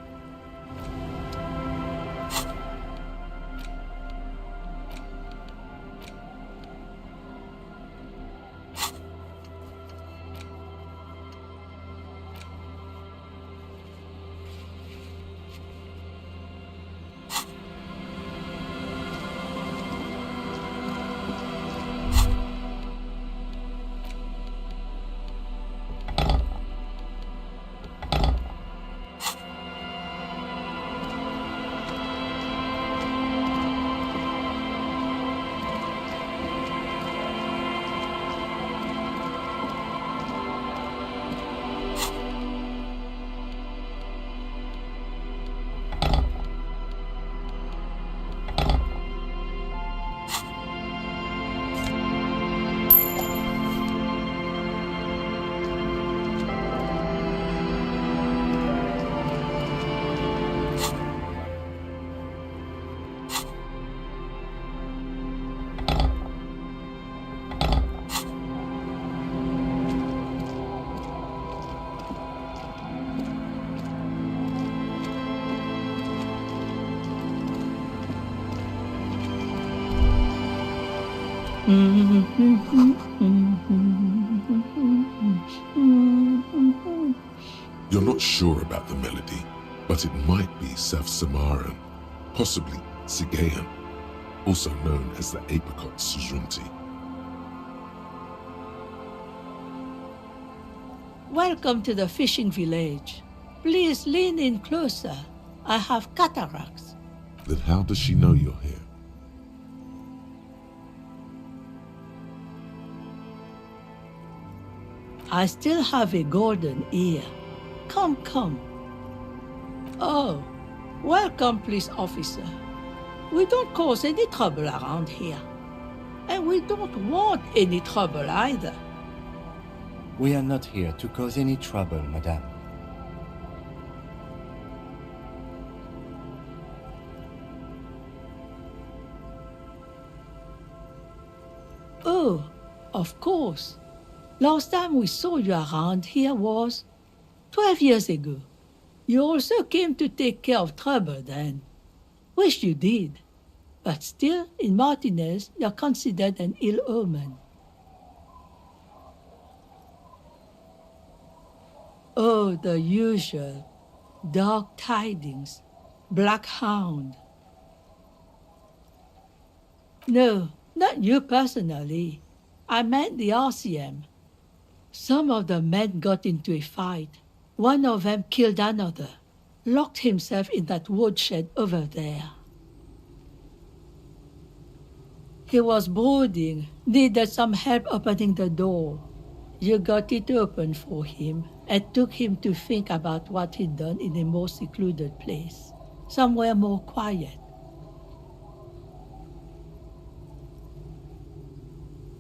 You're not sure about the melody, but it might be South Samaran, possibly Sigayan, also known as the apricot suzunti. Welcome to the fishing village. Please lean in closer. I have cataracts. Then how does she know you're here? I still have a golden ear. Come, come. Oh, welcome, police officer. We don't cause any trouble around here. And we don't want any trouble either. We are not here to cause any trouble, madame. Oh, of course. Last time we saw you around here was 12 years ago. You also came to take care of trouble then. Wish you did. But still, in Martinez, you're considered an ill omen. Oh, the usual. Dark tidings. Black Hound. No, not you personally. I meant the RCM. Some of the men got into a fight. One of them killed another. Locked himself in that woodshed over there. He was brooding, needed some help opening the door. You got it open for him and took him to think about what he'd done in a more secluded place, somewhere more quiet.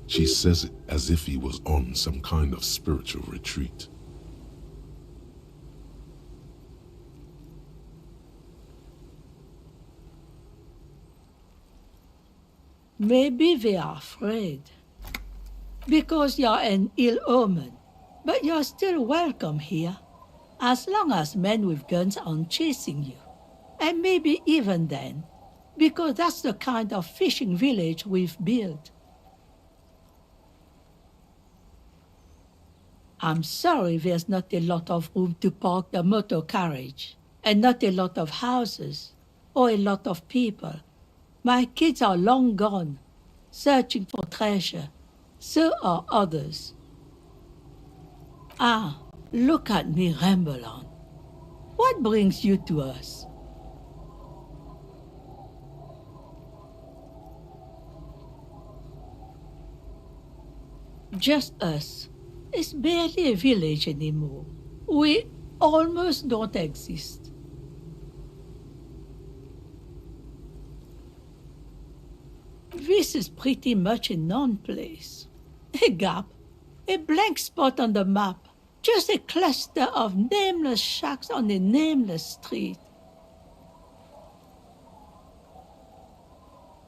She says it as if he was on some kind of spiritual retreat. Maybe they are afraid. Because you're an ill omen, but you're still welcome here, as long as men with guns aren't chasing you. And maybe even then, because that's the kind of fishing village we've built. I'm sorry there's not a lot of room to park the motor carriage, and not a lot of houses, or a lot of people. My kids are long gone, searching for treasure. So are others. Ah, look at me ramble on. What brings you to us? Just us. It's barely a village anymore. We almost don't exist. This is pretty much a non-place. A gap, a blank spot on the map, just a cluster of nameless shacks on a nameless street.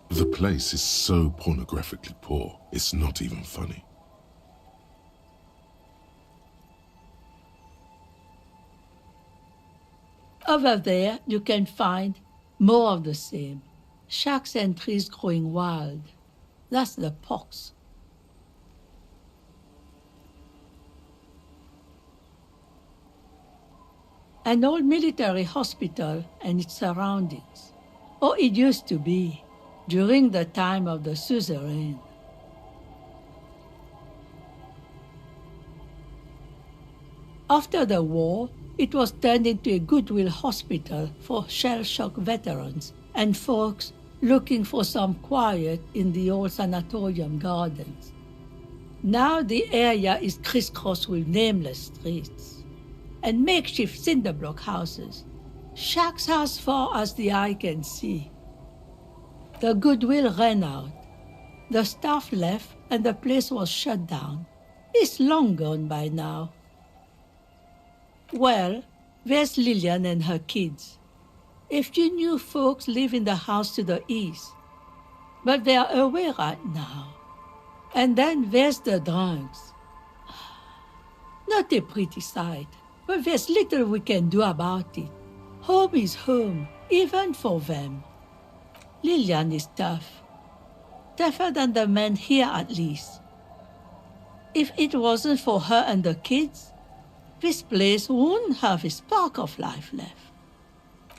The place is so pornographically poor, it's not even funny. Over there, you can find more of the same. Shacks and trees growing wild. That's the pox. An old military hospital and its surroundings. Or it used to be, during the time of the suzerain. After the war, it was turned into a goodwill hospital for shell-shock veterans and folks looking for some quiet in the old sanatorium gardens. Now the area is crisscrossed with nameless streets and makeshift cinder block houses, shacks as far as the eye can see. The goodwill ran out. The staff left and the place was shut down. It's long gone by now. Well, there's Lillian and her kids. A few new folks live in the house to the east, but they're away right now. And then there's the drunks. Not a pretty sight, but there's little we can do about it. Home is home, even for them. Lillian is tough. Tougher than the men here, at least. If it wasn't for her and the kids, this place wouldn't have a spark of life left.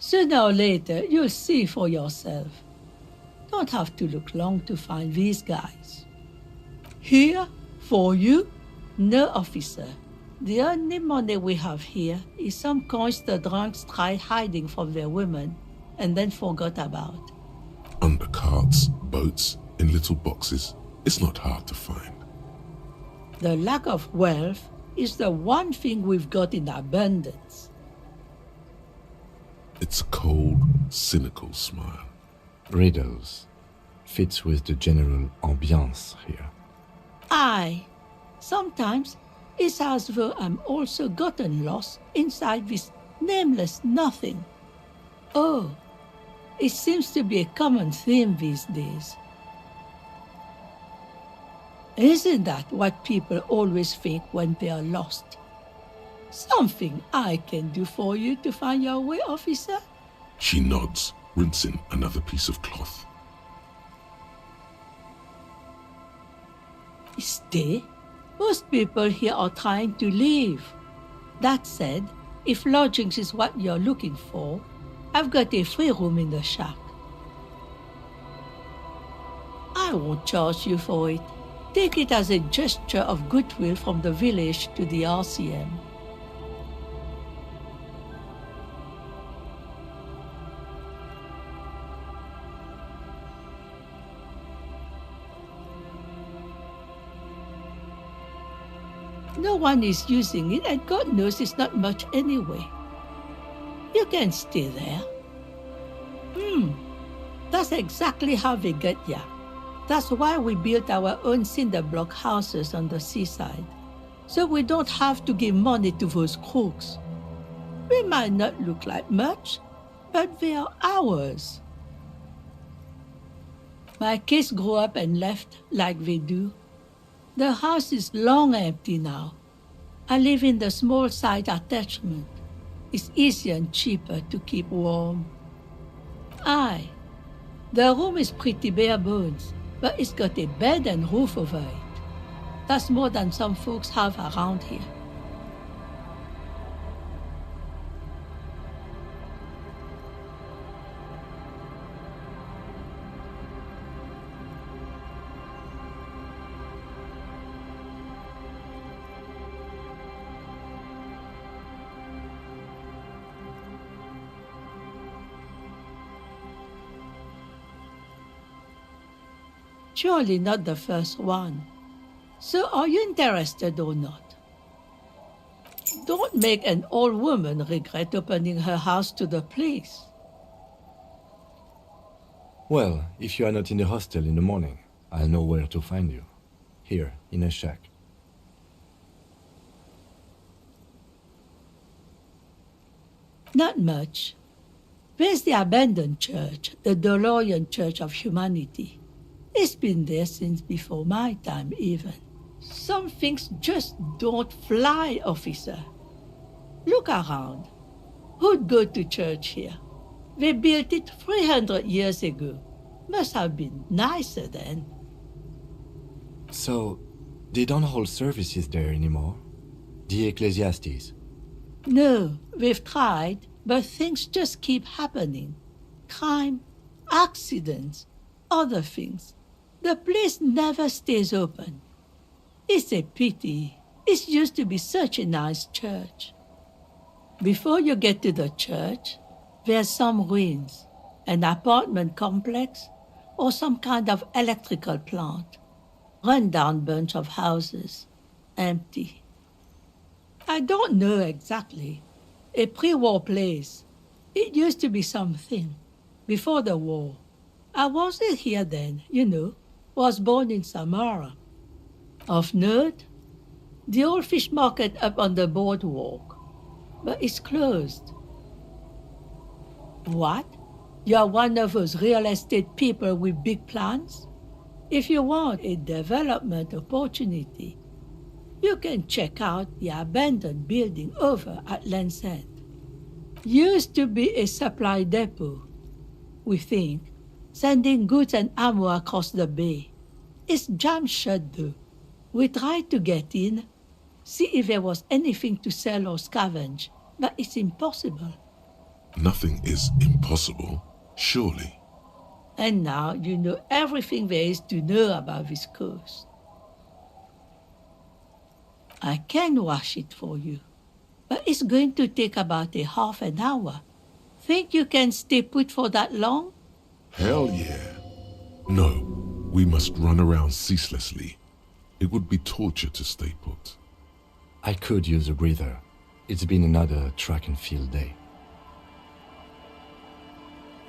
Sooner or later, you'll see for yourself. Don't have to look long to find these guys. Here, for you, no officer. The only money we have here is some coins the drunks tried hiding from their women and then forgot about. Under carts, boats, in little boxes, it's not hard to find. The lack of wealth is the one thing we've got in abundance. It's a cold, cynical smile. Riddles fits with the general ambiance here. Aye. Sometimes it's as though I'm also gotten lost inside this nameless nothing. Oh, it seems to be a common theme these days. Isn't that what people always think when they are lost? Something I can do for you to find your way, officer? She nods, rinsing another piece of cloth. Stay. Most people here are trying to leave. That said, if lodgings is what you're looking for, I've got a free room in the shack. I won't charge you for it. Take it as a gesture of goodwill from the village to the RCM. No one is using it, and God knows it's not much anyway. You can stay there. That's exactly how they get ya. That's why we built our own cinder block houses on the seaside, so we don't have to give money to those crooks. We might not look like much, but they are ours. My kids grew up and left like they do. The house is long empty now. I live in the small side attachment. It's easier and cheaper to keep warm. The room is pretty bare bones, but it's got a bed and roof over it. That's more than some folks have around here. Surely not the first one. So are you interested or not? Don't make an old woman regret opening her house to the police. Well, if you are not in the hostel in the morning, I'll know where to find you. Here, in a shack. Not much. There's the abandoned church, the DeLorean Church of Humanity. It's been there since before my time, even. Some things just don't fly, officer. Look around. Who'd go to church here? They built it 300 years ago. Must have been nicer then. So, they don't hold services there anymore? The Ecclesiastes? No, we've tried, but things just keep happening. Crime, accidents, other things. The place never stays open. It's a pity. It used to be such a nice church. Before you get to the church, there's some ruins, an apartment complex, or some kind of electrical plant. Run-down bunch of houses, empty. I don't know exactly. A pre-war place. It used to be something. Before the war. I wasn't here then, you know. Was born in Samara. Of note, the old fish market up on the boardwalk. But it's closed. What? You're one of those real estate people with big plans? If you want a development opportunity, you can check out the abandoned building over at Land's End. Used to be a supply depot, we think, sending goods and ammo across the bay. It's jammed shut though. We tried to get in, see if there was anything to sell or scavenge, but it's impossible. Nothing is impossible, surely. And now you know everything there is to know about this coast. I can wash it for you, but it's going to take about a half an hour. Think you can stay put for that long? Hell yeah. No, we must run around ceaselessly. It would be torture to stay put. I could use a breather. It's been another track and field day.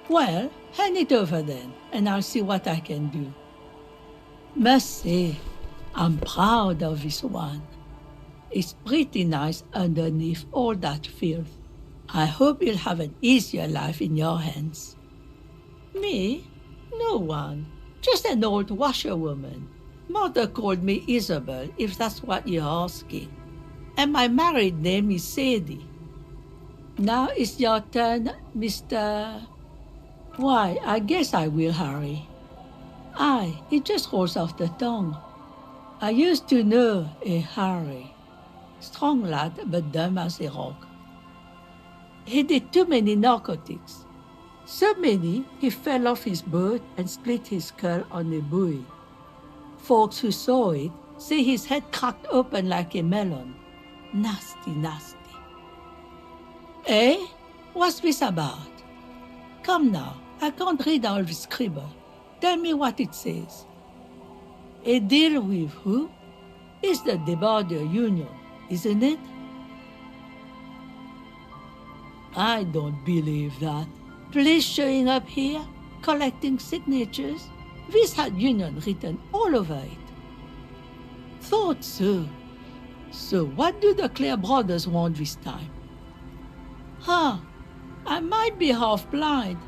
Well, hand it over then, and I'll see what I can do. Must say, I'm proud of this one. It's pretty nice underneath all that filth. I hope you'll have an easier life in your hands. Me? No one. Just an old washerwoman. Mother called me Isabel, if that's what you're asking. And my married name is Sadie. Now it's your turn, Mr. Why, I guess I will, Harry. Aye, it just rolls off the tongue. I used to know a Harry. Strong lad, but dumb as a rock. He did too many narcotics. So many, he fell off his boat and split his skull on a buoy. Folks who saw it say his head cracked open like a melon. Nasty, nasty. Eh? What's this about? Come now, I can't read all this scribble. Tell me what it says. A deal with who? It's the Border Union, isn't it? I don't believe that. Police showing up here, collecting signatures. This had Union written all over it. Thought so. So what do the Clare brothers want this time? I might be half blind,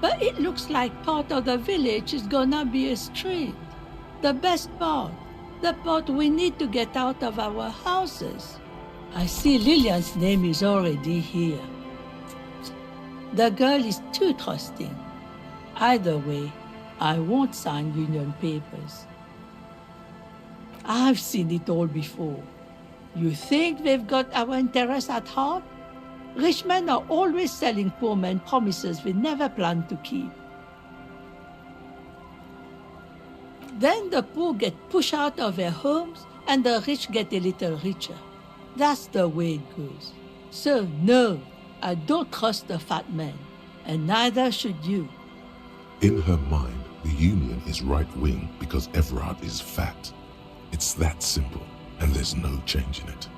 but it looks like part of the village is gonna be a street. The best part. The part we need to get out of our houses. I see Lillian's name is already here. The girl is too trusting. Either way, I won't sign union papers. I've seen it all before. You think they've got our interests at heart? Rich men are always selling poor men promises they never plan to keep. Then the poor get pushed out of their homes and the rich get a little richer. That's the way it goes. So no, I don't trust the fat man, and neither should you. In her mind, the Union is right-wing because Everard is fat. It's that simple, and there's no changing it.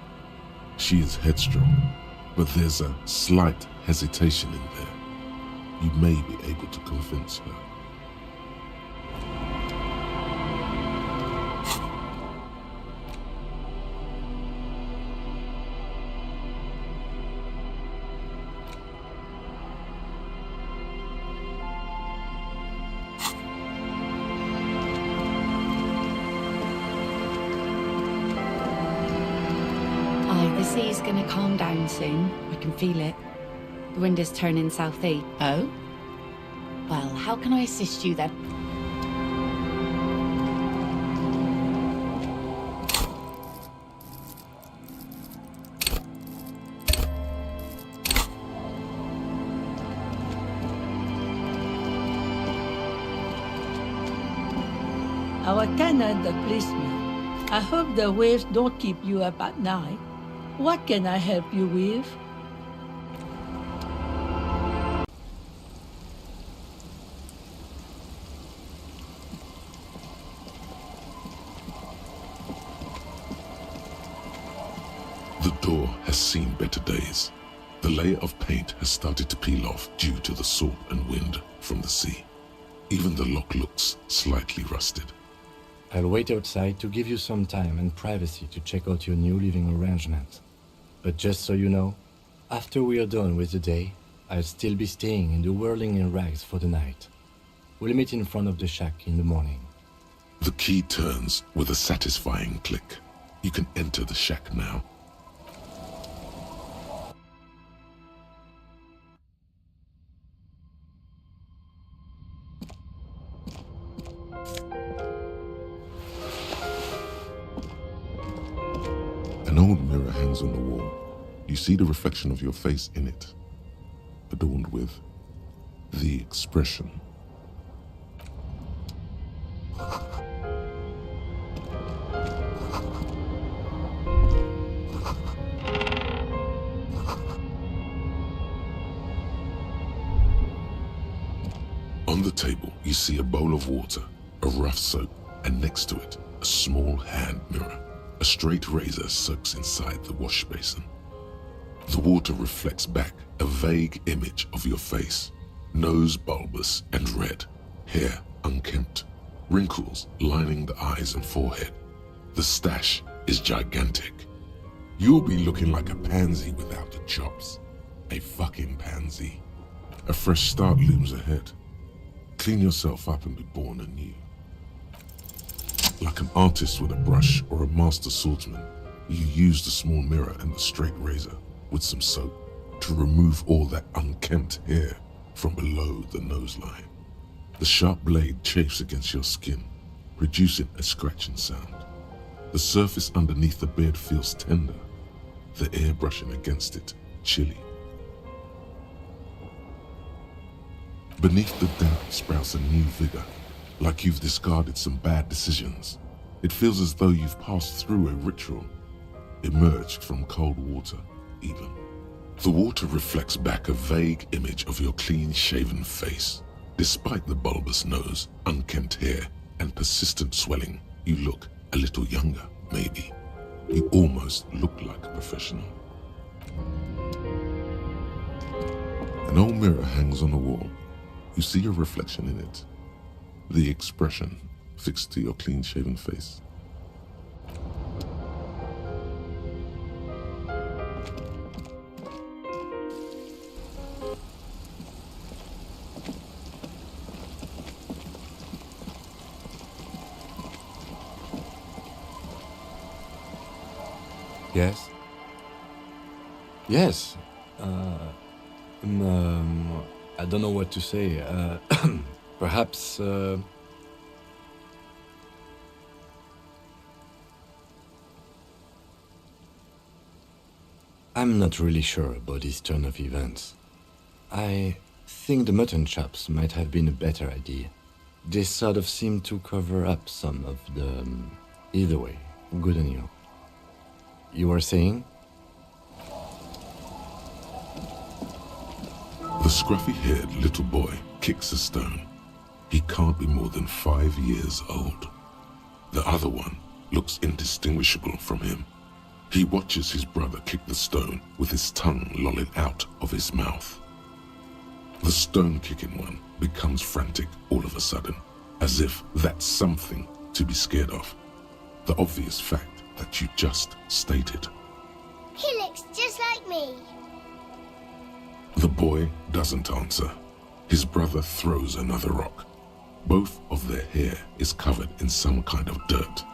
She is headstrong, but there's a slight hesitation in there. You may be able to convince her. The sea's gonna calm down soon. I can feel it. The wind is turning southeast. Oh? Well, how can I assist you then? Our tenant that pleased me. I hope the waves don't keep you up at night. What can I help you with? The door has seen better days. The layer of paint has started to peel off due to the salt and wind from the sea. Even the lock looks slightly rusted. I'll wait outside to give you some time and privacy to check out your new living arrangement. But just so you know, after we are done with the day, I'll still be staying in the whirling in rags for the night. We'll meet in front of the shack in the morning. The key turns with a satisfying click. You can enter the shack now. An old mirror hangs on the wall. You see the reflection of your face in it, adorned with the expression. On the table, you see a bowl of water, a rough soap, and next to it, a small hand mirror. A straight razor soaks inside the wash basin. The water reflects back a vague image of your face. Nose bulbous and red, hair unkempt, wrinkles lining the eyes and forehead. The stash is gigantic. You'll be looking like a pansy without the chops. A fucking pansy. A fresh start looms ahead. Clean yourself up and be born anew. Like Like an artist with a brush or a master swordsman, you use the small mirror and the straight razor with some soap to remove all that unkempt hair from below the nose line. The sharp blade chafes against your skin, producing a scratching sound. The surface underneath the beard feels tender, the air brushing against it chilly. Beneath the damp sprouts a new vigor, like you've discarded some bad decisions. It feels as though you've passed through a ritual, emerged from cold water, even. The water reflects back a vague image of your clean-shaven face. Despite the bulbous nose, unkempt hair, and persistent swelling, you look a little younger, maybe. You almost look like a professional. An old mirror hangs on the wall. You see your reflection in it. The expression fixed to your clean-shaven face. Yes? Yes. I don't know what to say. Perhaps, I'm not really sure about this turn of events. I think the mutton chops might have been a better idea. They sort of seem to cover up some of the... Either way, good on you. You were saying? The scruffy-haired little boy kicks a stone. He can't be more than 5 years old. The other one looks indistinguishable from him. He watches his brother kick the stone with his tongue lolling out of his mouth. The stone-kicking one becomes frantic all of a sudden, as if that's something to be scared of. The obvious fact that you just stated. He looks just like me. The boy doesn't answer. His brother throws another rock. Both of their hair is covered in some kind of dirt.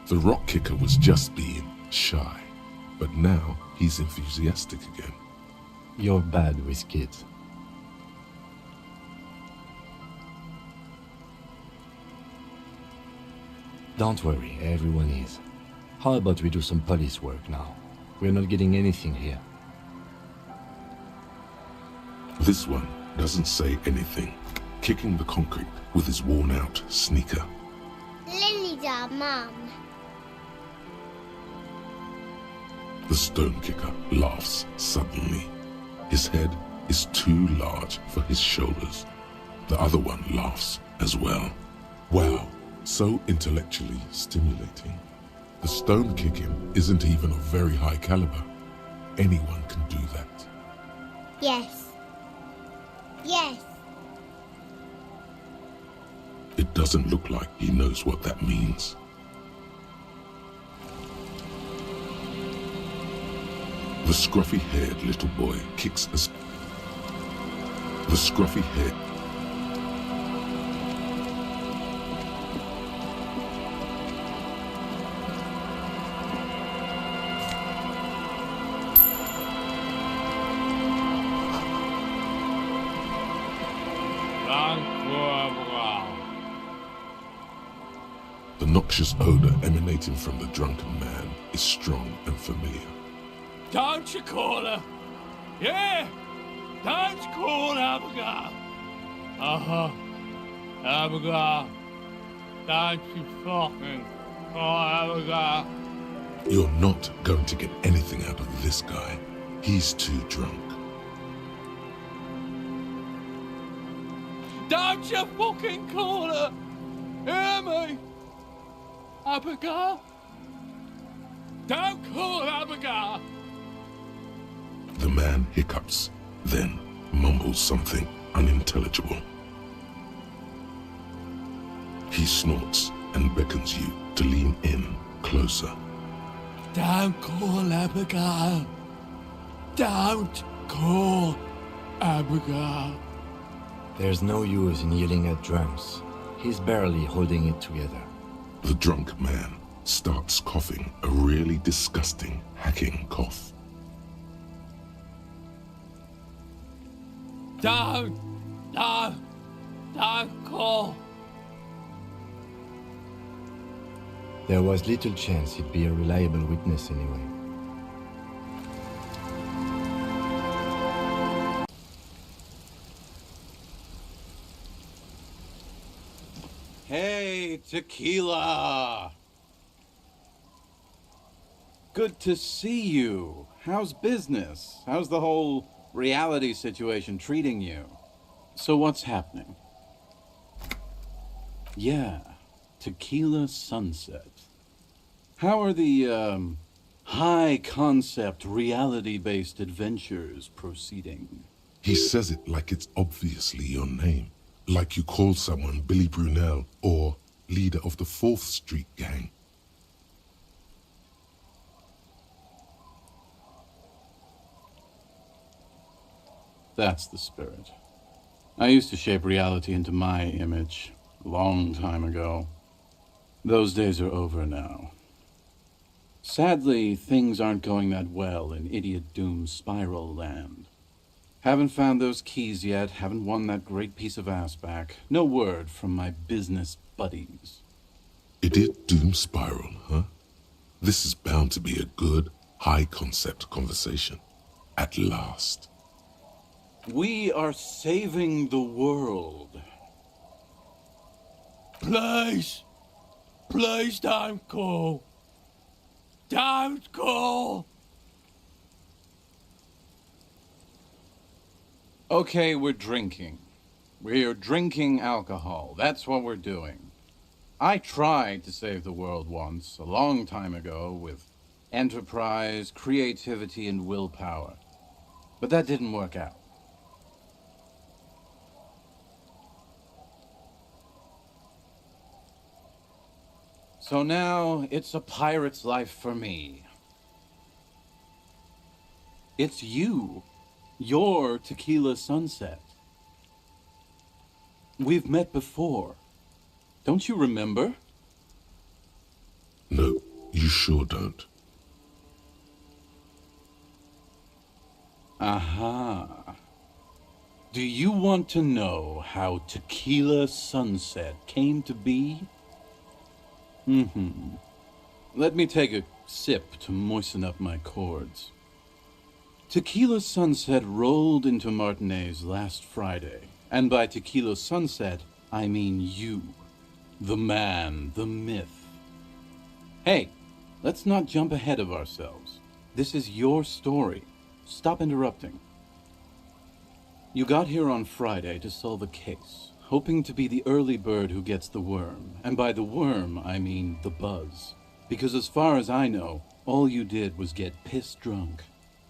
The rock kicker was just being shy, but now he's enthusiastic again. You're bad with kids. Don't worry, everyone is. How about we do some police work now? We're not getting anything here. This one doesn't say anything, kicking the concrete with his worn-out sneaker. Lily's our mum. The stone kicker laughs suddenly. His head is too large for his shoulders. The other one laughs as well. Wow, so intellectually stimulating. The stone kicking isn't even of very high caliber. Anyone can do that. Yes. Yes. It doesn't look like he knows what that means. The scruffy-haired little boy kicks as... The scruffy-haired... The noxious odor emanating from the drunken man is strong and familiar. Don't you call her? Yeah! Don't you call Abigail? Uh-huh. Abigail. Don't you fucking call Abigail. You're not going to get anything out of this guy. He's too drunk. Don't you fucking call her! Hear me? Abigail? Don't call Abigail! The man hiccups, then mumbles something unintelligible. He snorts and beckons you to lean in closer. Don't call Abigail. Don't call Abigail. There's no use in yelling at drums. He's barely holding it together. The drunk man starts coughing a really disgusting, hacking cough. Don't call. There was little chance he'd be a reliable witness anyway. Hey, Tequila! Good to see you. How's business? How's the whole reality situation treating you? So what's happening? Yeah, Tequila Sunset. How are the, high-concept, reality-based adventures proceeding? He says it like it's obviously your name. Like you call someone Billy Brunel or leader of the 4th Street gang. That's the spirit. I used to shape reality into my image a long time ago. Those days are over now. Sadly, things aren't going that well in Idiot Doom Spiral Land. Haven't found those keys yet, haven't won that great piece of ass back. No word from my business buddies. Idiot Doom Spiral, huh? This is bound to be a good, high-concept conversation. At last. We are saving the world. Please don't call. Don't call. Okay, we're drinking. We're drinking alcohol. That's what we're doing. I tried to save the world once, a long time ago, with enterprise, creativity, and willpower. But that didn't work out. So now, it's a pirate's life for me. It's you. You're Tequila Sunset. We've met before. Don't you remember? No, you sure don't. Aha. Do you want to know how Tequila Sunset came to be? Let me take a sip to moisten up my chords. Tequila Sunset rolled into Martinez last Friday, and by Tequila Sunset, I mean you. The man, the myth. Hey, let's not jump ahead of ourselves. This is your story. Stop interrupting. You got here on Friday to solve a case, hoping to be the early bird who gets the worm. And by the worm, I mean the buzz. Because as far as I know, all you did was get pissed drunk.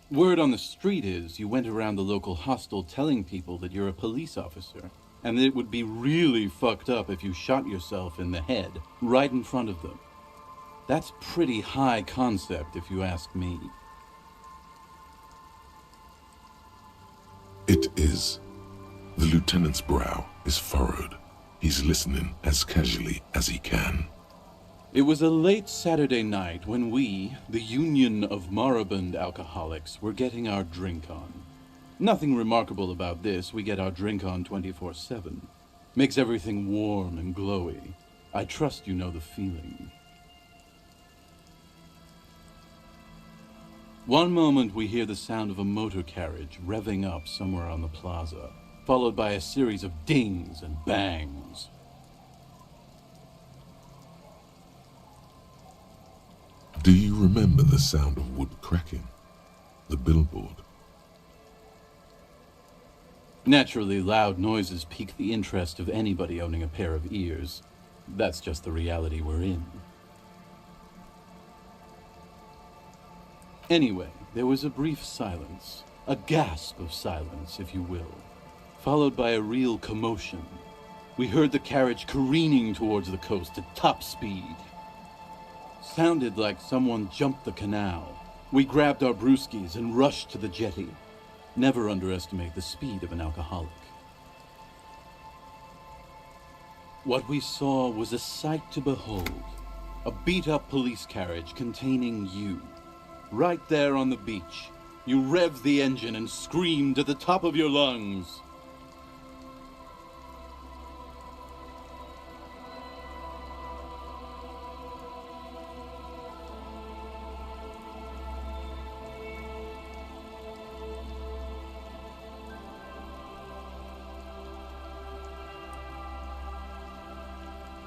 Word on the street is you went around the local hostel telling people that you're a police officer, and that it would be really fucked up if you shot yourself in the head, right in front of them. That's pretty high concept, if you ask me. It is. The lieutenant's brow is furrowed. He's listening as casually as he can. It was a late Saturday night when we, the Union of Moribund Alcoholics, were getting our drink on. Nothing remarkable about this. We get our drink on 24/7. Makes everything warm and glowy. I trust you know the feeling. One moment we hear the sound of a motor carriage revving up somewhere on the plaza, followed by a series of dings and bangs. Do you remember the sound of wood cracking? The billboard? Naturally, loud noises pique the interest of anybody owning a pair of ears. That's just the reality we're in. Anyway, there was a brief silence, a gasp of silence, if you will, followed by a real commotion. We heard the carriage careening towards the coast at top speed. Sounded like someone jumped the canal. We grabbed our brewskis and rushed to the jetty. Never underestimate the speed of an alcoholic. What we saw was a sight to behold. A beat-up police carriage containing you. Right there on the beach. You rev the engine and screamed at the top of your lungs.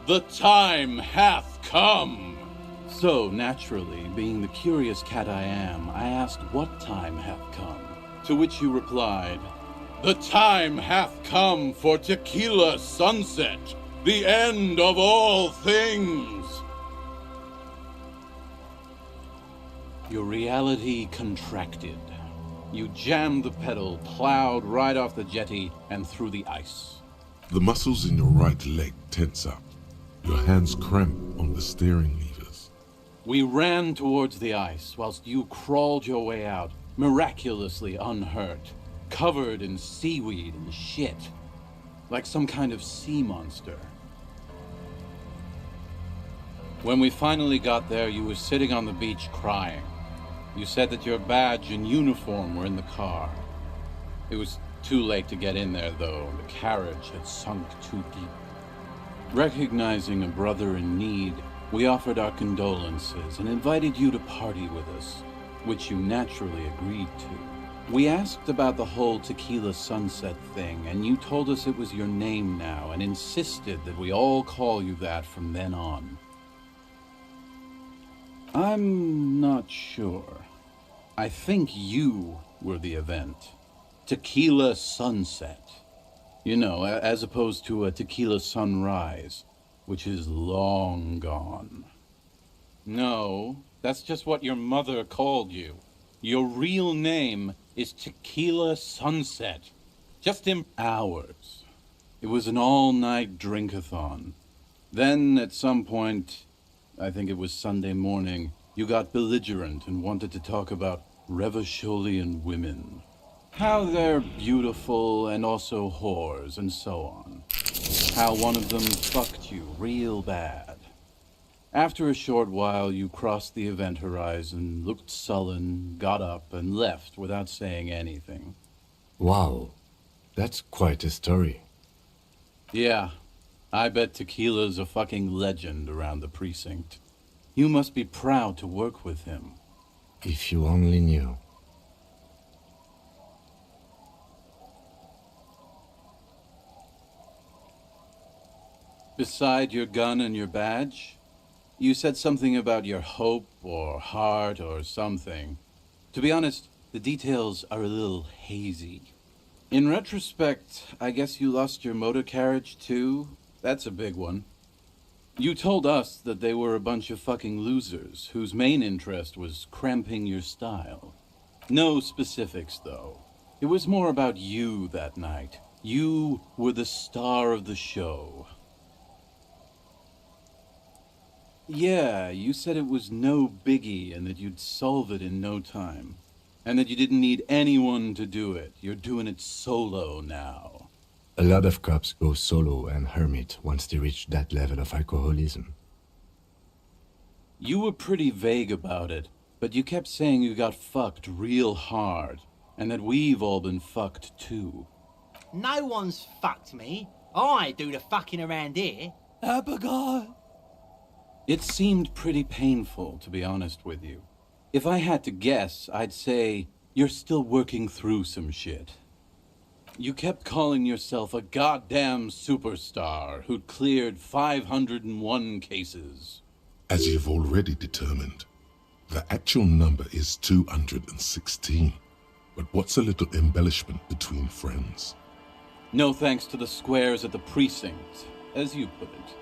The time hath come! So, naturally, being the curious cat I am, I asked what time hath come. To which you replied, "The time hath come for Tequila Sunset, the end of all things!" Your reality contracted. You jammed the pedal, plowed right off the jetty, and through the ice. The muscles in your right leg tense up. Your hands cramp on the steering levers. We ran towards the ice whilst you crawled your way out, miraculously unhurt, covered in seaweed and shit, like some kind of sea monster. When we finally got there, you were sitting on the beach crying. You said that your badge and uniform were in the car. It was too late to get in there, though. The carriage had sunk too deep. Recognizing a brother in need, we offered our condolences and invited you to party with us, which you naturally agreed to. We asked about the whole Tequila Sunset thing, and you told us it was your name now and insisted that we all call you that from then on. I'm not sure. I think you were the event. Tequila Sunset. You know, as opposed to a tequila sunrise, which is long gone. No, that's just what your mother called you. Your real name is Tequila Sunset. Just in hours. It was an all-night drink-a-thon. Then, at some point, I think it was Sunday morning, you got belligerent and wanted to talk about Revacholian women. How they're beautiful and also whores and so on. How one of them fucked you real bad. After a short while, you crossed the event horizon, looked sullen, got up, and left without saying anything. Wow, that's quite a story. Yeah, I bet Tequila's a fucking legend around the precinct. You must be proud to work with him. If you only knew. Beside your gun and your badge, you said something about your hope or heart or something. To be honest, the details are a little hazy. In retrospect, I guess you lost your motor carriage too? That's a big one. You told us that they were a bunch of fucking losers whose main interest was cramping your style. No specifics, though. It was more about you that night. You were the star of the show. Yeah, you said it was no biggie and that you'd solve it in no time. And that you didn't need anyone to do it. You're doing it solo now. A lot of cops go solo and hermit once they reach that level of alcoholism. You were pretty vague about it, but you kept saying you got fucked real hard, and that we've all been fucked too. No one's fucked me. I do the fucking around here. Abigail! It seemed pretty painful, to be honest with you. If I had to guess, I'd say you're still working through some shit. You kept calling yourself a goddamn superstar who'd cleared 501 cases. As you've already determined, the actual number is 216. But what's a little embellishment between friends? No thanks to the squares at the precinct, as you put it.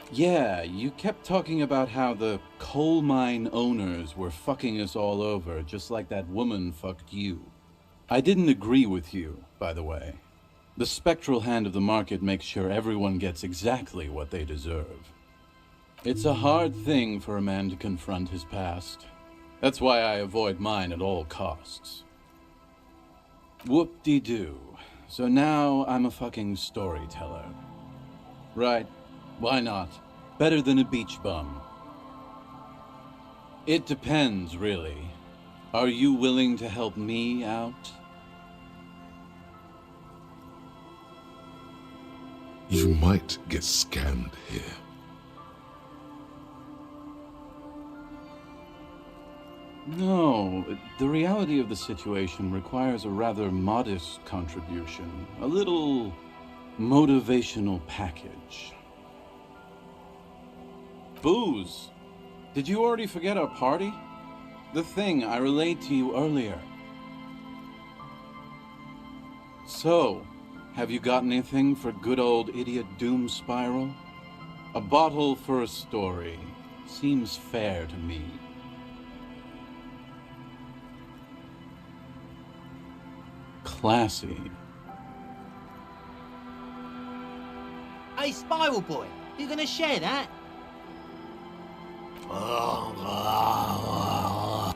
Yeah, you kept talking about how the coal mine owners were fucking us all over, just like that woman fucked you. I didn't agree with you, by the way. The spectral hand of the market makes sure everyone gets exactly what they deserve. It's a hard thing for a man to confront his past. That's why I avoid mine at all costs. Whoop-de-doo. So now I'm a fucking storyteller. Right, why not? Better than a beach bum. It depends, really. Are you willing to help me out? You might get scammed here. No, the reality of the situation requires a rather modest contribution. A little motivational package. Booze! Did you already forget our party? The thing I relayed to you earlier. So, have you got anything for good old idiot Doom Spiral? A bottle for a story. Seems fair to me. Classy. Hey, Spiral Boy, you gonna share that?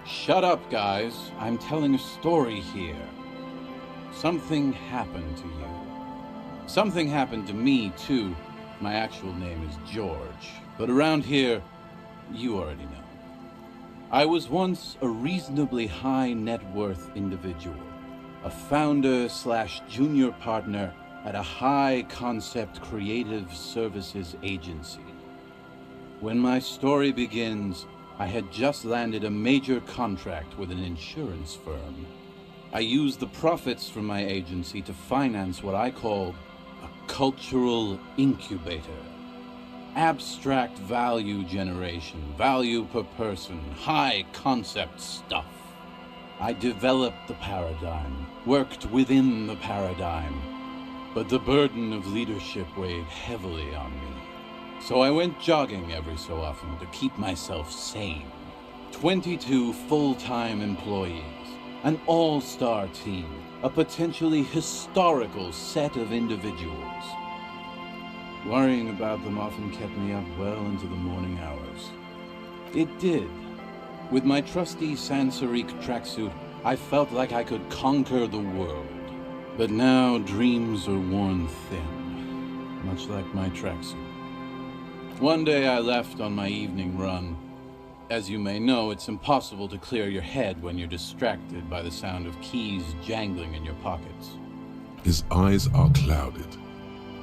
Shut up, guys. I'm telling a story here. Something happened to you. Something happened to me, too. My actual name is George, but around here, you already know. I was once a reasonably high net worth individual. A founder/junior partner at a high-concept creative services agency. When my story begins, I had just landed a major contract with an insurance firm. I used the profits from my agency to finance what I called a cultural incubator. Abstract value generation, value per person, high-concept stuff. I developed the paradigm, worked within the paradigm, but the burden of leadership weighed heavily on me. So I went jogging every so often to keep myself sane. 22 full-time employees, an all-star team, a potentially historical set of individuals. Worrying about them often kept me up well into the morning hours. It did. With my trusty Sansariq tracksuit, I felt like I could conquer the world. But now dreams are worn thin, much like my tracksuit. One day I left on my evening run. As you may know, it's impossible to clear your head when you're distracted by the sound of keys jangling in your pockets. His eyes are clouded,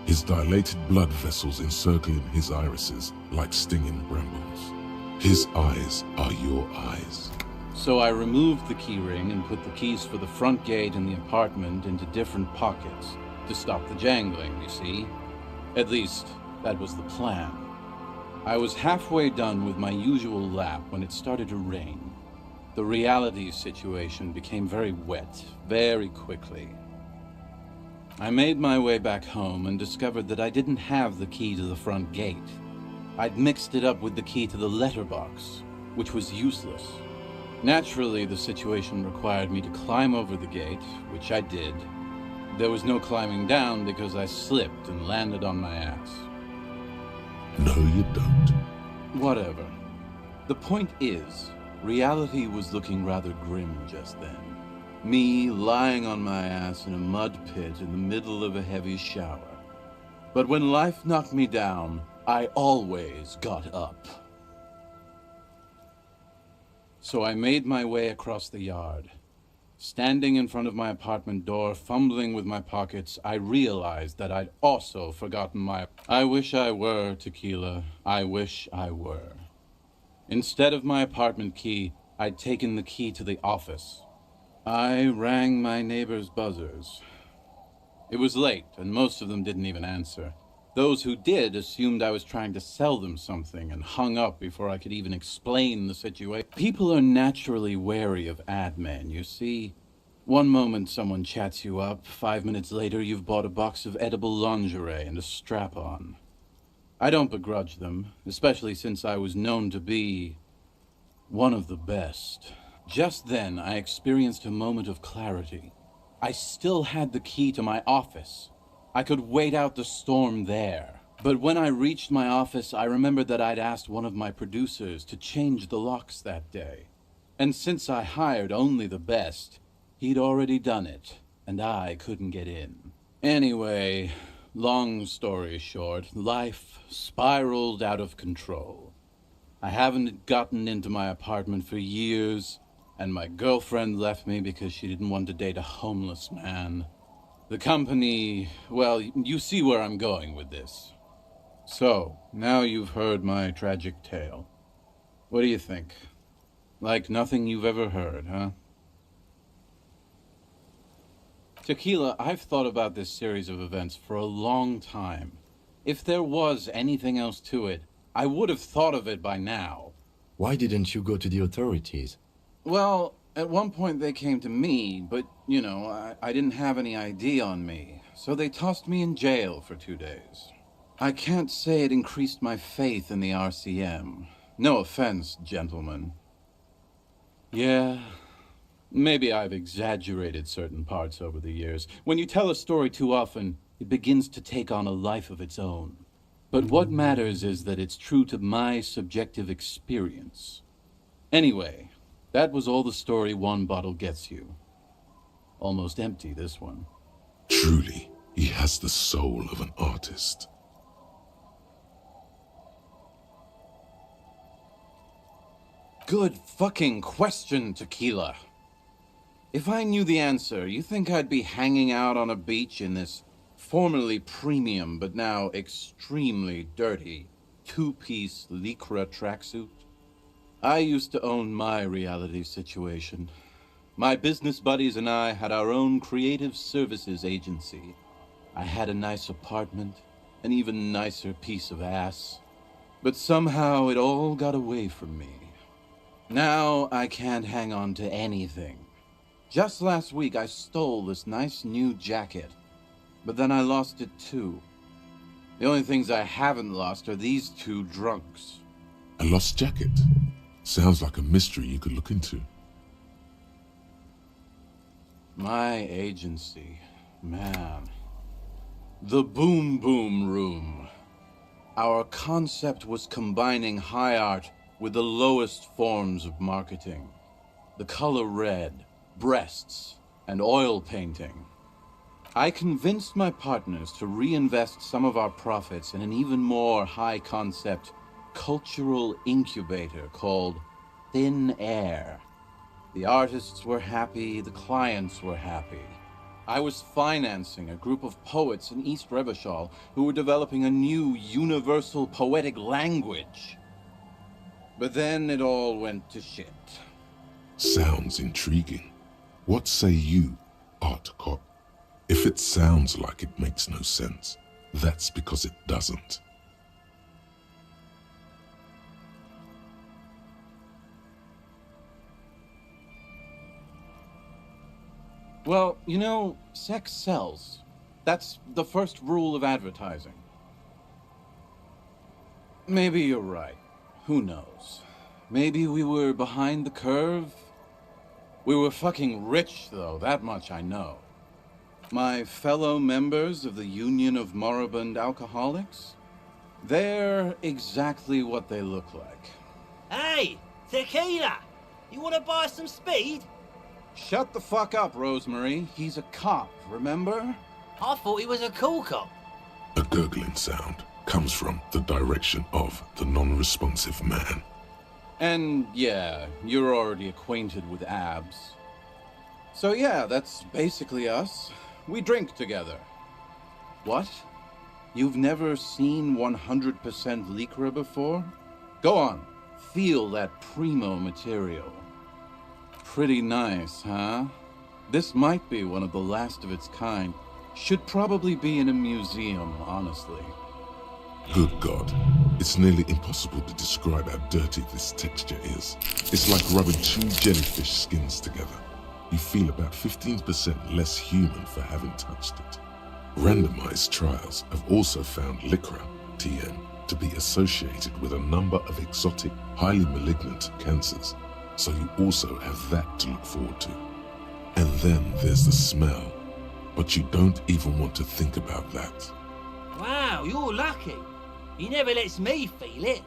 his dilated blood vessels encircling his irises like stinging brambles. His eyes are your eyes. So I removed the key ring and put the keys for the front gate and the apartment into different pockets to stop the jangling, you see. At least, that was the plan. I was halfway done with my usual lap when it started to rain. The reality situation became very wet, very quickly. I made my way back home and discovered that I didn't have the key to the front gate. I'd mixed it up with the key to the letterbox, which was useless. Naturally, the situation required me to climb over the gate, which I did. There was no climbing down because I slipped and landed on my ass. No, you don't. Whatever. The point is, reality was looking rather grim just then. Me lying on my ass in a mud pit in the middle of a heavy shower. But when life knocked me down, I always got up. So I made my way across the yard. Standing in front of my apartment door, fumbling with my pockets, I realized that I'd also forgotten my... I wish I were, Tequila. I wish I were. Instead of my apartment key, I'd taken the key to the office. I rang my neighbors' buzzers. It was late, and most of them didn't even answer. Those who did assumed I was trying to sell them something and hung up before I could even explain the situation. People are naturally wary of ad men, you see. One moment someone chats you up, 5 minutes later you've bought a box of edible lingerie and a strap-on. I don't begrudge them, especially since I was known to be one of the best. Just then I experienced a moment of clarity. I still had the key to my office. I could wait out the storm there. But when I reached my office, I remembered that I'd asked one of my producers to change the locks that day. And since I hired only the best, he'd already done it, and I couldn't get in. Anyway, long story short, life spiraled out of control. I haven't gotten into my apartment for years, and my girlfriend left me because she didn't want to date a homeless man. The company, well, you see where I'm going with this. So, now you've heard my tragic tale. What do you think? Like nothing you've ever heard, huh? Tequila, I've thought about this series of events for a long time. If there was anything else to it, I would have thought of it by now. Why didn't you go to the authorities? Well, at one point they came to me, but, you know, I didn't have any ID on me, so they tossed me in jail for 2 days. I can't say it increased my faith in the RCM. No offense, gentlemen. Yeah, maybe I've exaggerated certain parts over the years. When you tell a story too often, it begins to take on a life of its own. But what matters is that it's true to my subjective experience. Anyway, that was all the story one bottle gets you. Almost empty, this one. Truly, he has the soul of an artist. Good fucking question, Tequila. If I knew the answer, you think I'd be hanging out on a beach in this formerly premium but now extremely dirty two-piece lycra tracksuit? I used to own my reality situation. My business buddies and I had our own creative services agency. I had a nice apartment, an even nicer piece of ass. But somehow it all got away from me. Now I can't hang on to anything. Just last week I stole this nice new jacket, but then I lost it too. The only things I haven't lost are these two drunks. A lost jacket? Sounds like a mystery you could look into. My agency, man. The Boom Boom Room. Our concept was combining high art with the lowest forms of marketing. The color red, breasts, and oil painting. I convinced my partners to reinvest some of our profits in an even more high-concept cultural incubator called Thin Air. The artists were happy, the clients were happy. I was financing a group of poets in East Revachol who were developing a new universal poetic language. But then it all went to shit. Sounds intriguing. What say you, Art Cop? If it sounds like it makes no sense, that's because it doesn't. Well, you know, sex sells. That's the first rule of advertising. Maybe you're right. Who knows? Maybe we were behind the curve? We were fucking rich, though, that much I know. My fellow members of the Union of Moribund Alcoholics? They're exactly what they look like. Hey, Tequila! You wanna buy some speed? Shut the fuck up, Rosemary. He's a cop, remember? I thought he was a cool cop. A gurgling sound comes from the direction of the non-responsive man. And yeah, you're already acquainted with abs. So yeah, that's basically us. We drink together. What? You've never seen 100% lycra before? Go on, feel that primo material. Pretty nice, huh? This might be one of the last of its kind. Should probably be in a museum, honestly. Good God, it's nearly impossible to describe how dirty this texture is. It's like rubbing two jellyfish skins together. You feel about 15% less human for having touched it. Randomized trials have also found lycra, TN, to be associated with a number of exotic, highly malignant cancers. So you also have that to look forward to. And then there's the smell. But you don't even want to think about that. Wow, you're lucky. He never lets me feel it.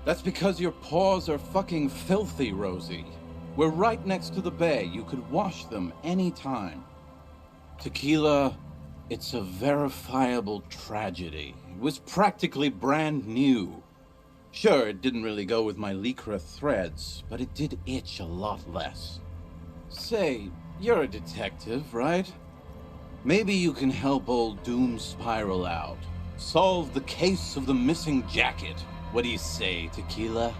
That's because your paws are fucking filthy, Rosie. We're right next to the bay. You could wash them any time. Tequila, It's a verifiable tragedy. It was practically brand new. Sure, it didn't really go with my Lycra threads, but it did itch a lot less. Say, you're a detective, right? Maybe you can help old Doom Spiral out. Solve the case of the missing jacket. What do you say, Tequila?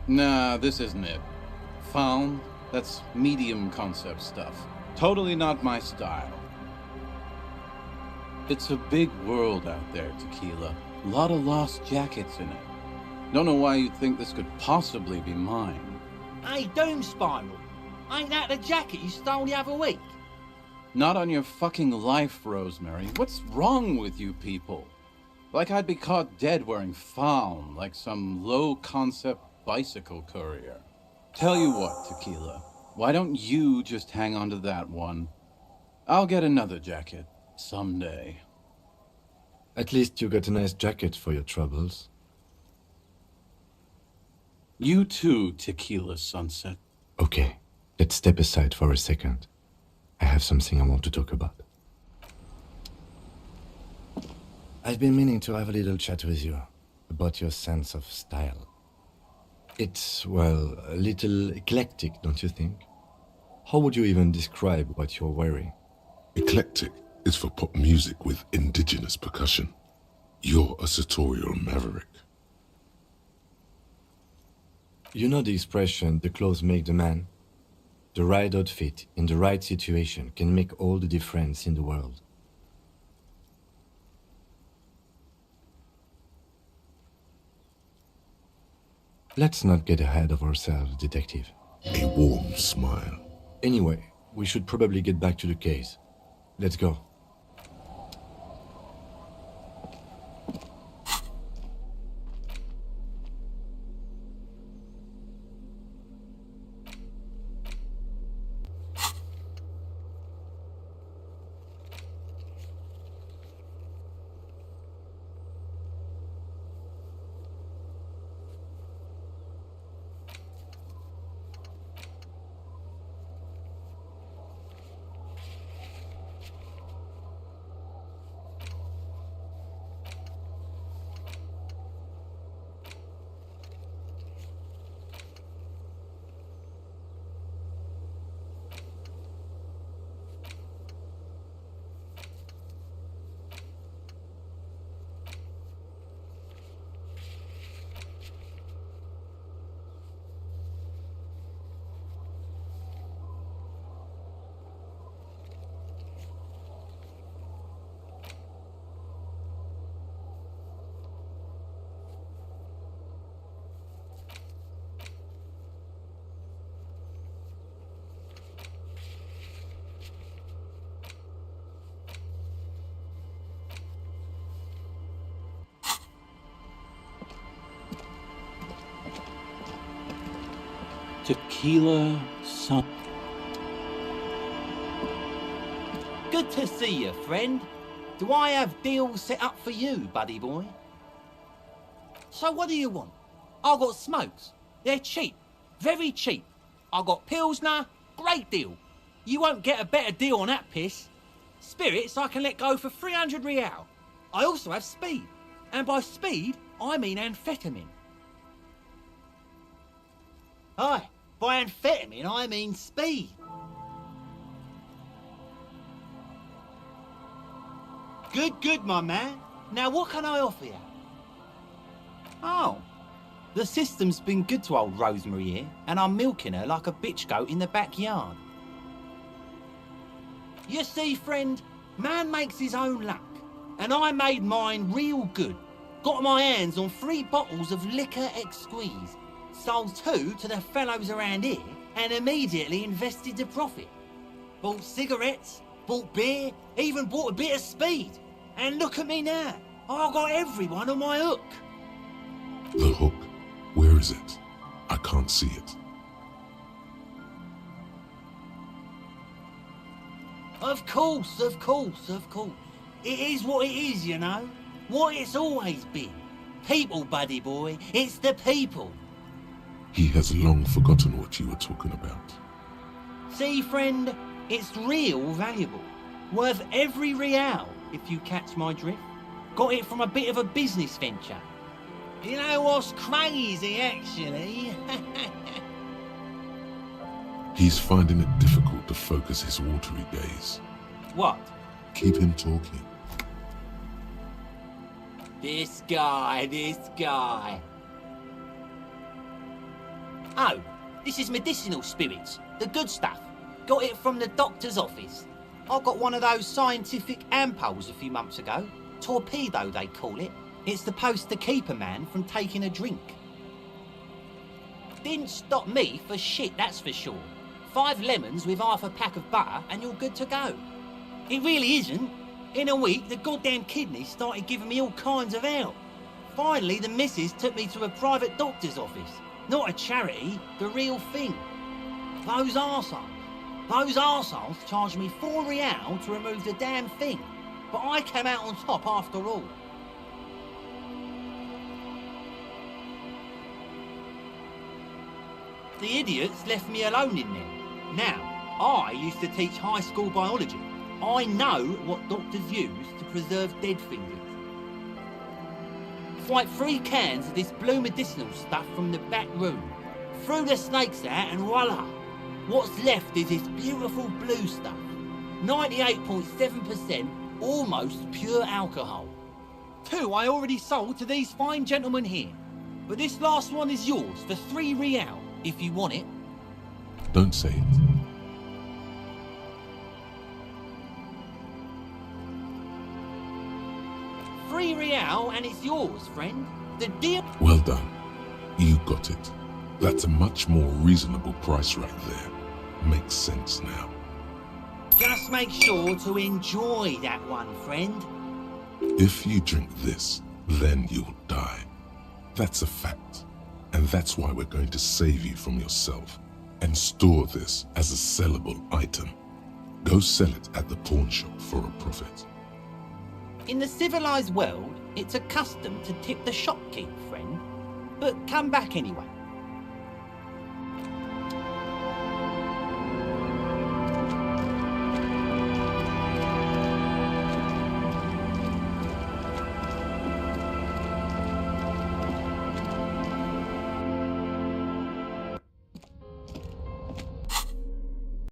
Nah, this isn't it. Found? That's medium concept stuff. Totally not my style. It's a big world out there, Tequila. A lot of lost jackets in it. Don't know why you'd think this could possibly be mine. Hey, Doom Spiral. Ain't that the jacket you stole the other week? Not on your fucking life, Rosemary. What's wrong with you people? Like I'd be caught dead wearing fawn, like some low-concept bicycle courier. Tell you what, Tequila. Why don't you just hang on to that one? I'll get another jacket. Someday. At least you got a nice jacket for your troubles. You too, Tequila Sunset. Okay, let's step aside for a second. I have something I want to talk about. I've been meaning to have a little chat with you about your sense of style. It's, well, a little eclectic, don't you think? How would you even describe what you're wearing? Eclectic is for pop music with indigenous percussion. You're a sartorial maverick. You know the expression, the clothes make the man? The right outfit in the right situation can make all the difference in the world. Let's not get ahead of ourselves, Detective. A warm smile. Anyway, we should probably get back to the case. Let's go. Tequila Sun. Good to see you, friend. Do I have deals set up for you, buddy boy? So what do you want? I got smokes. They're cheap. Very cheap. I got Pilsner. Great deal. You won't get a better deal on that piss. Spirits I can let go for 300 real. I also have speed. And by speed, I mean amphetamine. Aye, by amphetamine, I mean speed. Good, my man. Now what can I offer you? Oh, the system's been good to old Rosemary here, and I'm milking her like a bitch goat in the backyard. You see, friend, man makes his own luck, and I made mine real good. Got my hands on 3 bottles of liquor ex-squeeze, sold 2 to the fellows around here, and immediately invested the profit. Bought cigarettes, bought beer, even bought a bit of speed. And look at me now, I got everyone on my hook. The hook? Where is it? I can't see it. Of course. It is what it is, you know. What it's always been. People, buddy boy. It's the people. He has long forgotten what you were talking about. See, friend, It's real valuable. Worth every real, if you catch my drift. Got it from a bit of a business venture. You know what's crazy, actually? He's finding it difficult to focus his watery gaze. What? Keep him talking. This guy. Oh, this is medicinal spirits. The good stuff. Got it from the doctor's office. I got one of those scientific ampoules a few months ago. Torpedo, they call it. It's supposed to keep a man from taking a drink. Didn't stop me for shit, that's for sure. 5 lemons with half a pack of butter and you're good to go. It really isn't. In a week, the goddamn kidneys started giving me all kinds of help. Finally, the missus took me to a private doctor's office. Not a charity, the real thing. Those arseholes charged me 4 real to remove the damn thing. But I came out on top after all. The idiots left me alone in there. Now, I used to teach high school biology. I know what doctors use to preserve dead fingers. Swipe 3 cans of this blue medicinal stuff from the back room. Threw the snakes out and voila! What's left is this beautiful blue stuff. 98.7% almost pure alcohol. 2 I already sold to these fine gentlemen here. But this last one is yours for 3 real, if you want it. Don't say it. Real and it's yours, friend. The deal. Well done. You got it. That's a much more reasonable price right there. Makes sense now. Just make sure to enjoy that one, friend. If you drink this, then you'll die. That's a fact. And that's why we're going to save you from yourself and store this as a sellable item. Go sell it at the pawn shop for a profit. In the civilized world, it's a custom to tip the shopkeep, friend. But come back anyway.